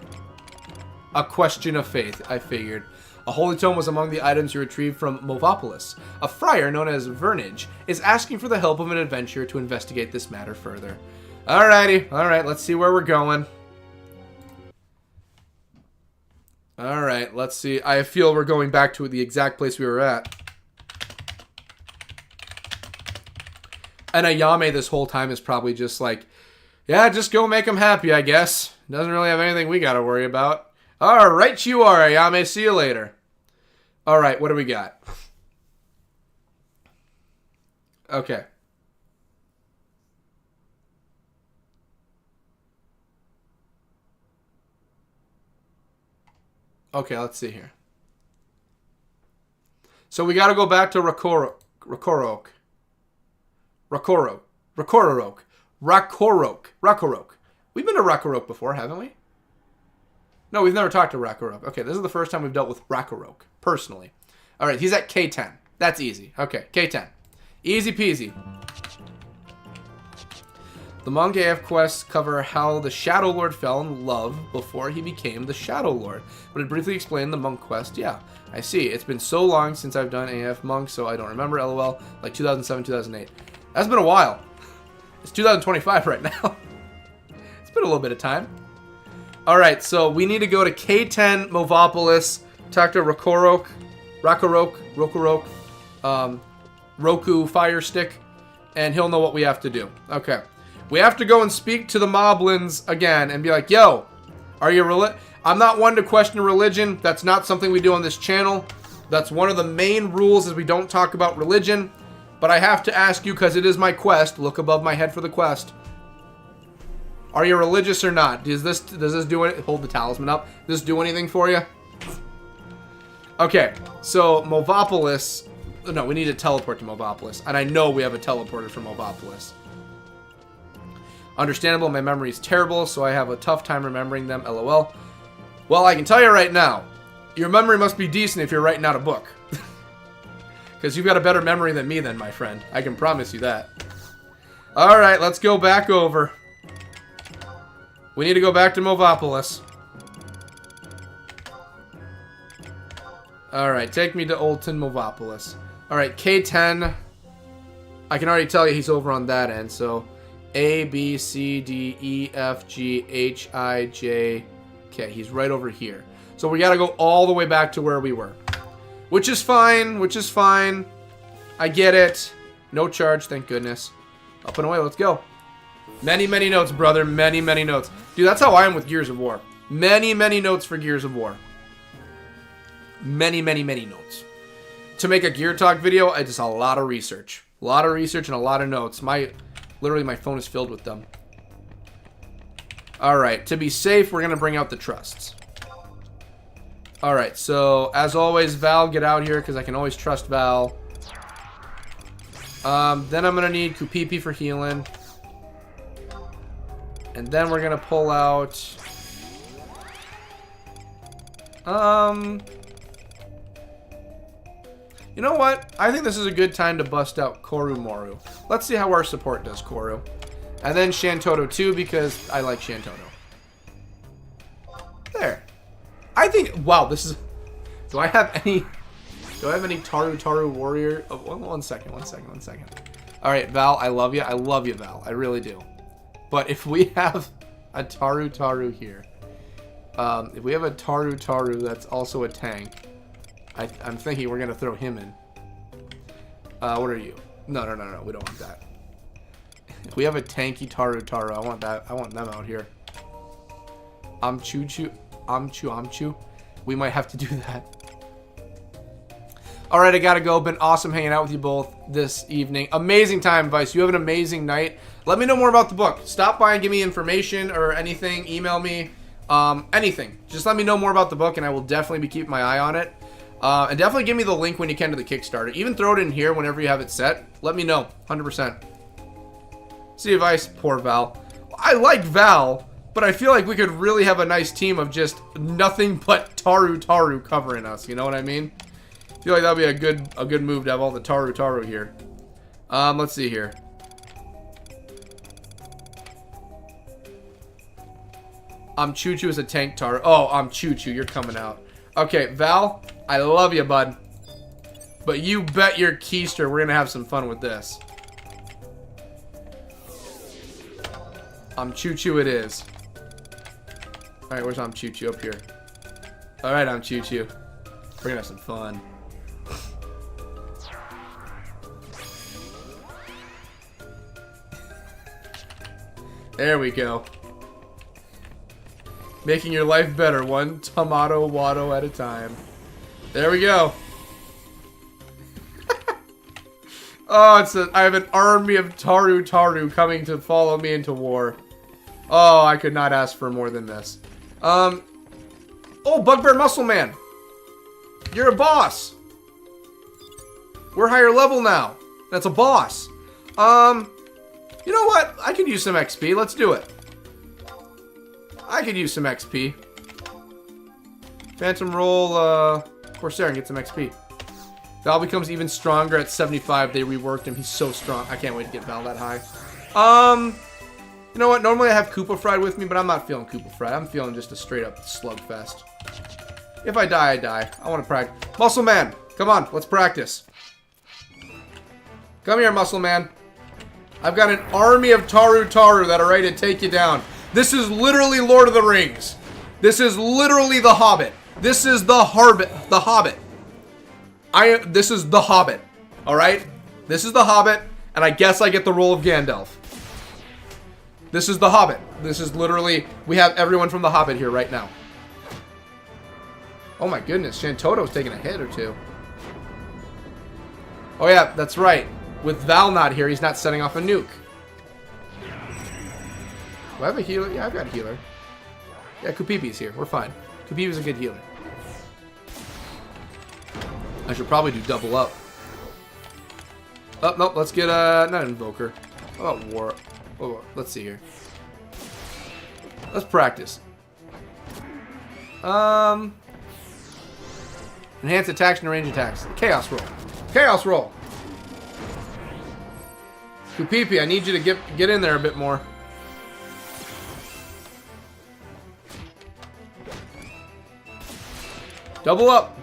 A question of faith, I figured. A holy tome was among the items you retrieved from Movopolis. A friar known as Vernage is asking for the help of an adventurer to investigate this matter further. Alrighty. Alright, let's see where we're going. Alright, let's see. I feel we're going back to the exact place we were at. And Ayame this whole time is probably just like, yeah, just go make him happy, I guess. Doesn't really have anything we gotta worry about. Alright, you are, Ayame. See you later. Alright, what do we got? Okay. Okay, let's see here. So we gotta go back to Rakorok. We've been to Rakorok before, haven't we? No, we've never talked to Rakorok. Okay, this is the first time we've dealt with Rakorok, personally. Alright, he's at K10. That's easy. Okay, K10. Easy peasy. The Monk AF quests cover how the Shadow Lord fell in love before he became the Shadow Lord. But it briefly explained the Monk quest. Yeah, I see. It's been so long since I've done AF Monk, so I don't remember, LOL. Like 2007, 2008. That's been a while. It's 2025 right now. It's been a little bit of time. Alright, so we need to go to K10 Movopolis, talk to Rakorok, Roku Fire Stick, and he'll know what we have to do. Okay. We have to go and speak to the Moblins again and be like, yo, are you I'm not one to question religion. That's not something we do on this channel. That's one of the main rules is we don't talk about religion. But I have to ask you because it is my quest. Look above my head for the quest. Are you religious or not? Does this do it? Hold the talisman up. Does this do anything for you? Okay, so Movopolis. No, we need to teleport to Movopolis. And I know we have a teleporter from Movopolis. Understandable, my memory is terrible, so I have a tough time remembering them, LOL. Well, I can tell you right now, your memory must be decent if you're writing out a book. Because you've got a better memory than me then, my friend. I can promise you that. Alright, let's go back over. We need to go back to Movopolis. Alright, take me to Oldton Movopolis. Alright, K10. I can already tell you he's over on that end, so... A, B, C, D, E, F, G, H, I, J, K. He's right over here. So we gotta go all the way back to where we were. Which is fine, I get it. No charge, thank goodness. Up and away, let's go. Many, many notes, brother. Many, many notes. Dude, that's how I am with Gears of War. Many, many notes for Gears of War. Many, many, many notes. To make a Gear Talk video, it's just a lot of research. A lot of research and a lot of notes. Literally, my phone is filled with them. Alright, to be safe, we're going to bring out the trusts. Alright, so, as always, Val, get out here, because I can always trust Val. Then I'm going to need Kupipi for healing. And then we're going to pull out... You know what? I think this is a good time to bust out Korumoru. Let's see how our support does, Koru. And then Shantoto too, because I like Shantoto. There. I think, wow, this is... Do I have any Taru warrior? Oh, one second. Alright, Val, I love you. I love you, Val. I really do. But if we have a Taru here, if we have a Taru that's also a tank, I'm thinking we're going to throw him in. What are you? No, we don't want that. If we have a tanky Taru, I want that. I want them out here. Amchu. We might have to do that. Alright, I gotta go. Been awesome hanging out with you both this evening. Amazing time, Vice. You have an amazing night. Let me know more about the book. Stop by and give me information or anything. Email me. Anything. Just let me know more about the book and I will definitely be keeping my eye on it. And definitely give me the link when you can to the Kickstarter. Even throw it in here whenever you have it set. Let me know. 100%. See you, Vice. Poor Val. I like Val, but I feel like we could really have a nice team of just nothing but Taru covering us. You know what I mean? feel like that'd be a good move to have all the Taru here. Let's see here. Choo Choo is a tank Taru. Oh, Choo Choo, you're coming out. Okay, Val, I love you, bud. But you bet your keister we're gonna have some fun with this. Choo Choo it is. Alright, where's Choo Choo? Up here. Alright, Choo Choo. We're gonna have some fun. There we go. Making your life better, one tomato watto at a time. There we go. Oh, I have an army of Taru coming to follow me into war. Oh, I could not ask for more than this. Oh, Bugbear Muscle Man. You're a boss. We're higher level now. That's a boss. You know what? I could use some XP. Let's do it. I could use some XP. Phantom roll, Corsair and get some XP. Val becomes even stronger at 75. They reworked him. He's so strong. I can't wait to get Val that high. You know what? Normally I have Koopa Fried with me, but I'm not feeling Koopa Fried. I'm feeling just a straight up slugfest. If I die, I die. I want to practice. Muscle Man, come on. Let's practice. Come here, Muscle Man. I've got an army of Taru that are ready to take you down. This is literally Lord of the Rings. This is literally The Hobbit. This is The Hobbit. This is The Hobbit. Alright? This is The Hobbit, and I guess I get the role of Gandalf. This is The Hobbit. This is literally... We have everyone from The Hobbit here right now. Oh my goodness, Shantoto's taking a hit or two. Oh yeah, that's right. With Val not here, he's not setting off a nuke. Do I have a healer? Yeah, I've got a healer. Yeah, Kupipi's here. We're fine. Kupipi's a good healer. I should probably do double up. Oh, nope. Let's get, not Invoker. Oh, War. Oh, let's see here. Let's practice. Enhance attacks and range attacks. Chaos roll. Chaos roll. Kupipi, I need you to get in there a bit more. Double up.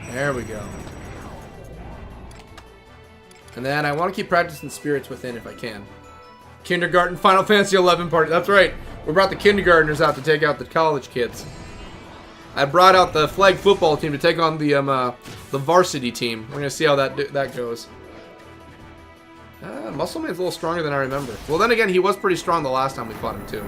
There we go. And then I want to keep practicing Spirits Within if I can. Kindergarten Final Fantasy 11 party. That's right. We brought the kindergartners out to take out the college kids. I brought out the flag football team to take on the varsity team. We're gonna see how that goes. Muscle Man's a little stronger than I remember. Well, then again, he was pretty strong the last time we fought him too.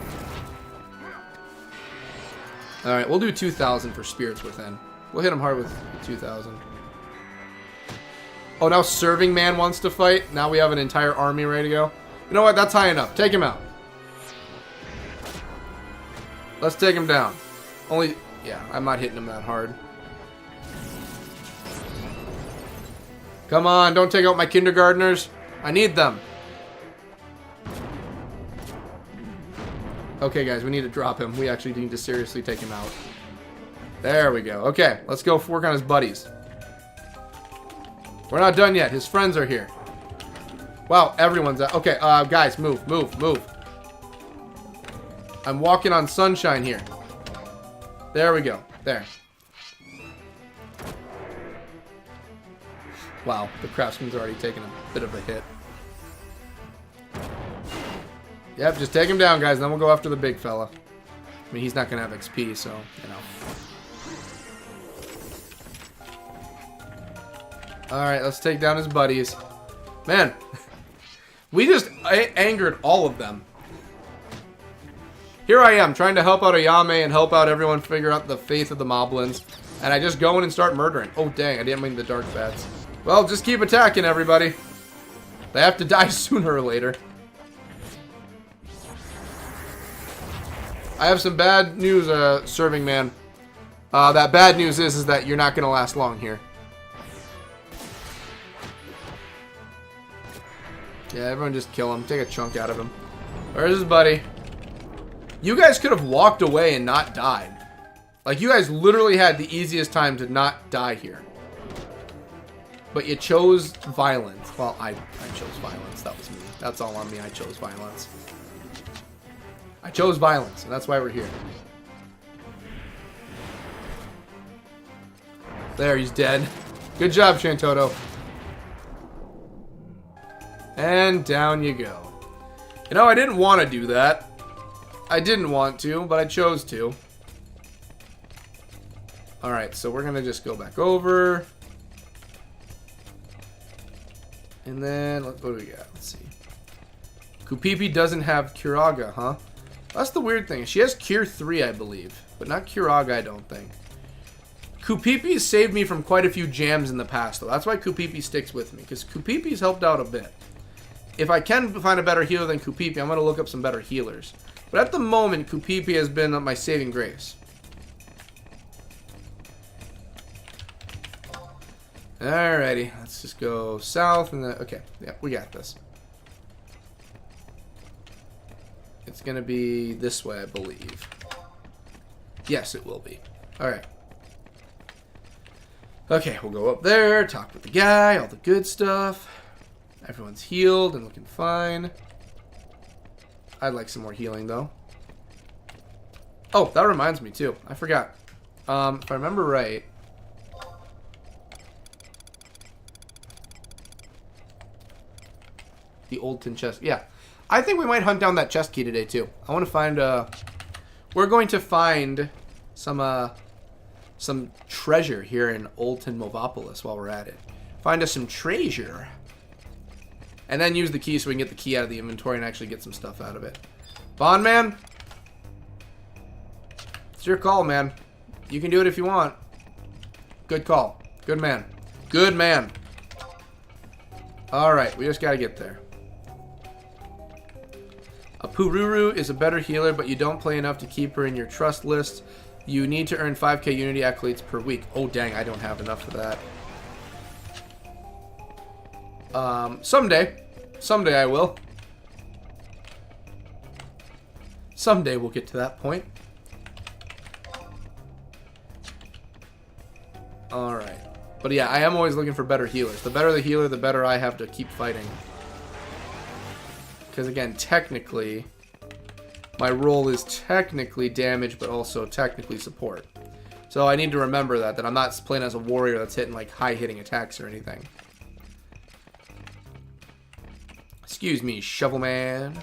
All right, we'll do 2,000 for Spirits Within. We'll hit him hard with 2,000. Oh, now Serving Man wants to fight. Now we have an entire army ready to go. You know what? That's high enough. Take him out. Let's take him down. Only, yeah, I'm not hitting him that hard. Come on, don't take out my kindergartners. I need them. Okay, guys, we need to drop him. We actually need to seriously take him out. There we go. Okay, let's go work on his buddies. We're not done yet. His friends are here. Wow, everyone's out. Okay, guys, move. I'm walking on sunshine here. There we go. There. Wow, the craftsman's already taken a bit of a hit. Yep, just take him down, guys, and then we'll go after the big fella. I mean, he's not going to have XP, so, you know. Alright, let's take down his buddies. Man, we just angered all of them. Here I am, trying to help out Ayame and help out everyone figure out the faith of the Moblins. And I just go in and start murdering. Oh, dang, I didn't mean the Dark Bats. Well, just keep attacking, everybody. They have to die sooner or later. I have some bad news, Serving Man. That bad news is that you're not going to last long here. Yeah, everyone just kill him. Take a chunk out of him. Where's his buddy? You guys could have walked away and not died. Like, you guys literally had the easiest time to not die here. But you chose violence. Well, I chose violence. That was me. That's all on me. I chose violence. I chose violence, and that's why we're here. There, he's dead. Good job, Shantoto. And down you go. You know, I didn't want to do that. I didn't want to, but I chose to. Alright, so we're going to just go back over. And then, what do we got? Let's see. Kupipi doesn't have Kuraga, huh? That's the weird thing. She has Cure 3, I believe. But not Kuraga, I don't think. Kupipi saved me from quite a few jams in the past, though. That's why Kupipi sticks with me. Because Kupipi's helped out a bit. If I can find a better healer than Kupipi, I'm going to look up some better healers. But at the moment, Kupipi has been my saving grace. Alrighty, let's just go south and then, okay, yeah, we got this. It's gonna be this way, I believe. Yes, it will be. Alright. Okay, we'll go up there, talk with the guy, all the good stuff. Everyone's healed and looking fine. I'd like some more healing, though. Oh, that reminds me, too. I forgot. If I remember right... The old tin chest. Yeah. I think we might hunt down that chest key today, too. I want to find, we're going to find some treasure here in Old Tin Movopolis while we're at it. Find us some treasure. And then use the key so we can get the key out of the inventory and actually get some stuff out of it. Bondman? It's your call, man. You can do it if you want. Good call. Good man. Good man. Alright, we just gotta get there. A Pururu is a better healer, but you don't play enough to keep her in your trust list. You need to earn 5k Unity accolades per week. Oh, dang, I don't have enough for that. Someday. Someday I will. Someday we'll get to that point. Alright. But yeah, I am always looking for better healers. The better the healer, the better I have to keep fighting. Because again, technically, my role is technically damage, but also technically support. So I need to remember that I'm not playing as a warrior that's hitting like high-hitting attacks or anything. Excuse me, Shovel Man.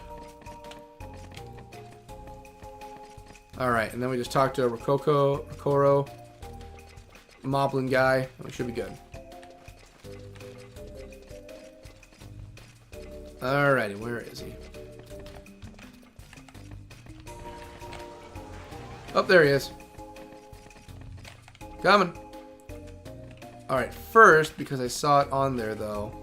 Alright, and then we just talk to Rokoro, Moblin guy. We should be good. Alrighty, where is he? Oh, there he is. Coming. Alright, first, because I saw it on there, though.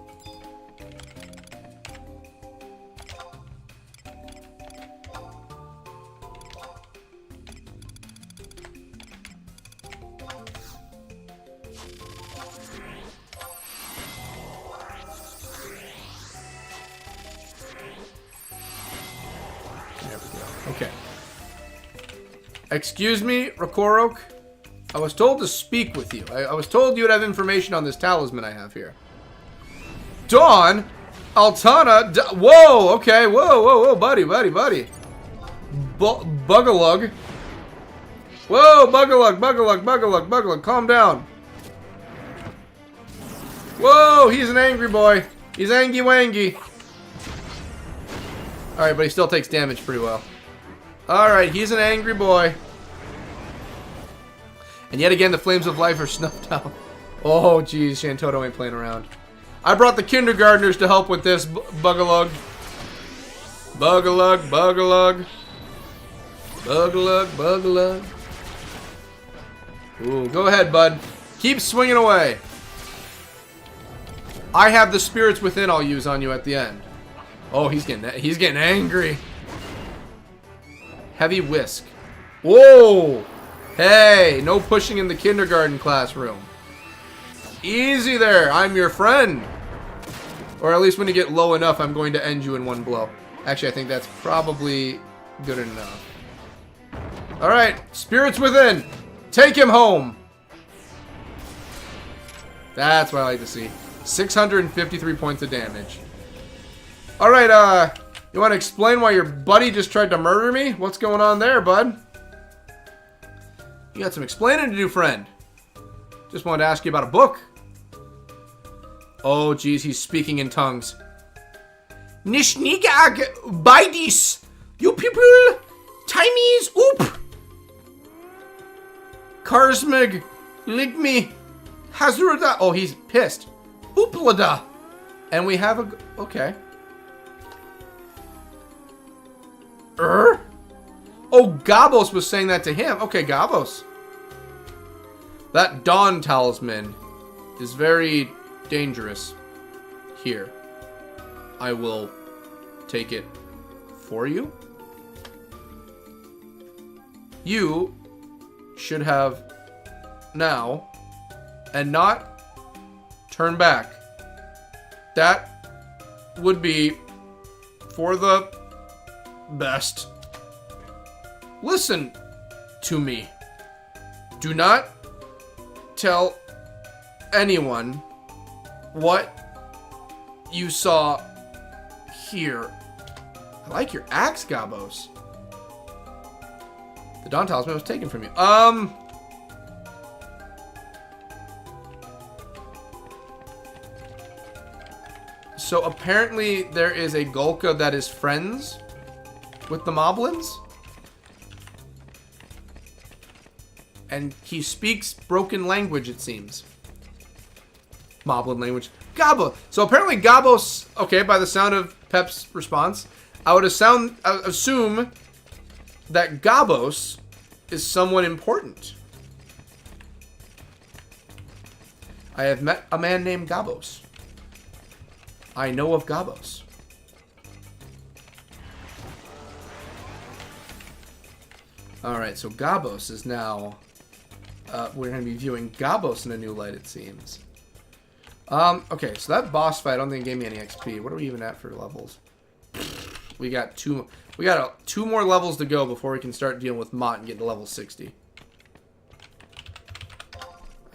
Okay. Excuse me, Rokorok. I was told to speak with you. I was told you would have information on this talisman I have here. Dawn? Altana? Whoa, okay. Whoa, buddy. Bugalug. Whoa, Bugalug. Calm down. Whoa, he's an angry boy. He's angy-wangy. Alright, but he still takes damage pretty well. Alright, he's an angry boy. And yet again, the flames of life are snuffed out. Oh, geez, Shantoto ain't playing around. I brought the kindergartners to help with this, Bugalug. Bugalug. Ooh, go ahead, bud. Keep swinging away. I have the spirits within I'll use on you at the end. Oh, he's getting angry. Heavy whisk. Whoa! Hey, no pushing in the kindergarten classroom. Easy there, I'm your friend. Or at least when you get low enough, I'm going to end you in one blow. Actually, I think that's probably good enough. Alright, spirits within. Take him home. That's what I like to see. 653 points of damage. Alright, you want to explain why your buddy just tried to murder me? What's going on there, bud? You got some explaining to do, friend. Just wanted to ask you about a book. Oh, geez, he's speaking in tongues. Nishnigag Baidis. You people. Timies oop. Karsmig. Ligmi. Hazurda. Oh, he's pissed. Ooplada. And we have a... Okay. Oh, Gabos was saying that to him. Okay, Gabos. That Dawn Talisman is very dangerous. Here. I will take it for you. You should have now and not turn back. That would be for the best. Listen to me. Do not tell anyone what you saw here. I like your axe, Gabos. The Dawn Talisman was taken from you. So apparently there is a Golka that is friends with the Moblins. And he speaks broken language, it seems. Moblin language. Gabo. So apparently Gabos, okay, by the sound of Pep's response, I would assume that Gabos is someone important. I have met a man named Gabos. I know of Gabos. Alright, so Gabos is now... we're going to be viewing Gabos in a new light, it seems. Okay, so that boss fight, I don't think it gave me any XP. What are we even at for levels? We got two more levels to go before we can start dealing with Mott and get to level 60.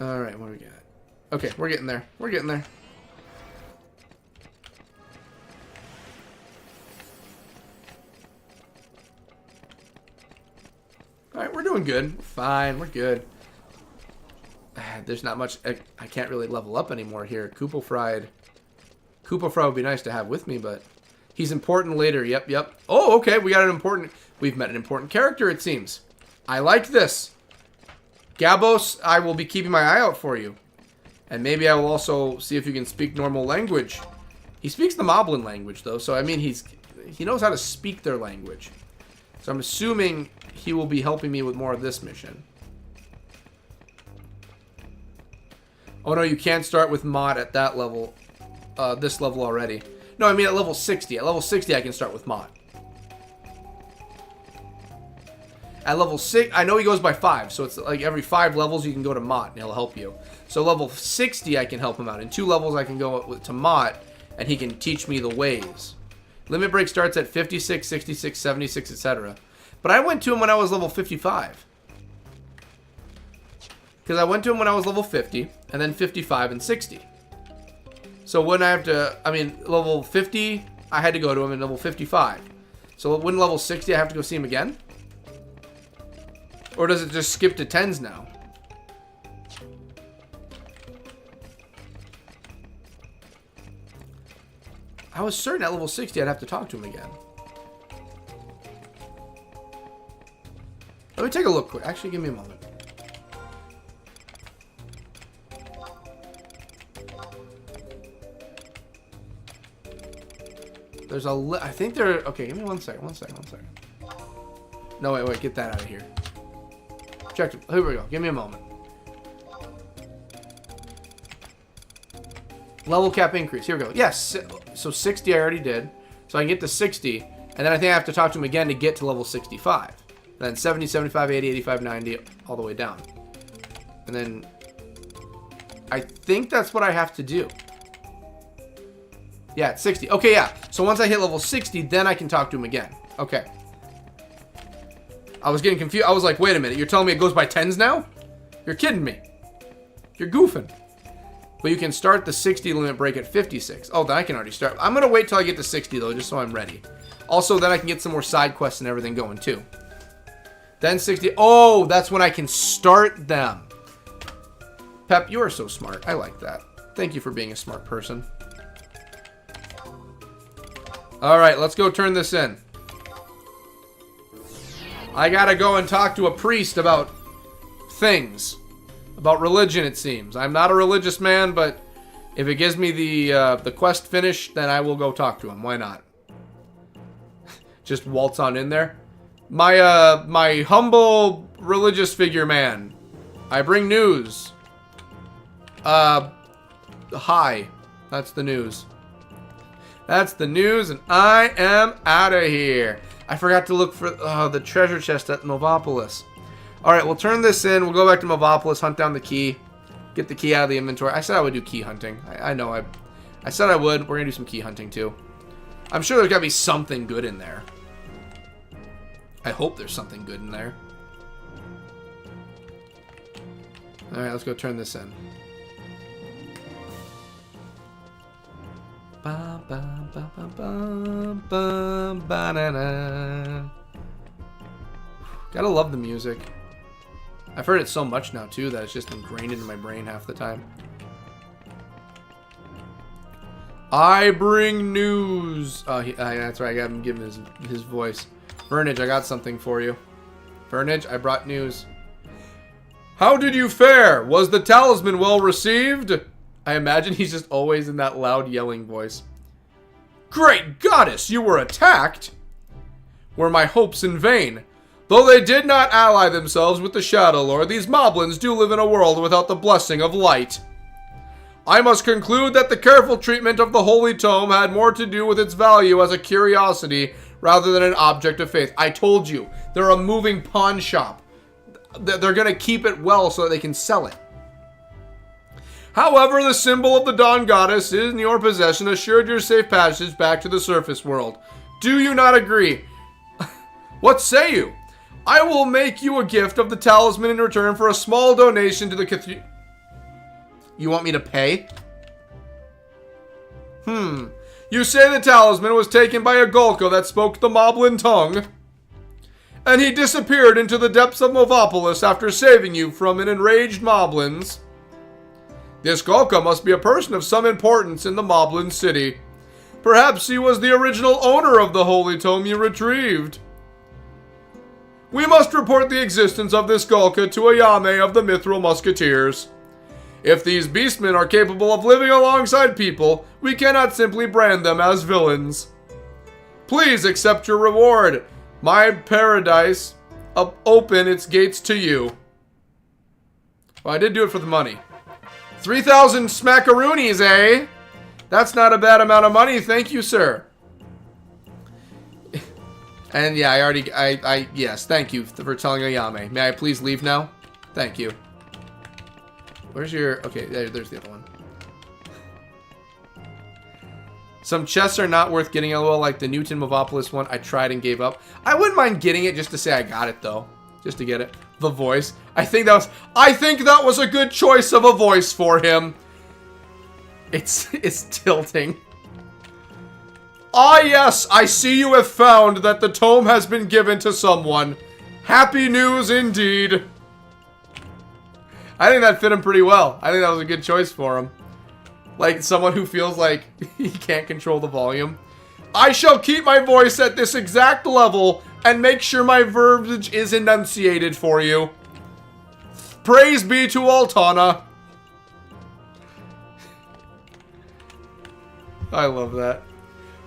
Alright, what do we got? Okay, we're getting there. We're getting there. Alright, we're doing good. Fine, we're good. There's not much... I can't really level up anymore here. Koopa Fried would be nice to have with me, but... He's important later. Yep, yep. Oh, okay, we got an important... We've met an important character, it seems. I like this. Gabos, I will be keeping my eye out for you. And maybe I will also see if you can speak normal language. He speaks the Moblin language, though, so I mean, he knows how to speak their language. So I'm assuming he will be helping me with more of this mission. Oh no, you can't start with Mod at that level, this level already. No, I mean at level 60. At level 60 I can start with Mod. At level 6, I know he goes by 5, so it's like every 5 levels you can go to Mod and he'll help you. So level 60 I can help him out. In 2 levels I can go to Mod and he can teach me the ways. Limit Break starts at 56, 66, 76, etc. But I went to him when I was level 55. Because I went to him when I was level 50, and then 55 and 60. So when I have to, I mean, level 50, I had to go to him in level 55. So when level 60, I have to go see him again? Or does it just skip to 10s now? I was certain at level 60 I'd have to talk to him again. Let me take a look quick. Actually, give me a moment. There's I think there... Okay, give me one second. No, wait, get that out of here. Check it. Here we go. Give me a moment. Level cap increase. Here we go. Yes. So 60 I already did. So I can get to 60. And then I think I have to talk to him again to get to level 65. And then 70, 75, 80, 85, 90, all the way down. And then... I think that's what I have to do. Yeah, it's 60. Okay, yeah. So once I hit level 60, then I can talk to him again. Okay. I was getting confused. I was like, wait a minute. You're telling me it goes by 10s now? You're kidding me. You're goofing. But you can start the 60 limit break at 56. Oh, then I can already start. I'm going to wait till I get to 60, though, just so I'm ready. Also, then I can get some more side quests and everything going, too. Then 60. Oh, that's when I can start them. Pep, you are so smart. I like that. Thank you for being a smart person. Alright, let's go turn this in. I gotta go and talk to a priest about things. About religion, it seems. I'm not a religious man, but if it gives me the quest finished, then I will go talk to him. Why not? Just waltz on in there. My humble religious figure man. I bring news. Hi. That's the news. That's the news, and I am out of here. I forgot to look for the treasure chest at Movopolis. Alright, we'll turn this in. We'll go back to Movopolis, hunt down the key. Get the key out of the inventory. I said I would do key hunting. I know. I said I would. We're going to do some key hunting, too. I'm sure there's got to be something good in there. I hope there's something good in there. Alright, let's go turn this in. Ba, ba, ba, ba, ba, ba, ba-na-na. Gotta love the music. I've heard it so much now, too, that it's just ingrained into my brain half the time. I bring news. Oh, that's right. I got him giving his voice. Vernage, I got something for you. Vernage, I brought news. How did you fare? Was the talisman well received? I imagine he's just always in that loud yelling voice. Great goddess, you were attacked? Were my hopes in vain? Though they did not ally themselves with the Shadow Lord, these moblins do live in a world without the blessing of light. I must conclude that the careful treatment of the Holy Tome had more to do with its value as a curiosity rather than an object of faith. I told you, they're a moving pawn shop. They're going to keep it well so that they can sell it. However, the symbol of the Dawn Goddess is in your possession, assured your safe passage back to the surface world. Do you not agree? What say you? I will make you a gift of the talisman in return for a small donation to the cathedral. You want me to pay? You say the talisman was taken by a Golko that spoke the Moblin tongue, and he disappeared into the depths of Movopolis after saving you from an enraged Moblins. This Golko must be a person of some importance in the Moblin city. Perhaps he was the original owner of the Holy Tome you retrieved. We must report the existence of this Golka to Ayame of the Mithril Musketeers. If these beastmen are capable of living alongside people, we cannot simply brand them as villains. Please accept your reward. My paradise open its gates to you. Well, I did do it for the money. 3,000 smackaroonies, eh? That's not a bad amount of money, thank you, sir. And yeah, yes, thank you for telling Ayame. May I please leave now? Thank you. Where's your... Okay, there's the other one. Some chests are not worth getting, LOL, like the Newton Movopolis one. I tried and gave up. I wouldn't mind getting it just to say I got it, though. Just to get it. The voice. I think that was a good choice of a voice for him. It's tilting. Ah, yes, I see you have found that the tome has been given to someone. Happy news indeed. I think that fit him pretty well. I think that was a good choice for him. Like someone who feels like he can't control the volume. I shall keep my voice at this exact level and make sure my verbiage is enunciated for you. Praise be to Altana. I love that.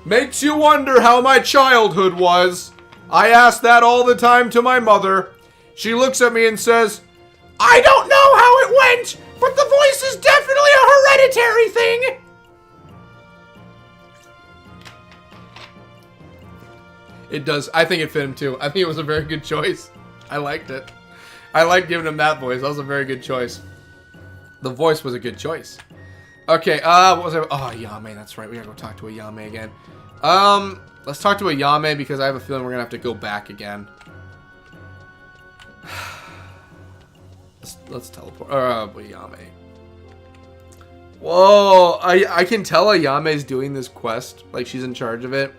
Makes you wonder how my childhood was. I ask that all the time to my mother. She looks at me and says, I don't know how it went, but the voice is definitely a hereditary thing. It does. I think it fit him too. I think it was a very good choice. I liked it. I liked giving him that voice. That was a very good choice. The voice was a good choice. Okay, what was I? Oh, Ayame, that's right. We gotta go talk to Ayame again. Let's talk to Ayame because I have a feeling we're gonna have to go back again. Let's teleport. Ayame. Whoa, I can tell Ayame's doing this quest. Like, she's in charge of it.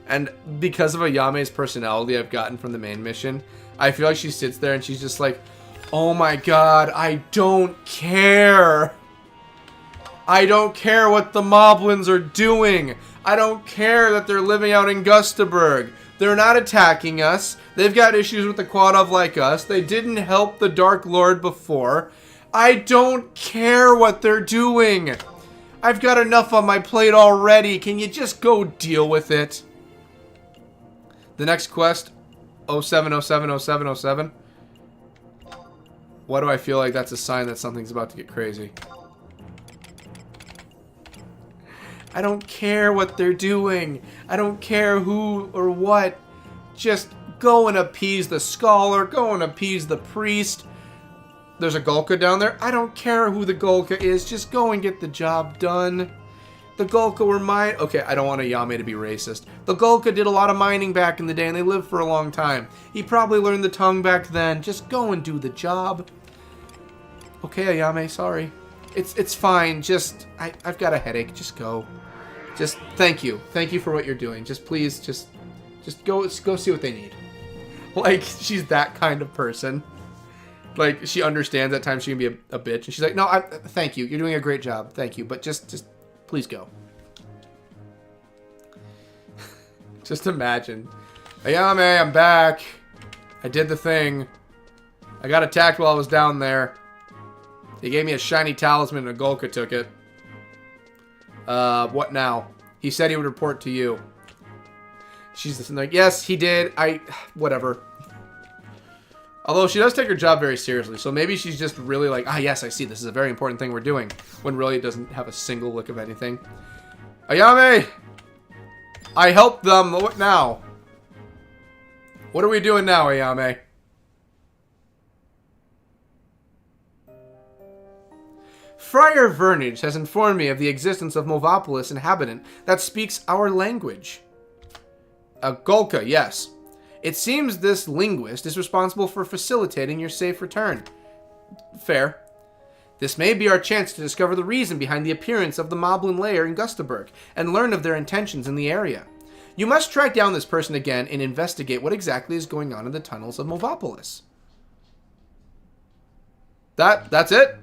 And because of Ayame's personality I've gotten from the main mission, I feel like she sits there and she's just like, oh my god, I don't care. I don't care what the Moblins are doing. I don't care that they're living out in Gustaberg. They're not attacking us. They've got issues with the Quadov like us. They didn't help the Dark Lord before. I don't care what they're doing. I've got enough on my plate already. Can you just go deal with it? The next quest, 07070707. Why do I feel like that's a sign that something's about to get crazy? I don't care what they're doing. I don't care who or what. Just go and appease the scholar. Go and appease the priest. There's a Golka down there. I don't care who the Golka is. Just go and get the job done. The Golka were mine. Okay, I don't want Ayame to be racist. The Golka did a lot of mining back in the day, and they lived for a long time. He probably learned the tongue back then. Just go and do the job. Okay, Ayame, sorry. It's fine. Just, I've got a headache. Just go. Just, thank you. Thank you for what you're doing. Just please, just go see what they need. Like, she's that kind of person. Like, she understands at times she can be a bitch. And she's like, no, thank you. You're doing a great job. Thank you. But just please go. Just imagine. Ayame, I'm back. I did the thing. I got attacked while I was down there. He gave me a shiny talisman and a Golka took it. What now? He said he would report to you. She's just like, yes, he did. Whatever. Although she does take her job very seriously, so maybe she's just really like, yes, I see, this is a very important thing we're doing, when really it doesn't have a single lick of anything. Ayame! I helped them. What now? What are we doing now, Ayame? Friar Vernage has informed me of the existence of Movopolis inhabitant that speaks our language. A Golka, yes. It seems this linguist is responsible for facilitating your safe return. Fair. This may be our chance to discover the reason behind the appearance of the Moblin lair in Gustaberg and learn of their intentions in the area. You must track down this person again and investigate what exactly is going on in the tunnels of Movopolis. That's it?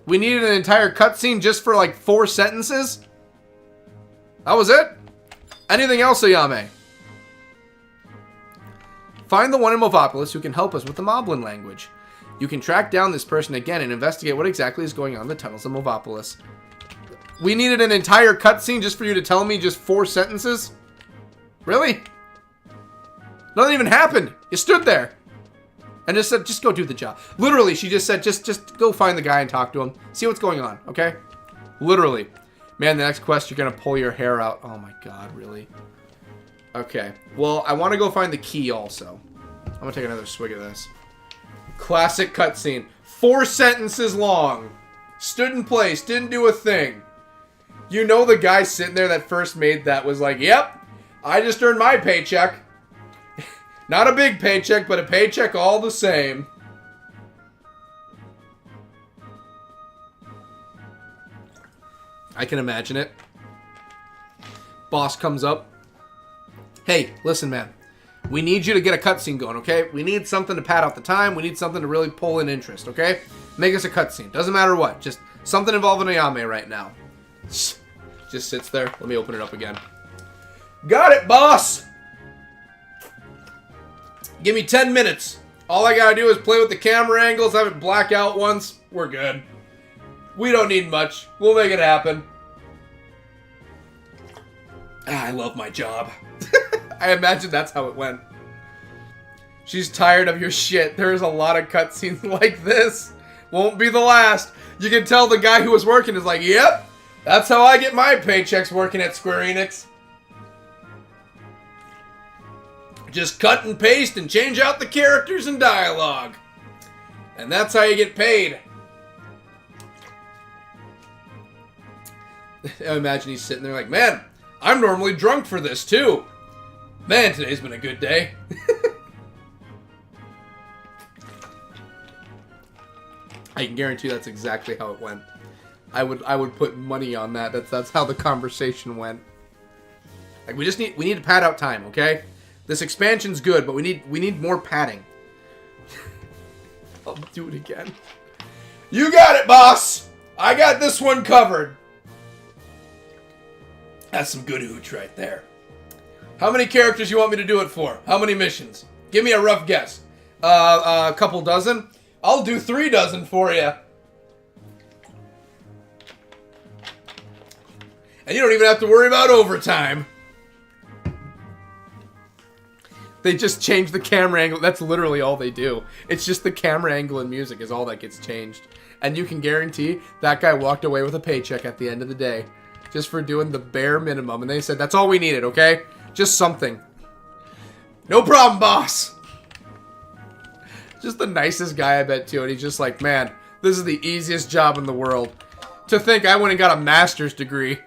We needed an entire cutscene just for like 4 sentences? That was it? Anything else, Ayame? Find the one in Movopolis who can help us with the Moblin language. You can track down this person again and investigate what exactly is going on in the tunnels of Movopolis. We needed an entire cutscene just for you to tell me just 4 sentences? Really? Nothing even happened. You stood there and just said, just go do the job. Literally, she just said, just go find the guy and talk to him. See what's going on, okay? Literally. Man, the next quest, you're going to pull your hair out. Oh my god, really? Okay. Well, I want to go find the key also. I'm going to take another swig of this. Classic cutscene. 4 sentences long. Stood in place. Didn't do a thing. You know the guy sitting there that first made that was like, yep, I just earned my paycheck. Not a big paycheck, but a paycheck all the same. I can imagine it. Boss comes up. Hey, listen, man. We need you to get a cutscene going, okay? We need something to pad out the time. We need something to really pull in interest, okay? Make us a cutscene. Doesn't matter what. Just something involving Ayame right now. Just sits there. Let me open it up again. Got it, boss! Give me 10 minutes. All I gotta do is play with the camera angles, have it black out once. We're good. We don't need much. We'll make it happen. I love my job. I imagine that's how it went. She's tired of your shit. There's a lot of cutscenes like this. Won't be the last. You can tell the guy who was working is like, yep, that's how I get my paychecks working at Square Enix. Just cut and paste and change out the characters and dialogue. And that's how you get paid. I imagine he's sitting there like, man, I'm normally drunk for this too. Man, today's been a good day. I can guarantee that's exactly how it went. I would put money on that. That's how the conversation went. Like we need to pad out time, okay? This expansion's good, but we need more padding. I'll do it again. You got it, boss. I got this one covered. That's some good hooch right there. How many characters you want me to do it for? How many missions? Give me a rough guess. A couple dozen? I'll do 3 dozen for you. And you don't even have to worry about overtime. They just change the camera angle. That's literally all they do. It's just the camera angle and music is all that gets changed. And you can guarantee that guy walked away with a paycheck at the end of the day. Just for doing the bare minimum. And they said, that's all we needed, okay? Just something. No problem, boss. Just the nicest guy, I bet, too. And he's just like, man, this is the easiest job in the world. To think I went and got a master's degree.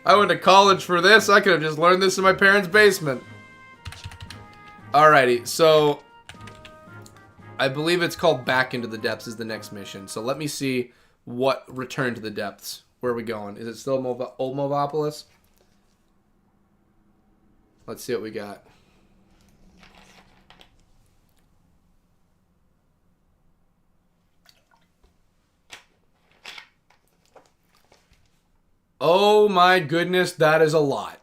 I went to college for this. I could have just learned this in my parents' basement. Alrighty, so I believe it's called Back into the Depths is the next mission. So let me see what Return to the Depths. Where are we going? Is it still Old Movopolis? Let's see what we got. Oh my goodness, that is a lot.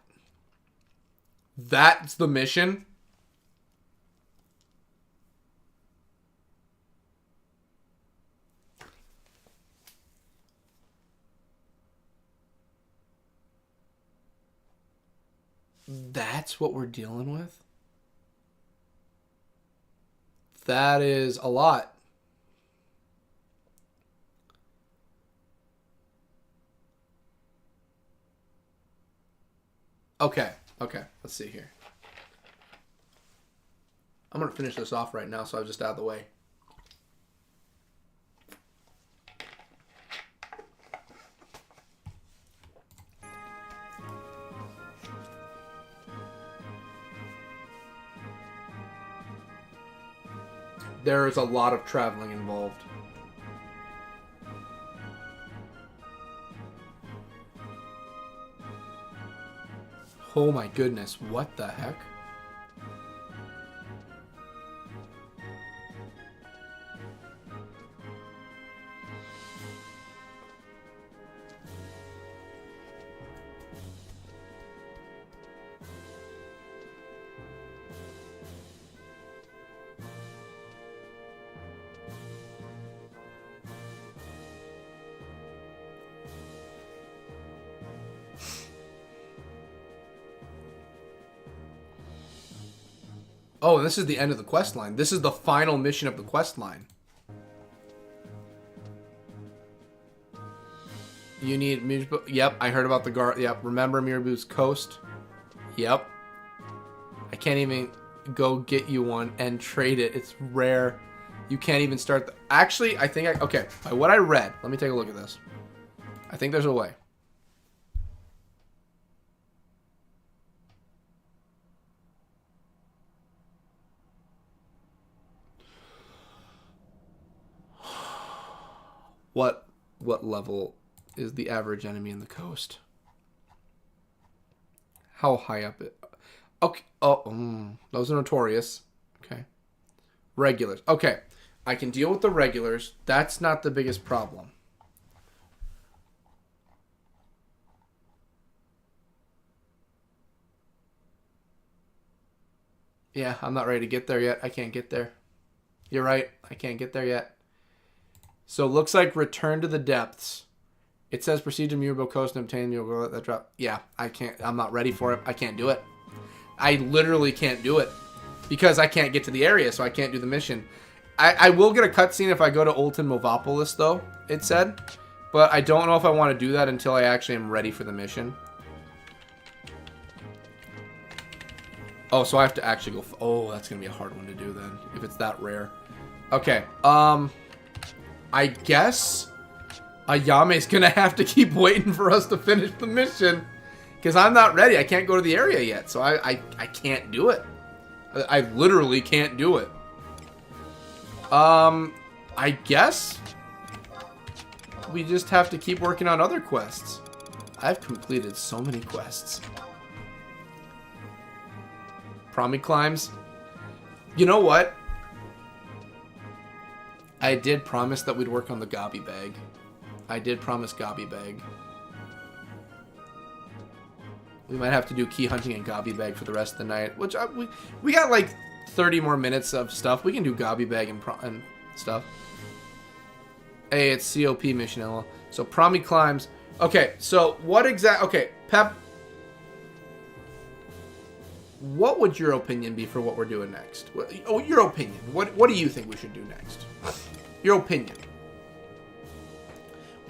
That's the mission? That's what we're dealing with? That is a lot. Okay, let's see here. I'm going to finish this off right now, so I'm just out of the way. There is a lot of traveling involved. Oh my goodness, what the heck? Oh, and this is the end of the quest line. This is the final mission of the quest line. You need Mirbu. Yep, I heard about the guard. Yep, remember Mirbu's coast? Yep. I can't even go get you one and trade it. It's rare. You can't even start the... Actually, I think I... Okay, by what I read, let me take a look at this. I think there's a way. What level is the average enemy in the coast? How high up it? Okay. Oh, those are notorious. Okay. Regulars. Okay. I can deal with the regulars. That's not the biggest problem. Yeah, I'm not ready to get there yet. I can't get there. You're right. I can't get there yet. So it looks like Return to the Depths. It says proceed to Mirbu Coast and obtain Mirbu that drop. Yeah, I can't. I'm not ready for it. I can't do it. I literally can't do it because I can't get to the area, so I can't do the mission. I will get a cutscene if I go to Old Movopolis, though. It said, but I don't know if I want to do that until I actually am ready for the mission. Oh, so I have to actually go. Oh, that's gonna be a hard one to do then if it's that rare. Okay. I guess Ayame's gonna have to keep waiting for us to finish the mission because I'm not ready. I can't go to the area yet, so I can't do it. I literally can't do it. I guess we just have to keep working on other quests. I've completed so many quests. Promi climbs. You know what? I did promise that we'd work on the Gobby Bag. I did promise Gobby Bag. We might have to do key hunting and Gobby Bag for the rest of the night. Which we got like 30 more minutes of stuff. We can do Gobby Bag and stuff. Hey, it's COP mission, Ella. So Promi climbs. Okay, so what okay, Pep. What would your opinion be for what we're doing next? Oh, your opinion. What do you think we should do next? Your opinion.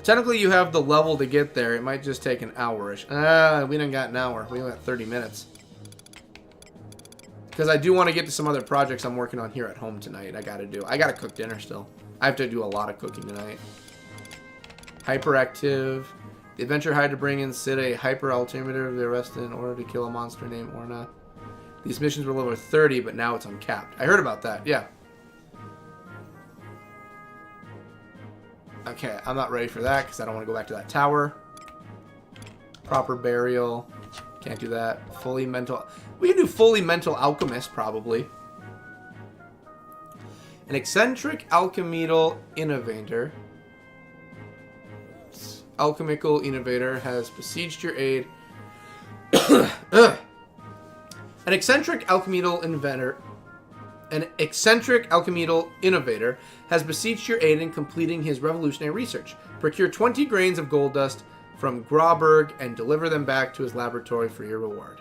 Technically, you have the level to get there. It might just take an hour-ish. We didn't got an hour. We only got 30 minutes. Because I do want to get to some other projects I'm working on here at home tonight. I got to cook dinner still. I have to do a lot of cooking tonight. Hyperactive. The adventure had to bring in Sid a hyper alternative they arrested in order to kill a monster named Orna. These missions were level 30, but now it's uncapped. I heard about that, yeah. Okay, I'm not ready for that because I don't want to go back to that tower. Proper burial. Can't do that. Fully mental. We can do fully mental alchemist, probably. An eccentric alchemical innovator. Alchemical innovator has besieged your aid. An eccentric alchemical innovator has beseeched your aid in completing his revolutionary research. Procure 20 grains of gold dust from Grauberg and deliver them back to his laboratory for your reward.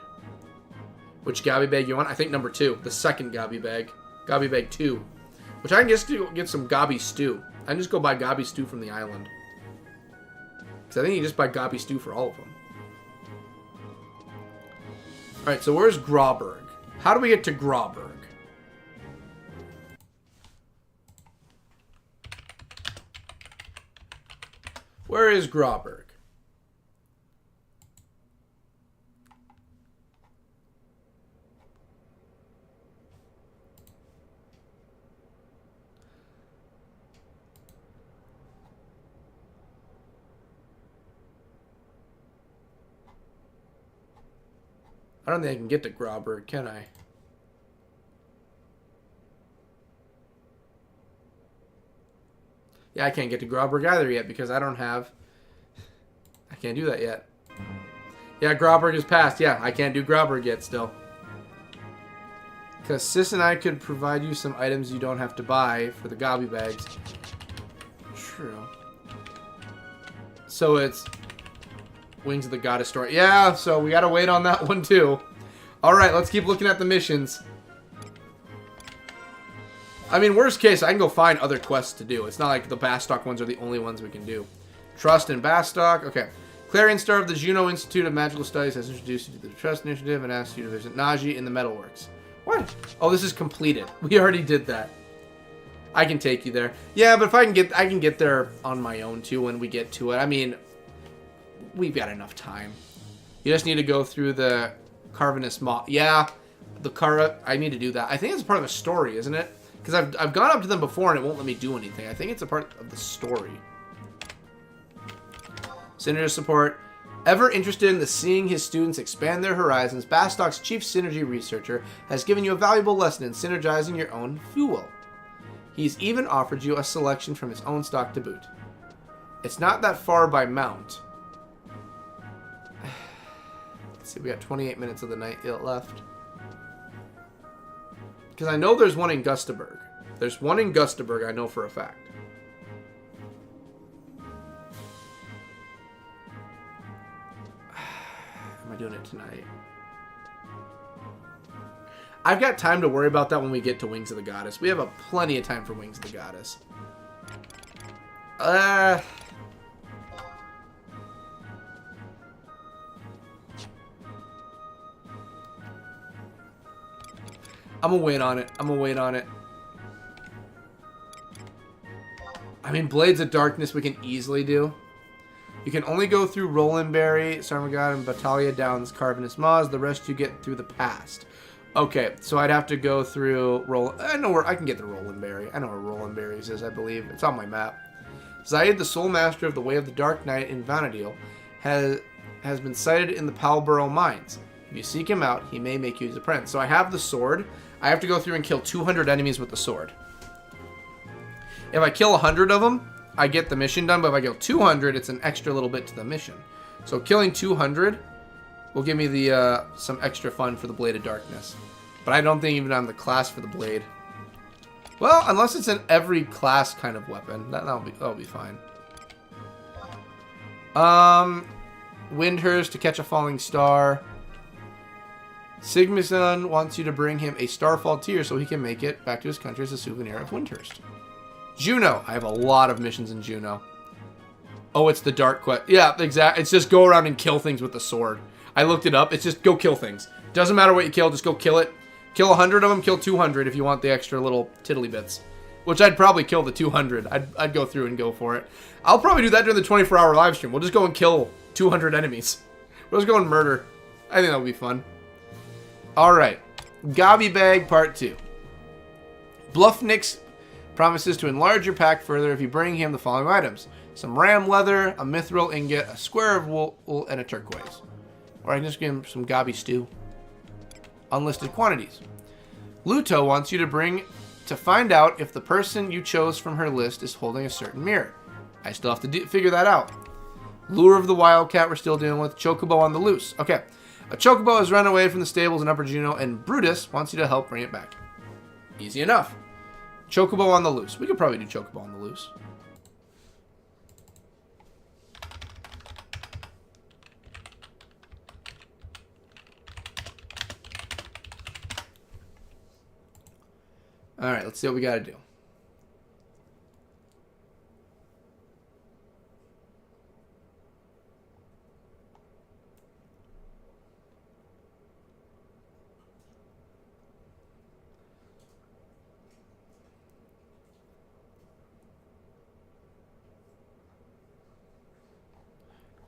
Which Gobby Bag you want? I think number 2. The second Gobby Bag. Gobby Bag 2. Which I can just get some Gobby Stew. I can just go buy Gobby Stew from the island. Because I think you just buy Gobby Stew for all of them. Alright, so where's Grauberg? How do we get to Grauberg? Where is Grauberg? I don't think I can get to Grauberg, can I? Yeah, I can't get to Grauberg either yet because I don't have... I can't do that yet. Yeah, Grauberg is passed. Yeah, I can't do Grauberg yet still. Because Sis and I could provide you some items you don't have to buy for the Gobby Bags. True. So it's... Wings of the Goddess story. Yeah, so we gotta wait on that one too. Alright, let's keep looking at the missions. I mean, worst case, I can go find other quests to do. It's not like the Bastock ones are the only ones we can do. Trust in Bastock. Okay. Clarion Star of the Juno Institute of Magical Studies has introduced you to the Trust Initiative and asked you to visit Naji in the Metalworks. What? Oh, this is completed. We already did that. I can take you there. Yeah, but if I can get there on my own too when we get to it. I mean, we've got enough time. You just need to go through the Carvinus Moth. Yeah, I need to do that. I think it's part of the story, isn't it? Because I've gone up to them before and it won't let me do anything. I think it's a part of the story. Synergy support. Ever interested in seeing his students expand their horizons, Bastock's chief synergy researcher has given you a valuable lesson in synergizing your own fuel. He's even offered you a selection from his own stock to boot. It's not that far by mount. Let's see, we got 28 minutes of the night left. Because I know there's one in Gustaberg. There's one in Gustaberg, I know for a fact. Am I doing it tonight? I've got time to worry about that when we get to Wings of the Goddess. We have plenty of time for Wings of the Goddess. I'm gonna wait on it. I mean, Blades of Darkness we can easily do. You can only go through Rolandberry, Sarmagod, and Battaglia Downs, Carvinus Moz. The rest you get through the past. Okay, so I'd have to go through roll. I know where I can get the Roland Berry. I know where Roland Berries is. I believe it's on my map. Zaid, the sole master of the Way of the Dark Knight in Vanadil, has been sighted in the Palborough mines. If you seek him out, he may make you his apprentice. So I have the sword. I have to go through and kill 200 enemies with the sword. If I kill 100 of them, I get the mission done. But if I kill 200, it's an extra little bit to the mission. So killing 200 will give me the some extra fun for the Blade of Darkness. But I don't think even I'm the class for the blade. Well, unless it's in every class kind of weapon, that'll be fine. Windhurst to catch a falling star. Sigmason wants you to bring him a starfall tear so he can make it back to his country as a souvenir of Windhurst. Juno. I have a lot of missions in Juno. Oh, it's the Dark Quest. Yeah, exactly. It's just go around and kill things with the sword. I looked it up. It's just go kill things. Doesn't matter what you kill, just go kill it. Kill 100 of them, kill 200 if you want the extra little tiddly bits. Which I'd probably kill the 200. I'd go through and go for it. I'll probably do that during the 24-hour live stream. We'll just go and kill 200 enemies. We'll just go and murder. I think that'll be fun. Alright. Gobby Bag Part 2. Bluffnix promises to enlarge your pack further if you bring him the following items. Some ram leather, a mithril ingot, a square of wool, and a turquoise. Or I can just give him some gobby stew. Unlisted quantities. Luto wants you to bring to find out if the person you chose from her list is holding a certain mirror. I still have to figure that out. Lure of the Wildcat we're still dealing with. Chocobo on the loose. Okay. A Chocobo has run away from the stables in Upper Juno, and Brutus wants you to help bring it back. Easy enough. Chocobo on the loose. We could probably do Chocobo on the loose. Alright, let's see what we gotta do.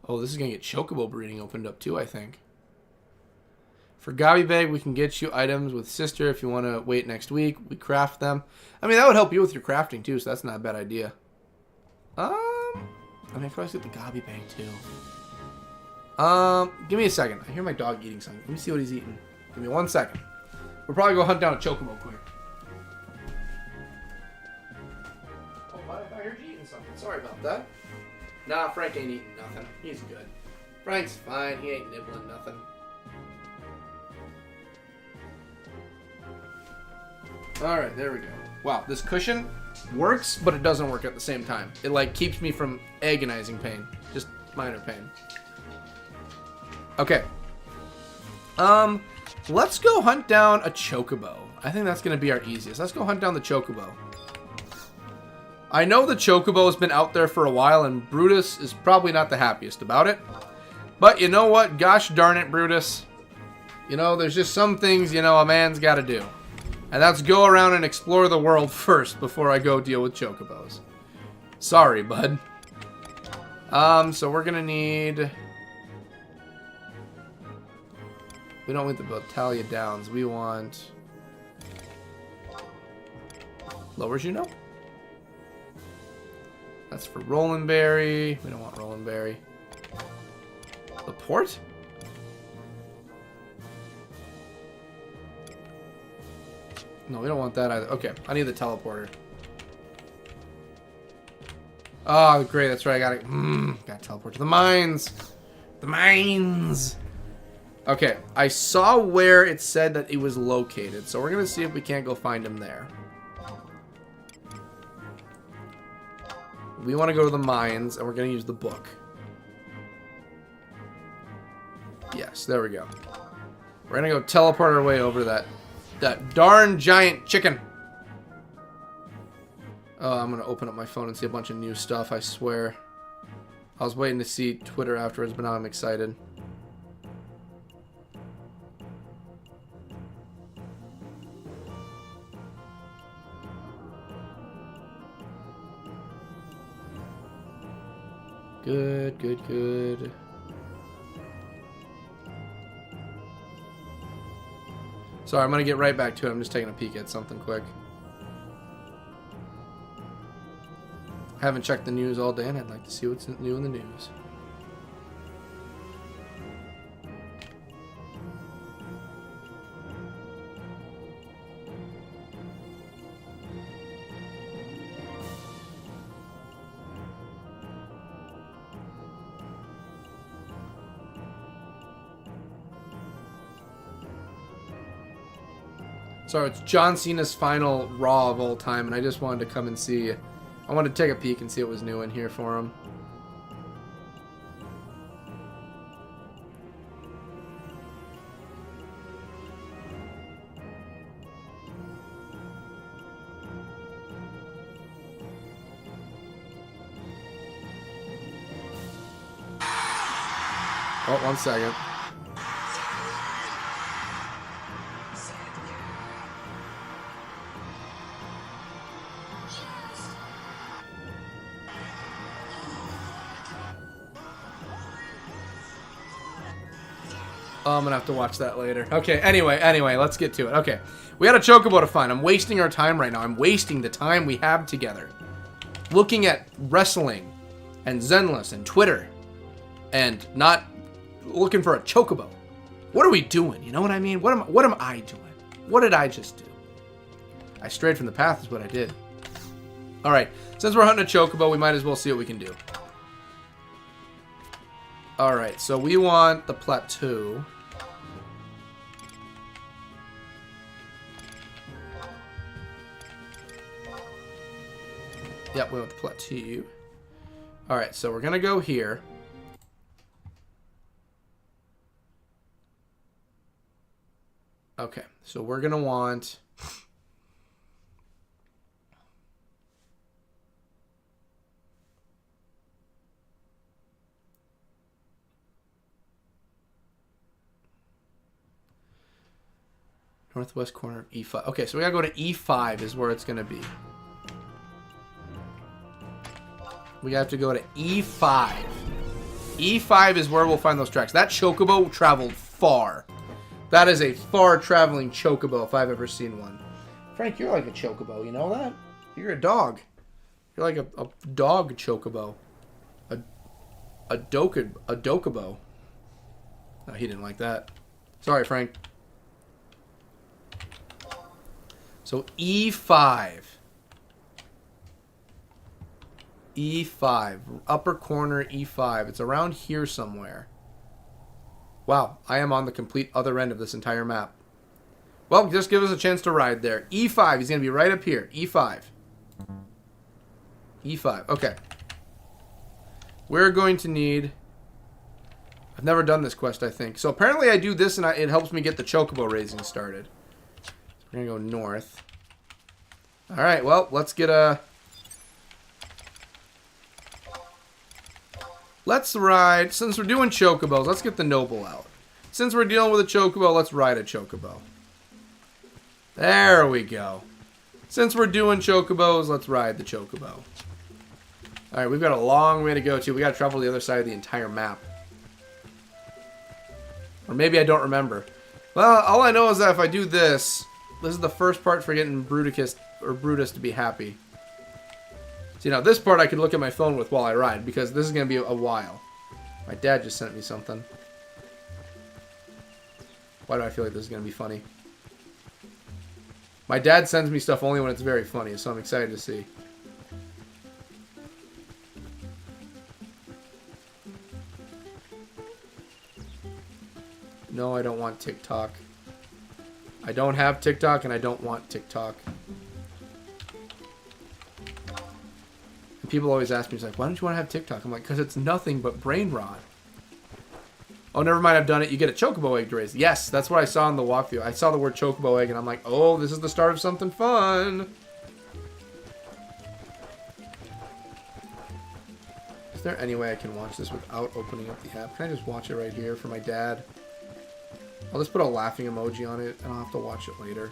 Oh, this is gonna get Chocobo breeding opened up too, I think. For Gobby Bag, we can get you items with Sister if you want to wait next week. We craft them. I mean, that would help you with your crafting too, so that's not a bad idea. I mean, I probably get the Gobby Bag too. Give me a second. I hear my dog eating something. Let me see what he's eating. Give me 1 second. We'll probably go hunt down a Chocobo quick. Oh, I heard you eating something. Sorry about that. Nah, Frank ain't eating nothing. He's good. Frank's fine. He ain't nibbling nothing. Alright, there we go. Wow, this cushion works, but it doesn't work at the same time. It, like, keeps me from agonizing pain. Just minor pain. Okay. Let's go hunt down a Chocobo. I think that's going to be our easiest. Let's go hunt down the Chocobo. I know the Chocobo has been out there for a while, and Brutus is probably not the happiest about it. But you know what? Gosh darn it, Brutus. You know, there's just some things, you know, a man's got to do. And that's go around and explore the world first before I go deal with Chocobos. Sorry, bud. So we're gonna need... We don't want the Battalion Downs. We want... Lower Juno? That's for Roland Berry. We don't want Roland Berry. The port? No, we don't want that either. Okay, I need the teleporter. Oh, great. That's right. I gotta teleport to the mines. The mines. Okay, I saw where it said that it was located, so we're gonna see if we can't go find him there. We want to go to the mines, and we're gonna use the book. Yes, there we go. We're gonna go teleport our way over that darn giant chicken. Oh, I'm gonna open up my phone and see a bunch of new stuff, I swear. I was waiting to see Twitter afterwards, but now I'm excited. Good, good, good. Sorry, I'm going to get right back to it. I'm just taking a peek at something quick. I haven't checked the news all day, and I'd like to see what's new in the news. Sorry, it's John Cena's final Raw of all time, and I just wanted to come and see. I wanted to take a peek and see what was new in here for him. Oh, 1 second. Oh, I'm gonna have to watch that later. Okay, anyway, let's get to it. Okay, we had a chocobo to find. I'm wasting our time right now. I'm wasting the time we have together. Looking at wrestling and Zenless and Twitter and not looking for a chocobo. What are we doing? You know what I mean? What am I doing? What did I just do? I strayed from the path is what I did. Alright, since we're hunting a chocobo, we might as well see what we can do. Alright, so we want the plateau. Yep, we want the plateau. Alright, so we're going to go here. Okay, so we're going to want... northwest corner of E5. Okay, so we gotta go to E5 is where it's gonna be. We have to go to E5. E5 is where we'll find those tracks. That chocobo traveled far. That is a far traveling chocobo if I've ever seen one. Frank, you're like a chocobo, you know that? You're a dog. You're like a dog chocobo. A dokobo. No, he didn't like that. Sorry, Frank. So E5. E5. Upper corner E5. It's around here somewhere. Wow, I am on the complete other end of this entire map. Well, just give us a chance to ride there. E5, he's going to be right up here. E5. E5, okay. We're going to need... I've never done this quest, I think. So apparently I do this and it helps me get the chocobo raising started. We're going to go north. Alright, well, let's get a... Let's ride... Since we're doing chocobos, let's get the noble out. Since we're dealing with a chocobo, let's ride a chocobo. There we go. Since we're doing chocobos, let's ride the chocobo. Alright, we've got a long way to go, too. We got to travel the other side of the entire map. Or maybe I don't remember. Well, all I know is that if I do this... This is the first part for getting Brutus to be happy. So, you know, this part I could look at my phone with while I ride, because this is going to be a while. My dad just sent me something. Why do I feel like this is going to be funny? My dad sends me stuff only when it's very funny, so I'm excited to see. No, I don't want TikTok. I don't have TikTok, and I don't want TikTok. And people always ask me, like, why don't you want to have TikTok? I'm like, because it's nothing but brain rot. Oh, never mind, I've done it. You get a chocobo egg to raise. Yes, that's what I saw in the walkthrough. I saw the word chocobo egg, and I'm like, oh, this is the start of something fun. Is there any way I can watch this without opening up the app? Can I just watch it right here for my dad? I'll just put a laughing emoji on it, and I'll have to watch it later.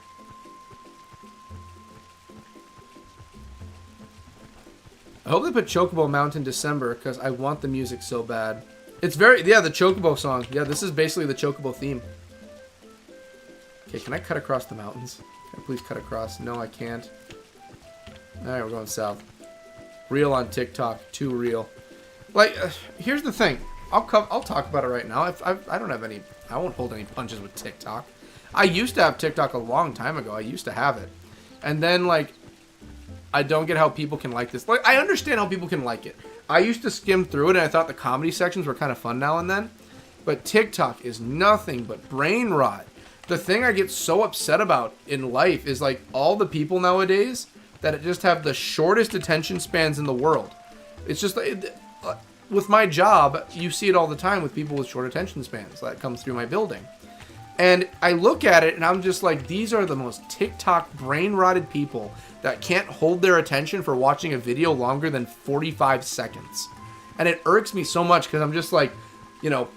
I hope they put Chocobo Mount in December, because I want the music so bad. It's very... Yeah, the Chocobo song. Yeah, this is basically the Chocobo theme. Okay, can I cut across the mountains? Can I please cut across? No, I can't. Alright, we're going south. Real on TikTok. Too real. Like, here's the thing. I'll talk about it right now. I don't have any... I won't hold any punches with TikTok. I used to have TikTok a long time ago. I used to have it. And then, like, I don't get how people can like this. Like, I understand how people can like it. I used to skim through it, and I thought the comedy sections were kind of fun now and then. But TikTok is nothing but brain rot. The thing I get so upset about in life is, like, all the people nowadays that just have the shortest attention spans in the world. It's just... with my job, you see it all the time with people with short attention spans that come through my building. And I look at it and I'm just like, these are the most TikTok brain-rotted people that can't hold their attention for watching a video longer than 45 seconds. And it irks me so much because I'm just like, you know,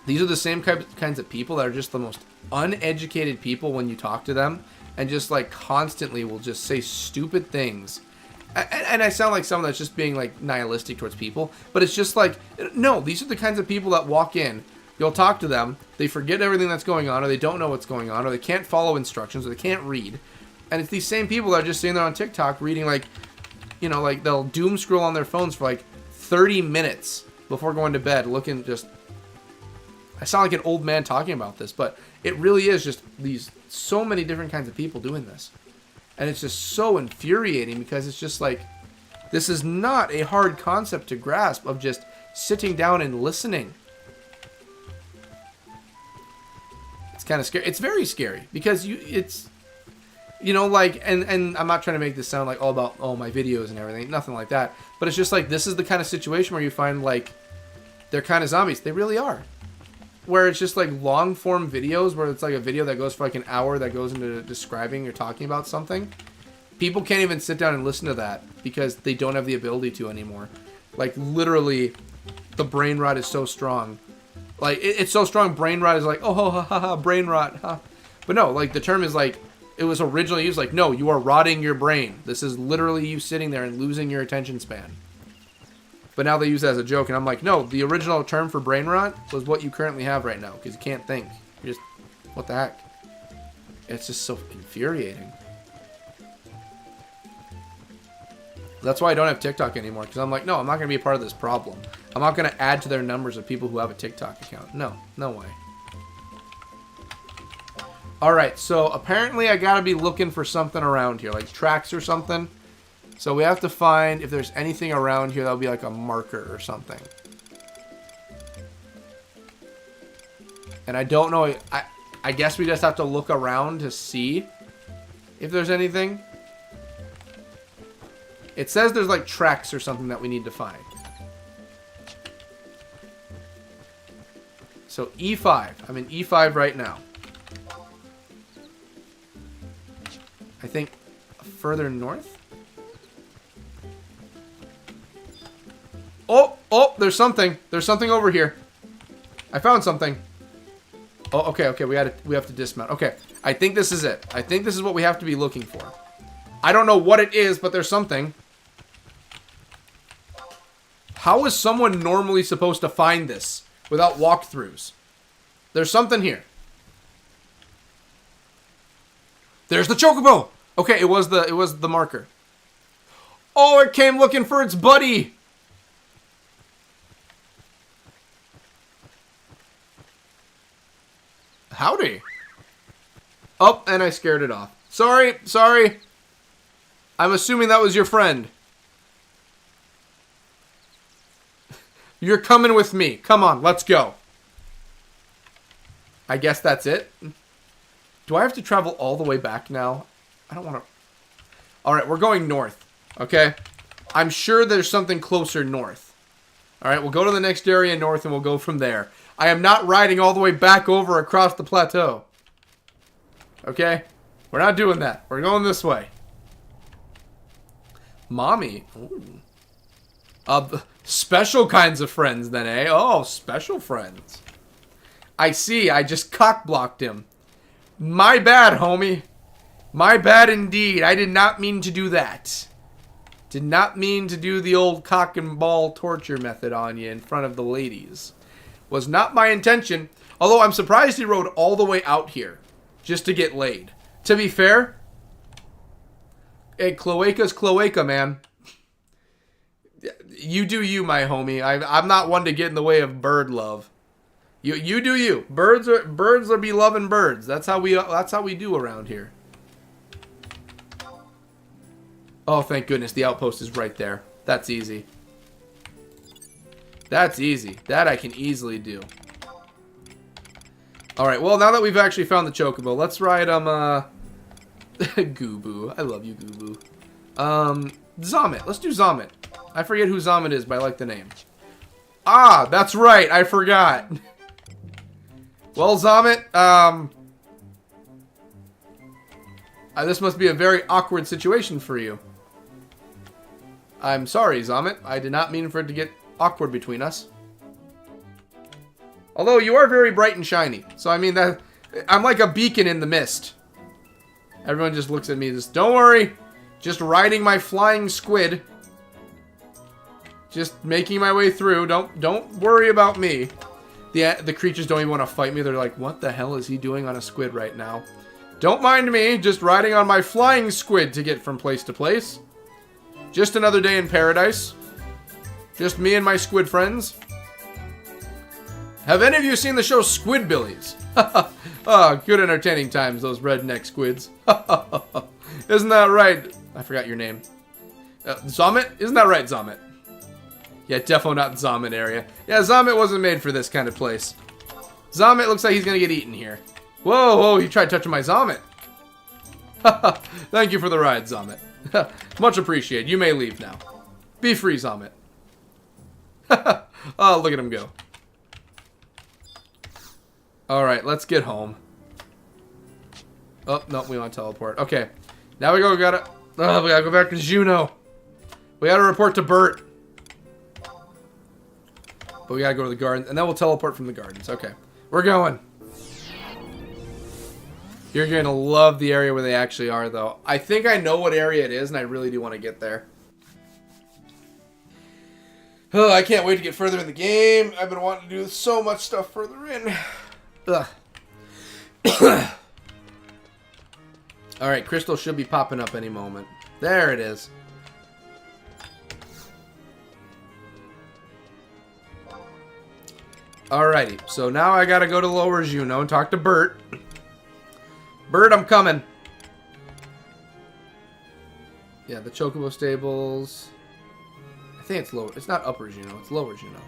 these are the same kinds of people that are just the most uneducated people when you talk to them and just like constantly will just say stupid things. And I sound like someone that's just being like nihilistic towards people, but it's just like, no, these are the kinds of people that walk in, you'll talk to them, they forget everything that's going on, or they don't know what's going on, or they can't follow instructions, or they can't read. And it's these same people that are just sitting there on TikTok reading like, you know, like they'll doom scroll on their phones for like 30 minutes before going to bed, looking just... I sound like an old man talking about this, but it really is just these so many different kinds of people doing this. And it's just so infuriating because it's just like, this is not a hard concept to grasp of just sitting down and listening. It's kind of scary. It's very scary because it's, you know, like, and I'm not trying to make this sound like all about, oh, my videos and everything, nothing like that. But it's just like, this is the kind of situation where you find like, they're kind of zombies. They really are. Where it's just like long form videos where it's like a video that goes for like an hour that goes into describing or talking about something. People can't even sit down and listen to that because they don't have the ability to anymore. Like literally the brain rot is so strong. Like it's so strong, brain rot is like, oh, ha, ha, ha, brain rot. Ha. But no, like the term is like, it was originally used like, no, you are rotting your brain. This is literally you sitting there and losing your attention span. But now they use it as a joke, and I'm like, no, the original term for brain rot was what you currently have right now, because you can't think. You're just, what the heck? It's just so infuriating. That's why I don't have TikTok anymore, because I'm like, no, I'm not going to be a part of this problem. I'm not going to add to their numbers of people who have a TikTok account. No, no way. Alright, so apparently I got to be looking for something around here, like tracks or something. So we have to find if there's anything around here that'll be like a marker or something. And I don't know. I guess we just have to look around to see if there's anything. It says there's like tracks or something that we need to find. So E5. I'm in E5 right now. I think further north. Oh, there's something. There's something over here. I found something. Oh, okay, we have to dismount. Okay, I think this is it. I think this is what we have to be looking for. I don't know what it is, but there's something. How is someone normally supposed to find this without walkthroughs? There's something here. There's the chocobo. Okay, it was the marker. Oh, it came looking for its buddy. Howdy. Oh, and I scared it off. Sorry. I'm assuming that was your friend. You're coming with me. Come on, let's go. I guess that's it. Do I have to travel all the way back now? I don't want to... Alright, we're going north. Okay? I'm sure there's something closer north. Alright, we'll go to the next area north and we'll go from there. I am not riding all the way back over across the plateau. Okay? We're not doing that. We're going this way. Mommy. Ooh. Special kinds of friends then, eh? Oh, special friends. I see. I just cock-blocked him. My bad, homie. My bad indeed. I did not mean to do that. Did not mean to do the old cock and ball torture method on you in front of the ladies. Was not my intention. Although I'm surprised he rode all the way out here. just to get laid. To be fair, hey, cloaca's cloaca, man. You do you, my homie. I'm not one to get in the way of bird love. You do you. Birds are be loving birds. That's how we do around here. Oh, thank goodness the outpost is right there. That's easy. That's easy. That I can easily do. Alright, well, now that we've actually found the chocobo, let's ride, Goobo. I love you, Goobo. Zomit. Let's do Zomit. I forget who Zomit is, but I like the name. Ah, that's right. I forgot. Well, Zomit, this must be a very awkward situation for you. I'm sorry, Zomit. I did not mean for it to get awkward between us. Although you are very bright and shiny. So, I mean, that I'm like a beacon in the mist. Everyone just looks at me and just, don't worry. Just riding my flying squid. Just making my way through. Don't worry about me. The creatures don't even want to fight me. They're like, what the hell is he doing on a squid right now? Don't mind me. Just riding on my flying squid to get from place to place. Just another day in paradise. Just me and my squid friends. Have any of you seen the show Squidbillies? Oh, good entertaining times, those redneck squids. Isn't that right? I forgot your name. Zomit? Isn't that right, Zomit? Yeah, definitely not Zomit area. Yeah, Zomit wasn't made for this kind of place. Zomit looks like he's gonna get eaten here. Whoa, whoa, you tried touching my Zomit. Thank you for the ride, Zomit. Much appreciated. You may leave now. Be free, Zomit. Oh, look at him go. Alright, let's get home. Oh, no, we want to teleport. Okay. Now we gotta go back to Juno. We gotta report to Bert. But we gotta go to the gardens, and then we'll teleport from the gardens. Okay. We're going. You're gonna love the area where they actually are, though. I think I know what area it is, and I really do want to get there. Oh, I can't wait to get further in the game. I've been wanting to do so much stuff further in. Ugh. Alright, Crystal should be popping up any moment. There it is. Alrighty, so now I gotta go to Lower Juno and talk to Bert. Bert, I'm coming. Yeah, the Chocobo Stables. I think it's lower. It's not Upper Juno, it's Lower Juno.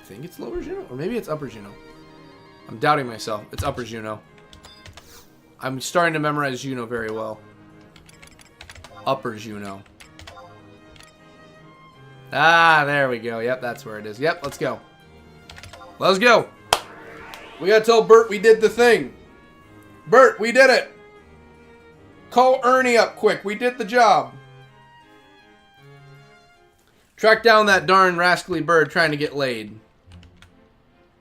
I think it's Lower Juno, or maybe it's Upper Juno. I'm doubting myself. It's Upper Juno. I'm starting to memorize Juno very well. Upper Juno. Ah, there we go. Yep, that's where it is. Yep, let's go. Let's go. We gotta tell Bert we did the thing. Bert, we did it. Call Ernie up quick. We did the job. Track down that darn rascally bird trying to get laid.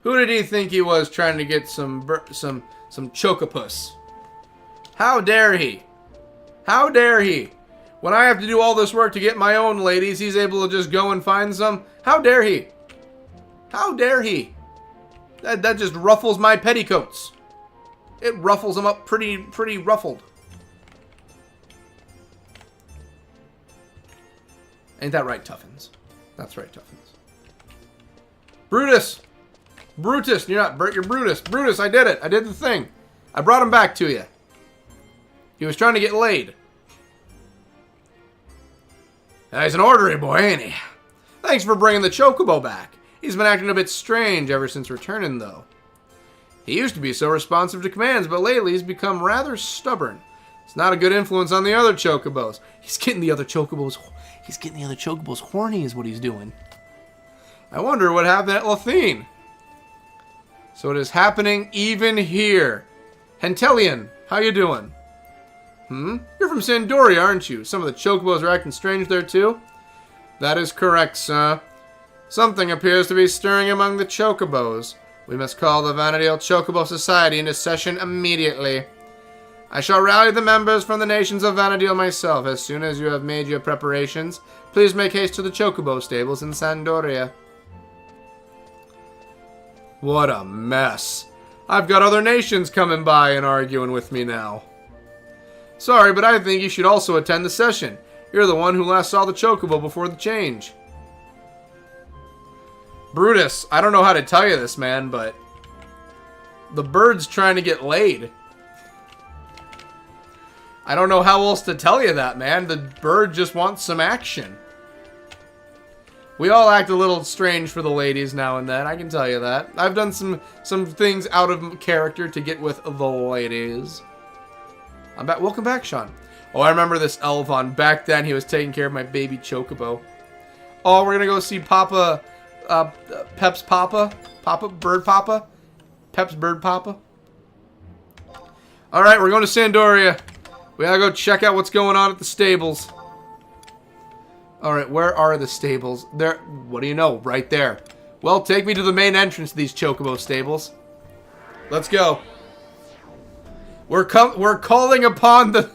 Who did he think he was trying to get some chocopus? How dare he? How dare he? When I have to do all this work to get my own ladies, he's able to just go and find some. How dare he? How dare he? That just ruffles my petticoats. It ruffles them up pretty ruffled. Ain't that right, Tuffins? That's right, Tuffins. Brutus! Brutus! You're not Bert, you're Brutus. Brutus, I did it. I did the thing. I brought him back to you. He was trying to get laid. He's an ornery boy, ain't he? Thanks for bringing the Chocobo back. He's been acting a bit strange ever since returning, though. He used to be so responsive to commands, but lately he's become rather stubborn. It's not a good influence on the other Chocobos. He's getting the other Chocobos horny is what he's doing. I wonder what happened at Lathine. So it is happening even here. Hentelian, how you doing? You're from Sandoria, aren't you? Some of the Chocobos are acting strange there, too? That is correct, sir. Something appears to be stirring among the Chocobos. We must call the Vanadil Chocobo Society into session immediately. I shall rally the members from the nations of Vanadil myself. As soon as you have made your preparations, please make haste to the Chocobo stables in Sandoria. What a mess. I've got other nations coming by and arguing with me now. Sorry, but I think you should also attend the session. You're the one who last saw the chocobo before the change. Brutus, I don't know how to tell you this, man, but the bird's trying to get laid. I don't know how else to tell you that, man. The bird just wants some action. We all act a little strange for the ladies now and then, I can tell you that. I've done some things out of character to get with the ladies. I'm back. Welcome back, Sean. Oh, I remember this Elvon. Back then, he was taking care of my baby chocobo. Oh, we're gonna go see Papa, Pep's Papa? Bird Papa? Pep's Bird Papa? Alright, we're going to Sandoria. We gotta go check out what's going on at the stables. Alright, where are the stables? There. What do you know? Right there. Well, take me to the main entrance to these chocobo stables. Let's go. We're calling upon the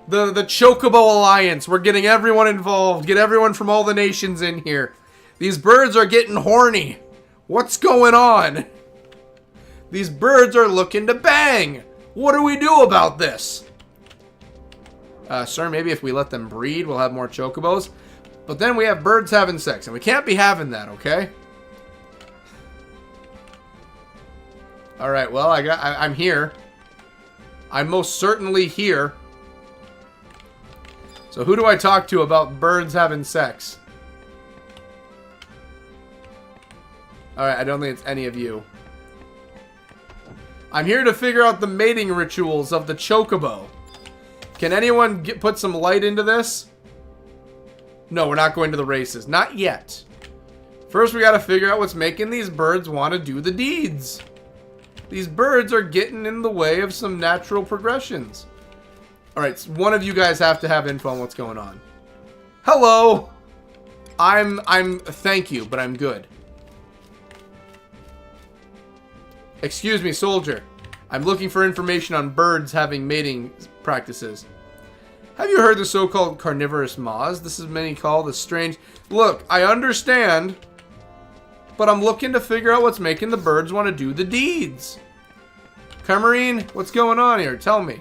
Chocobo Alliance. We're getting everyone involved. Get everyone from all the nations in here. These birds are getting horny. What's going on? These birds are looking to bang. What do we do about this? Sir, maybe if we let them breed, we'll have more chocobos. But then we have birds having sex, and we can't be having that, okay? Alright, well, I'm here. I'm most certainly here. So who do I talk to about birds having sex? Alright, I don't think it's any of you. I'm here to figure out the mating rituals of the chocobo. Can anyone put some light into this? No, we're not going to the races. Not yet. First, we gotta figure out what's making these birds want to do the deeds. These birds are getting in the way of some natural progressions. Alright, so one of you guys have to have info on what's going on. Hello! Thank you, but I'm good. Excuse me, soldier. I'm looking for information on birds having mating practices. Have you heard the so-called carnivorous moths? This is many called the strange... Look, I understand, but I'm looking to figure out what's making the birds want to do the deeds. Camarine, what's going on here? Tell me.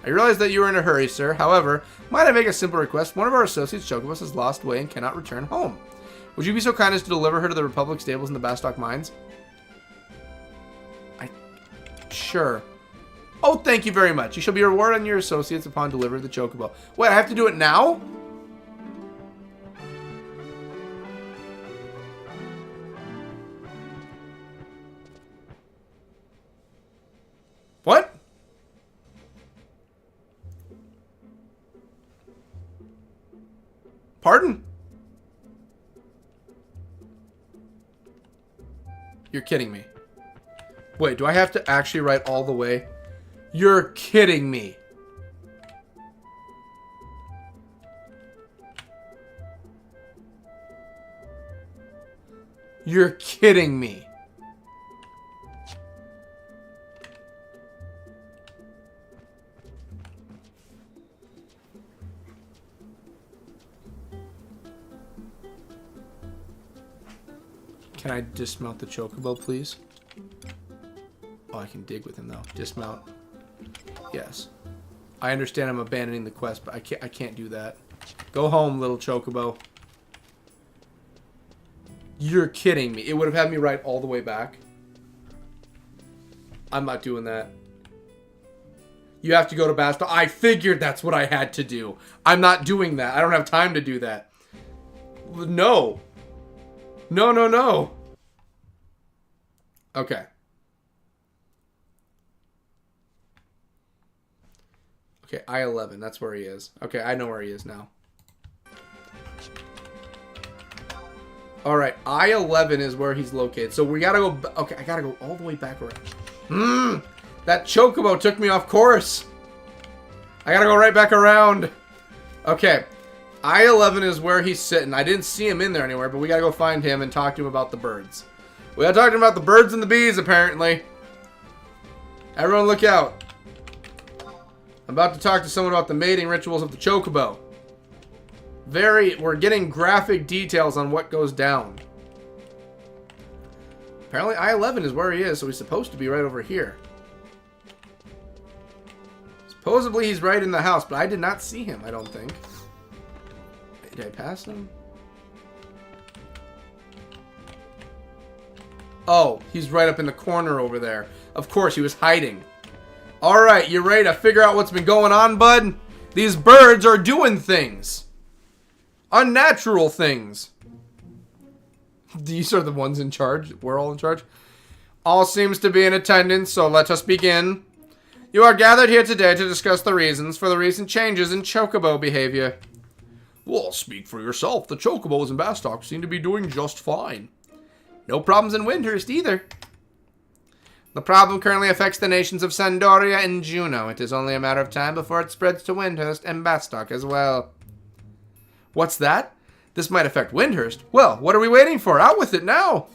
I realize that you are in a hurry, sir. However, might I make a simple request? One of our associates, Chocobus, has lost way and cannot return home. Would you be so kind as to deliver her to the Republic stables in the Bastock Mines? Sure. Oh, thank you very much. You shall be rewarded on your associates upon delivery of the chocobo. Wait, I have to do it now? What? Pardon? You're kidding me. Wait, do I have to actually write all the way? You're kidding me. You're kidding me. Can I dismount the chocobo, please? Oh, I can dig with him, though. Dismount. Yes. I understand I'm abandoning the quest, but I can't do that. Go home, little chocobo. You're kidding me. It would have had me write all the way back. I'm not doing that. You have to go to Basta. I figured that's what I had to do. I'm not doing that. I don't have time to do that. No. No, no, no. Okay. Okay, I-11. That's where he is. Okay, I know where he is now. Alright, I-11 is where he's located. So we gotta go... Okay, I gotta go all the way back around. That chocobo took me off course. I gotta go right back around. Okay. I-11 is where he's sitting. I didn't see him in there anywhere, but we gotta go find him and talk to him about the birds. We gotta talk to him about the birds and the bees, apparently. Everyone look out. I'm about to talk to someone about the mating rituals of the chocobo. We're getting graphic details on what goes down. Apparently I-11 is where he is, so he's supposed to be right over here. Supposedly he's right in the house, but I did not see him, I don't think. Did I pass him? Oh, he's right up in the corner over there. Of course, he was hiding. Alright, you ready to figure out what's been going on, bud? These birds are doing things. Unnatural things. These are the ones in charge. We're all in charge. All seems to be in attendance, so let us begin. You are gathered here today to discuss the reasons for the recent changes in chocobo behavior. Well, speak for yourself. The chocobos in Bastok seem to be doing just fine. No problems in Windhurst either. The problem currently affects the nations of Sandoria and Juno. It is only a matter of time before it spreads to Windhurst and Bastok as well. What's that? This might affect Windhurst. Well, what are we waiting for? Out with it now!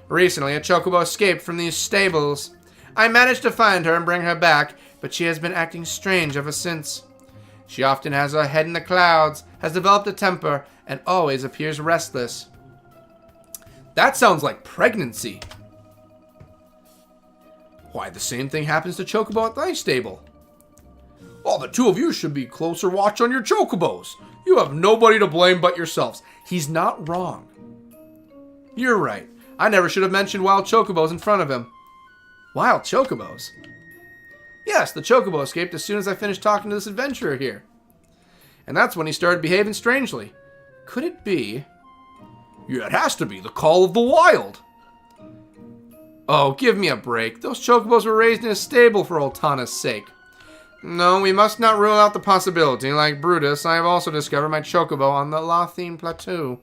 Recently, a chocobo escaped from these stables. I managed to find her and bring her back, but she has been acting strange ever since. She often has her head in the clouds, has developed a temper, and always appears restless. That sounds like pregnancy. Why, the same thing happens to Chocobo at thy stable. Oh, the two of you should be closer watch on your Chocobos. You have nobody to blame but yourselves. He's not wrong. You're right. I never should have mentioned wild Chocobos in front of him. Wild Chocobos? Yes, the Chocobo escaped as soon as I finished talking to this adventurer here. And that's when he started behaving strangely. Could it be... Yeah, it has to be the call of the wild. Oh, give me a break. Those chocobos were raised in a stable for Oltana's sake. No, we must not rule out the possibility. Like Brutus, I have also discovered my chocobo on the Lothine Plateau.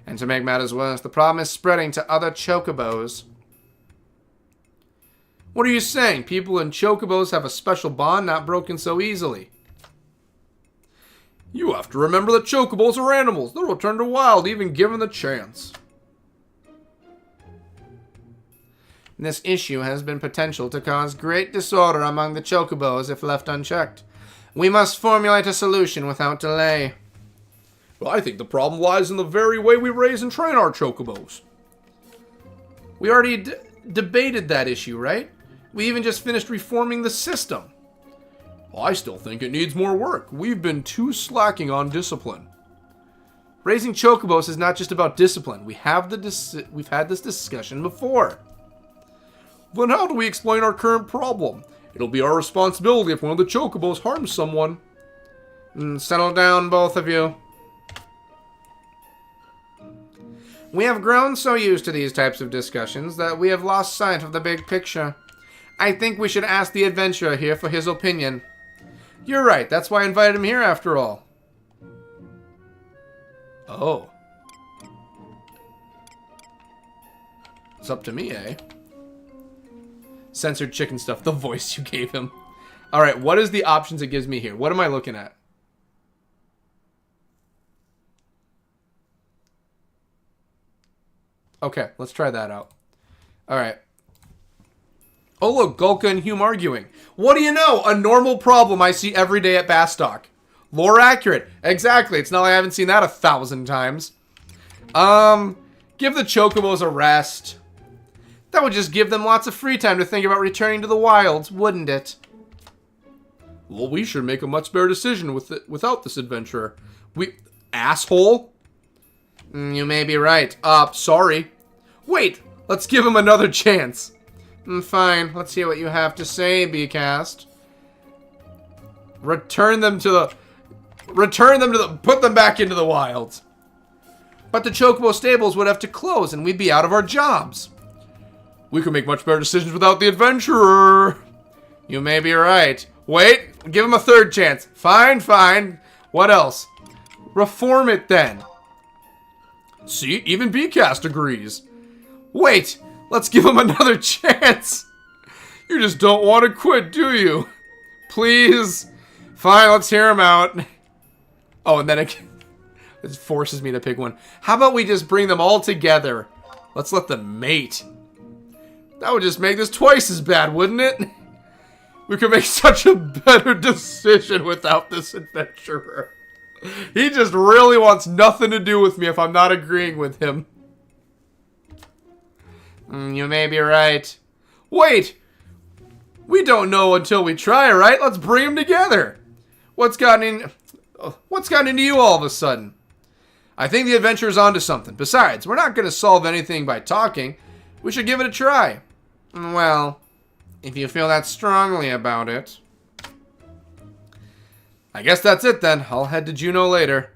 And to make matters worse, the problem is spreading to other chocobos. What are you saying? People and chocobos have a special bond not broken so easily. You have to remember that chocobos are animals. They'll return to wild even given the chance. This issue has been potential to cause great disorder among the chocobos if left unchecked. We must formulate a solution without delay. Well, I think the problem lies in the very way we raise and train our chocobos. We already debated that issue, right? We even just finished reforming the system. I still think it needs more work. We've been too slacking on discipline. Raising chocobos is not just about discipline. We've had this discussion before. Then how do we explain our current problem? It'll be our responsibility if one of the chocobos harms someone. Settle down, both of you. We have grown so used to these types of discussions that we have lost sight of the big picture. I think we should ask the adventurer here for his opinion. You're right, that's why I invited him here after all. Oh. It's up to me, eh? Censored chicken stuff, the voice you gave him. Alright, what is the options it gives me here? What am I looking at? Okay, let's try that out. Alright. Oh look, Gulka and Hume arguing. What do you know? A normal problem I see every day at Bastok. Lore accurate. Exactly, it's not like I haven't seen that 1,000 times. Give the chocobos a rest. That would just give them lots of free time to think about returning to the wilds, wouldn't it? Well, we should make a much better decision without this adventurer. Asshole? You may be right. Sorry. Wait, let's give him another chance. Fine, let's hear what you have to say, BCast. Put them back into the wilds. But the chocobo stables would have to close and we'd be out of our jobs. We could make much better decisions without the adventurer. You may be right. Wait, give him a third chance. Fine, fine. What else? Reform it then. See, even BCast agrees. Wait, let's give him another chance. You just don't want to quit, do you? Please. Fine, let's hear him out. Oh, and then it forces me to pick one. How about we just bring them all together? Let's let them mate. That would just make this twice as bad, wouldn't it? We could make such a better decision without this adventurer. He just really wants nothing to do with me if I'm not agreeing with him. You may be right. Wait! We don't know until we try, right? Let's bring them together. What's gotten into you all of a sudden? I think the adventure's onto something. Besides, we're not going to solve anything by talking. We should give it a try. Well, if you feel that strongly about it. I guess that's it then. I'll head to Juneau later.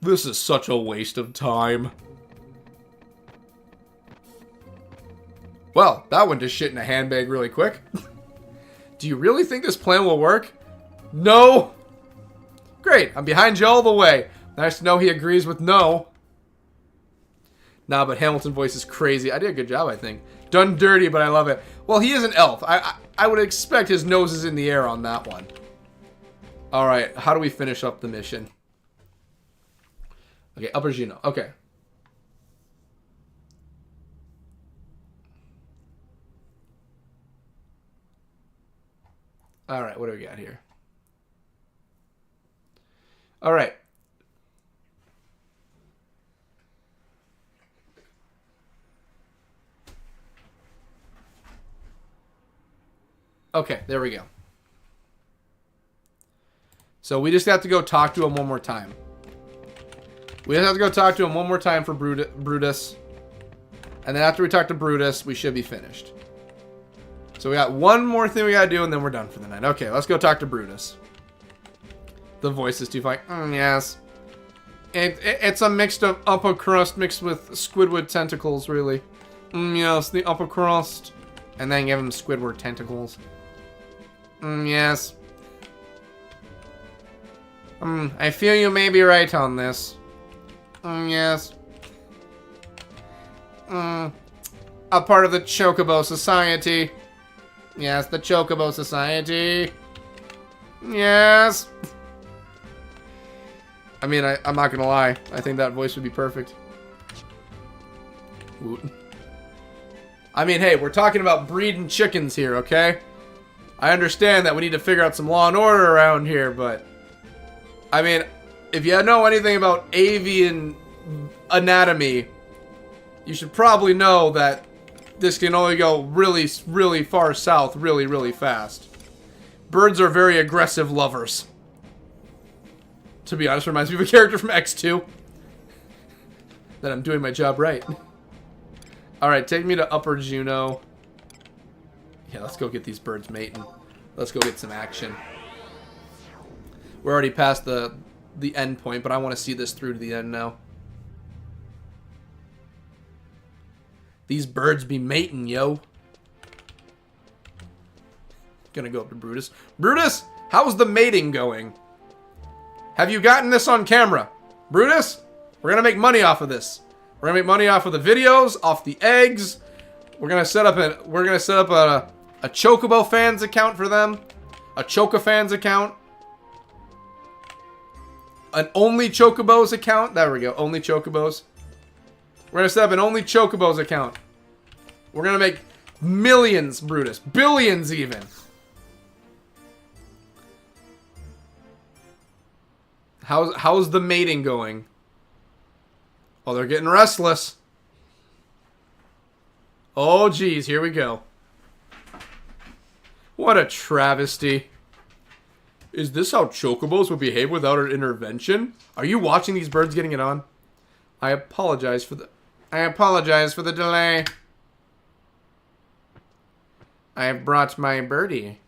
This is such a waste of time. Well, that went to shit in a handbag really quick. Do you really think this plan will work? No. Great, I'm behind you all the way. Nice to know he agrees with no. Nah, but Hamilton voice is crazy. I did a good job, I think. Done dirty, but I love it. Well, he is an elf. I would expect his nose is in the air on that one. Alright, how do we finish up the mission? Okay, Upper Juneau. Okay. Alright, what do we got here? Alright. Okay, there we go. So we just have to go talk to him one more time. We just have to go talk to him one more time for Brutus. And then after we talk to Brutus, we should be finished. So we got one more thing we gotta do, and then we're done for the night. Okay, let's go talk to Brutus. The voice is too funny. Yes. It's a mix of upper crust mixed with Squidward tentacles, really. Yes, the upper crust. And then give him Squidward tentacles. Yes. I feel you may be right on this. Yes. A part of the Chocobo Society. Yes, the Chocobo Society. Yes. I mean, I'm not gonna lie. I think that voice would be perfect. Woot. I mean, hey, we're talking about breeding chickens here, okay? I understand that we need to figure out some law and order around here, but... I mean, if you know anything about avian anatomy, you should probably know that this can only go really, really far south really, really fast. Birds are very aggressive lovers. To be honest, reminds me of a character from X2. That I'm doing my job right. Alright, take me to Upper Juneau. Yeah, let's go get these birds mating. Let's go get some action. We're already past the end point, but I want to see this through to the end now. These birds be mating, yo. Gonna go up to Brutus. Brutus, how's the mating going? Have you gotten this on camera? Brutus, we're gonna make money off of this. We're gonna make money off of the videos, off the eggs. We're gonna set up a Chocobo fans account for them. A Choco fans account. An Only Chocobos account. There we go. Only Chocobos. We're gonna set up an Only Chocobos account. We're gonna make millions, Brutus. Billions, even. How's the mating going? Oh, they're getting restless. Oh, geez. Here we go. What a travesty. Is this how Chocobos would behave without an intervention? Are you watching these birds getting it on? I apologize for the delay. I have brought my birdie.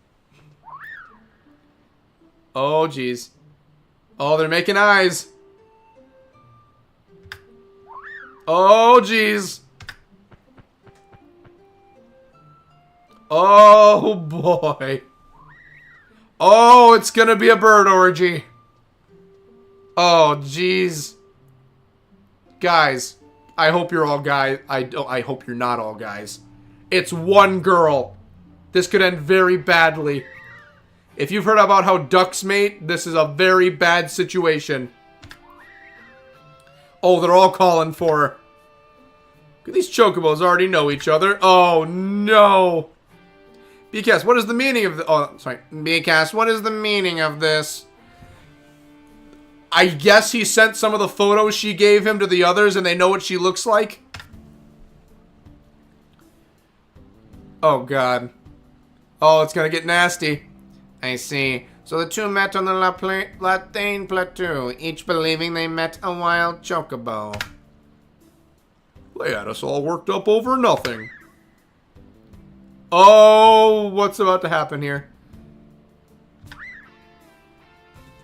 Oh, jeez. Oh, they're making eyes. Oh, jeez. Oh, boy. Oh, it's gonna be a bird orgy. Oh, jeez. Guys, I hope you're all guys. I hope you're not all guys. It's one girl. This could end very badly. If you've heard about how ducks mate, this is a very bad situation. Oh, they're all calling for her. These Chocobos already know each other. Oh, no. BCast, what is the meaning of the... Oh, sorry. BCast, what is the meaning of this? I guess he sent some of the photos she gave him to the others and they know what she looks like. Oh, God. Oh, it's gonna get nasty. I see. So the two met on the Latane Plateau, each believing they met a wild chocobo. They had us all worked up over nothing. Oh, what's about to happen here?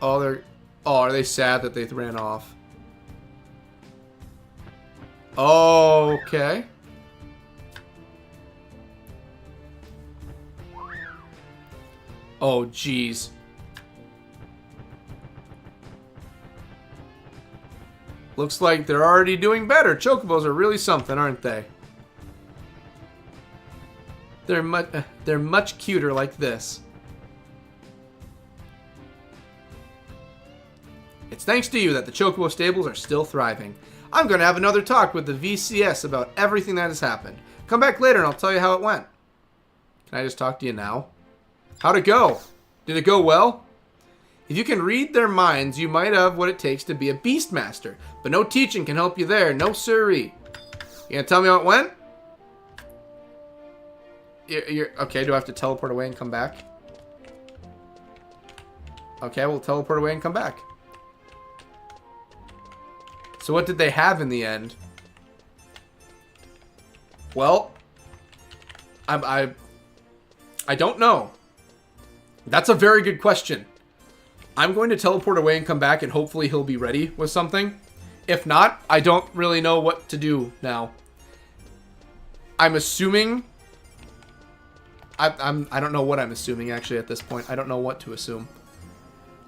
Oh, are they sad that they ran off? Oh, okay. Oh, jeez. Looks like they're already doing better. Chocobos are really something, aren't they? They're much cuter like this. It's thanks to you that the Chocobo stables are still thriving. I'm going to have another talk with the VCS about everything that has happened. Come back later and I'll tell you how it went. Can I just talk to you now? How'd it go? Did it go well? If you can read their minds, you might have what it takes to be a Beastmaster. But no teaching can help you there. No siree. You gonna tell me how it went? Okay, do I have to teleport away and come back? Okay, we'll teleport away and come back. So what did they have in the end? Well, I don't know. That's a very good question. I'm going to teleport away and come back, and hopefully he'll be ready with something. If not, I don't really know what to do now. I'm assuming... I don't know what I'm assuming, actually, at this point. I don't know what to assume.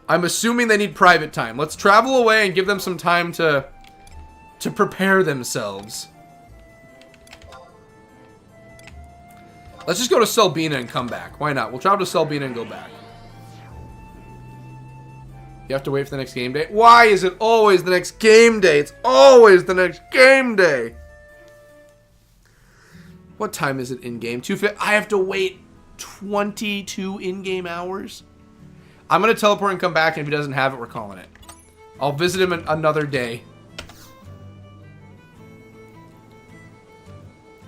I'm assuming they need private time. Let's travel away and give them some time to prepare themselves. Let's just go to Selbina and come back. Why not? We'll travel to Selbina and go back. You have to wait for the next game day? Why is it always the next game day? It's always the next game day. What time is it in-game? 2:50. I have to wait 22 in-game hours? I'm going to teleport and come back, and if he doesn't have it, we're calling it. I'll visit him another day.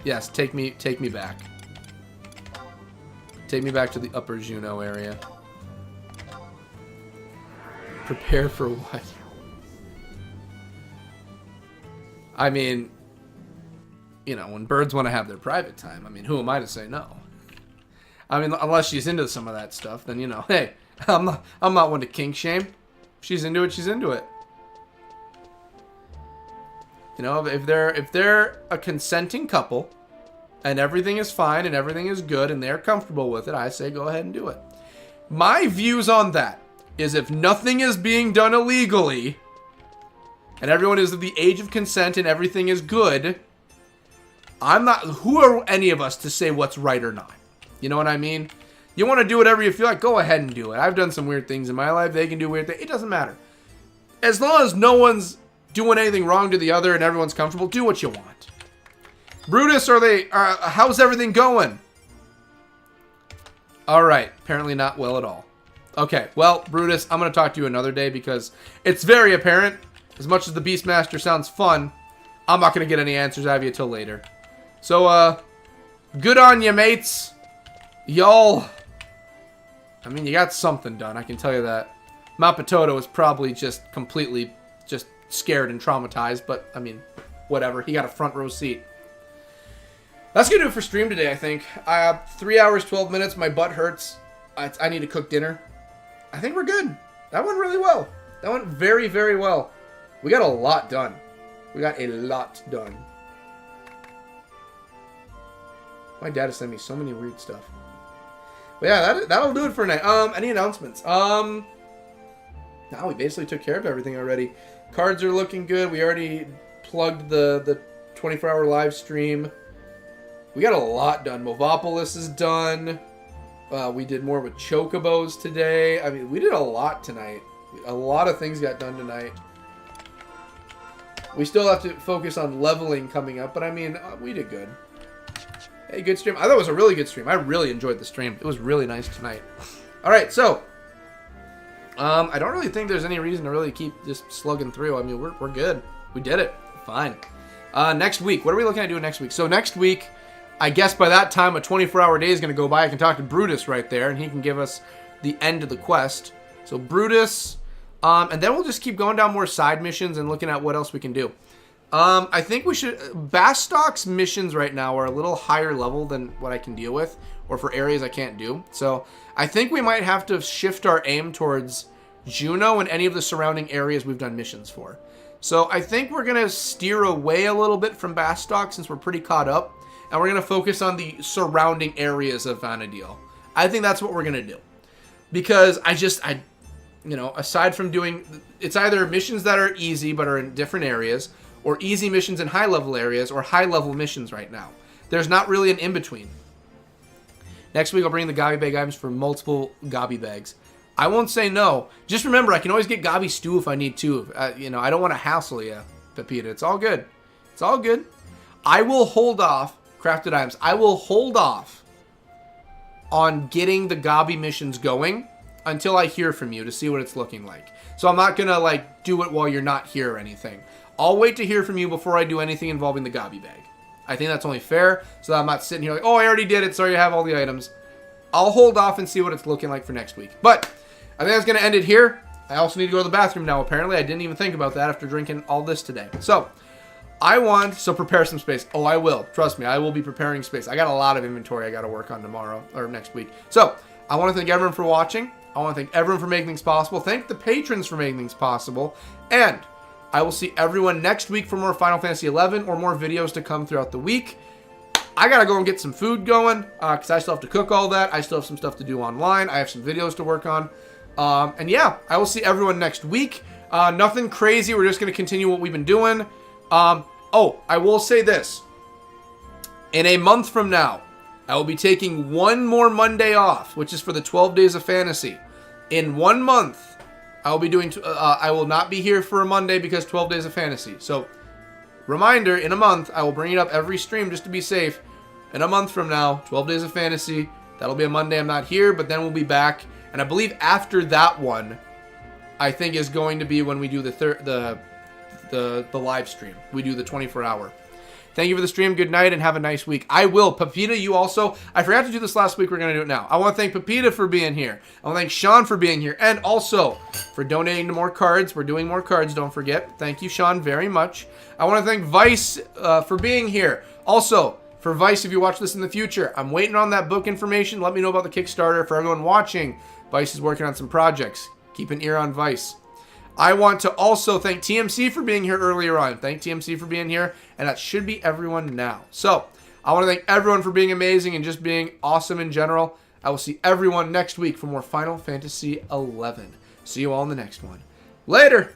Yes, take me back. Take me back to the Upper Juno area. Prepare for what? I mean, you know, when birds want to have their private time, I mean, who am I to say no? I mean, unless she's into some of that stuff, then, you know, hey, I'm not one to kink shame. If she's into it, she's into it. You know, if they're a consenting couple and everything is fine and everything is good and they're comfortable with it, I say go ahead and do it. My views on that is if nothing is being done illegally and everyone is of the age of consent and everything is good, I'm not... Who are any of us to say what's right or not? You know what I mean? You want to do whatever you feel like, go ahead and do it. I've done some weird things in my life. They can do weird things. It doesn't matter. As long as no one's doing anything wrong to the other and everyone's comfortable, do what you want. Brutus, how's everything going? Alright, apparently not well at all. Okay, well, Brutus, I'm going to talk to you another day because it's very apparent, as much as the Beastmaster sounds fun, I'm not going to get any answers out of you till later. So, good on you, mates. Y'all, I mean, you got something done, I can tell you that. Mapatoto is probably just completely just scared and traumatized, but, I mean, whatever. He got a front row seat. That's going to do it for stream today, I think. 3 hours, 12 minutes. My butt hurts. I need to cook dinner. I think we're good. That went really well. That went very, very well. We got a lot done. We got a lot done. My dad has sent me so many weird stuff. But yeah, that'll do it for tonight. Any announcements? No, we basically took care of everything already. Cards are looking good. We already plugged the 24-hour live stream. We got a lot done. Movopolis is done. We did more with Chocobos today. I mean, we did a lot tonight. A lot of things got done tonight. We still have to focus on leveling coming up, but I mean, we did good. Hey, good stream. I thought it was a really good stream. I really enjoyed the stream. It was really nice tonight. Alright, so. I don't really think there's any reason to really keep just slugging through. I mean, we're good. We did it. Fine. Next week. What are we looking at doing next week? So next week, I guess by that time, a 24-hour day is going to go by. I can talk to Brutus right there, and he can give us the end of the quest. So Brutus, and then we'll just keep going down more side missions and looking at what else we can do. I think we should... Bastock's missions right now are a little higher level than what I can deal with, or for areas I can't do. So I think we might have to shift our aim towards Juneau and any of the surrounding areas we've done missions for. So I think we're going to steer away a little bit from Bastock since we're pretty caught up. And we're going to focus on the surrounding areas of Vana'diel. I think that's what we're going to do. Because aside from doing... It's either missions that are easy but are in different areas, or easy missions in high-level areas, or high-level missions right now. There's not really an in-between. Next week, I'll bring the Gobby Bag items for multiple Gobby Bags. I won't say no. Just remember, I can always get Gobby Stew if I need to. I don't want to hassle you, Pepita. It's all good. It's all good. I will hold off... Crafted items. I will hold off on getting the Gobby missions going until I hear from you to see what it's looking like. So I'm not going to, do it while you're not here or anything. I'll wait to hear from you before I do anything involving the Gobby Bag. I think that's only fair, so that I'm not sitting here like, oh, I already did it, so you have all the items. I'll hold off and see what it's looking like for next week. But I think that's going to end it here. I also need to go to the bathroom now, apparently. I didn't even think about that after drinking all this today. So... prepare some space. Oh, I will. Trust me, I will be preparing space. I got a lot of inventory I got to work on tomorrow, or next week. So, I want to thank everyone for watching. I want to thank everyone for making things possible. Thank the patrons for making things possible. And I will see everyone next week for more Final Fantasy XI or more videos to come throughout the week. I got to go and get some food going, because I still have to cook all that. I still have some stuff to do online. I have some videos to work on. And yeah, I will see everyone next week. Nothing crazy. We're just going to continue what we've been doing. I will say this. In a month from now, I will be taking one more Monday off, which is for the 12 Days of Fantasy. In 1 month, I will be doing... I will not be here for a Monday because 12 Days of Fantasy. So, reminder, in a month, I will bring it up every stream just to be safe. In a month from now, 12 Days of Fantasy. That'll be a Monday I'm not here, but then we'll be back. And I believe after that one, I think is going to be when we do the live stream. We do the 24-hour. Thank you for the stream. Good night and have a nice week. I will. Pepita, you also. I forgot to do this last week. We're going to do it now. I want to thank Pepita for being here. I want to thank Sean for being here. And also for donating to more cards. We're doing more cards, don't forget. Thank you, Sean, very much. I want to thank Vice for being here. Also, for Vice, if you watch this in the future, I'm waiting on that book information. Let me know about the Kickstarter. For everyone watching, Vice is working on some projects. Keep an ear on Vice. I want to also thank TMC for being here earlier on. Thank TMC for being here. And that should be everyone now. So, I want to thank everyone for being amazing and just being awesome in general. I will see everyone next week for more Final Fantasy XI. See you all in the next one. Later!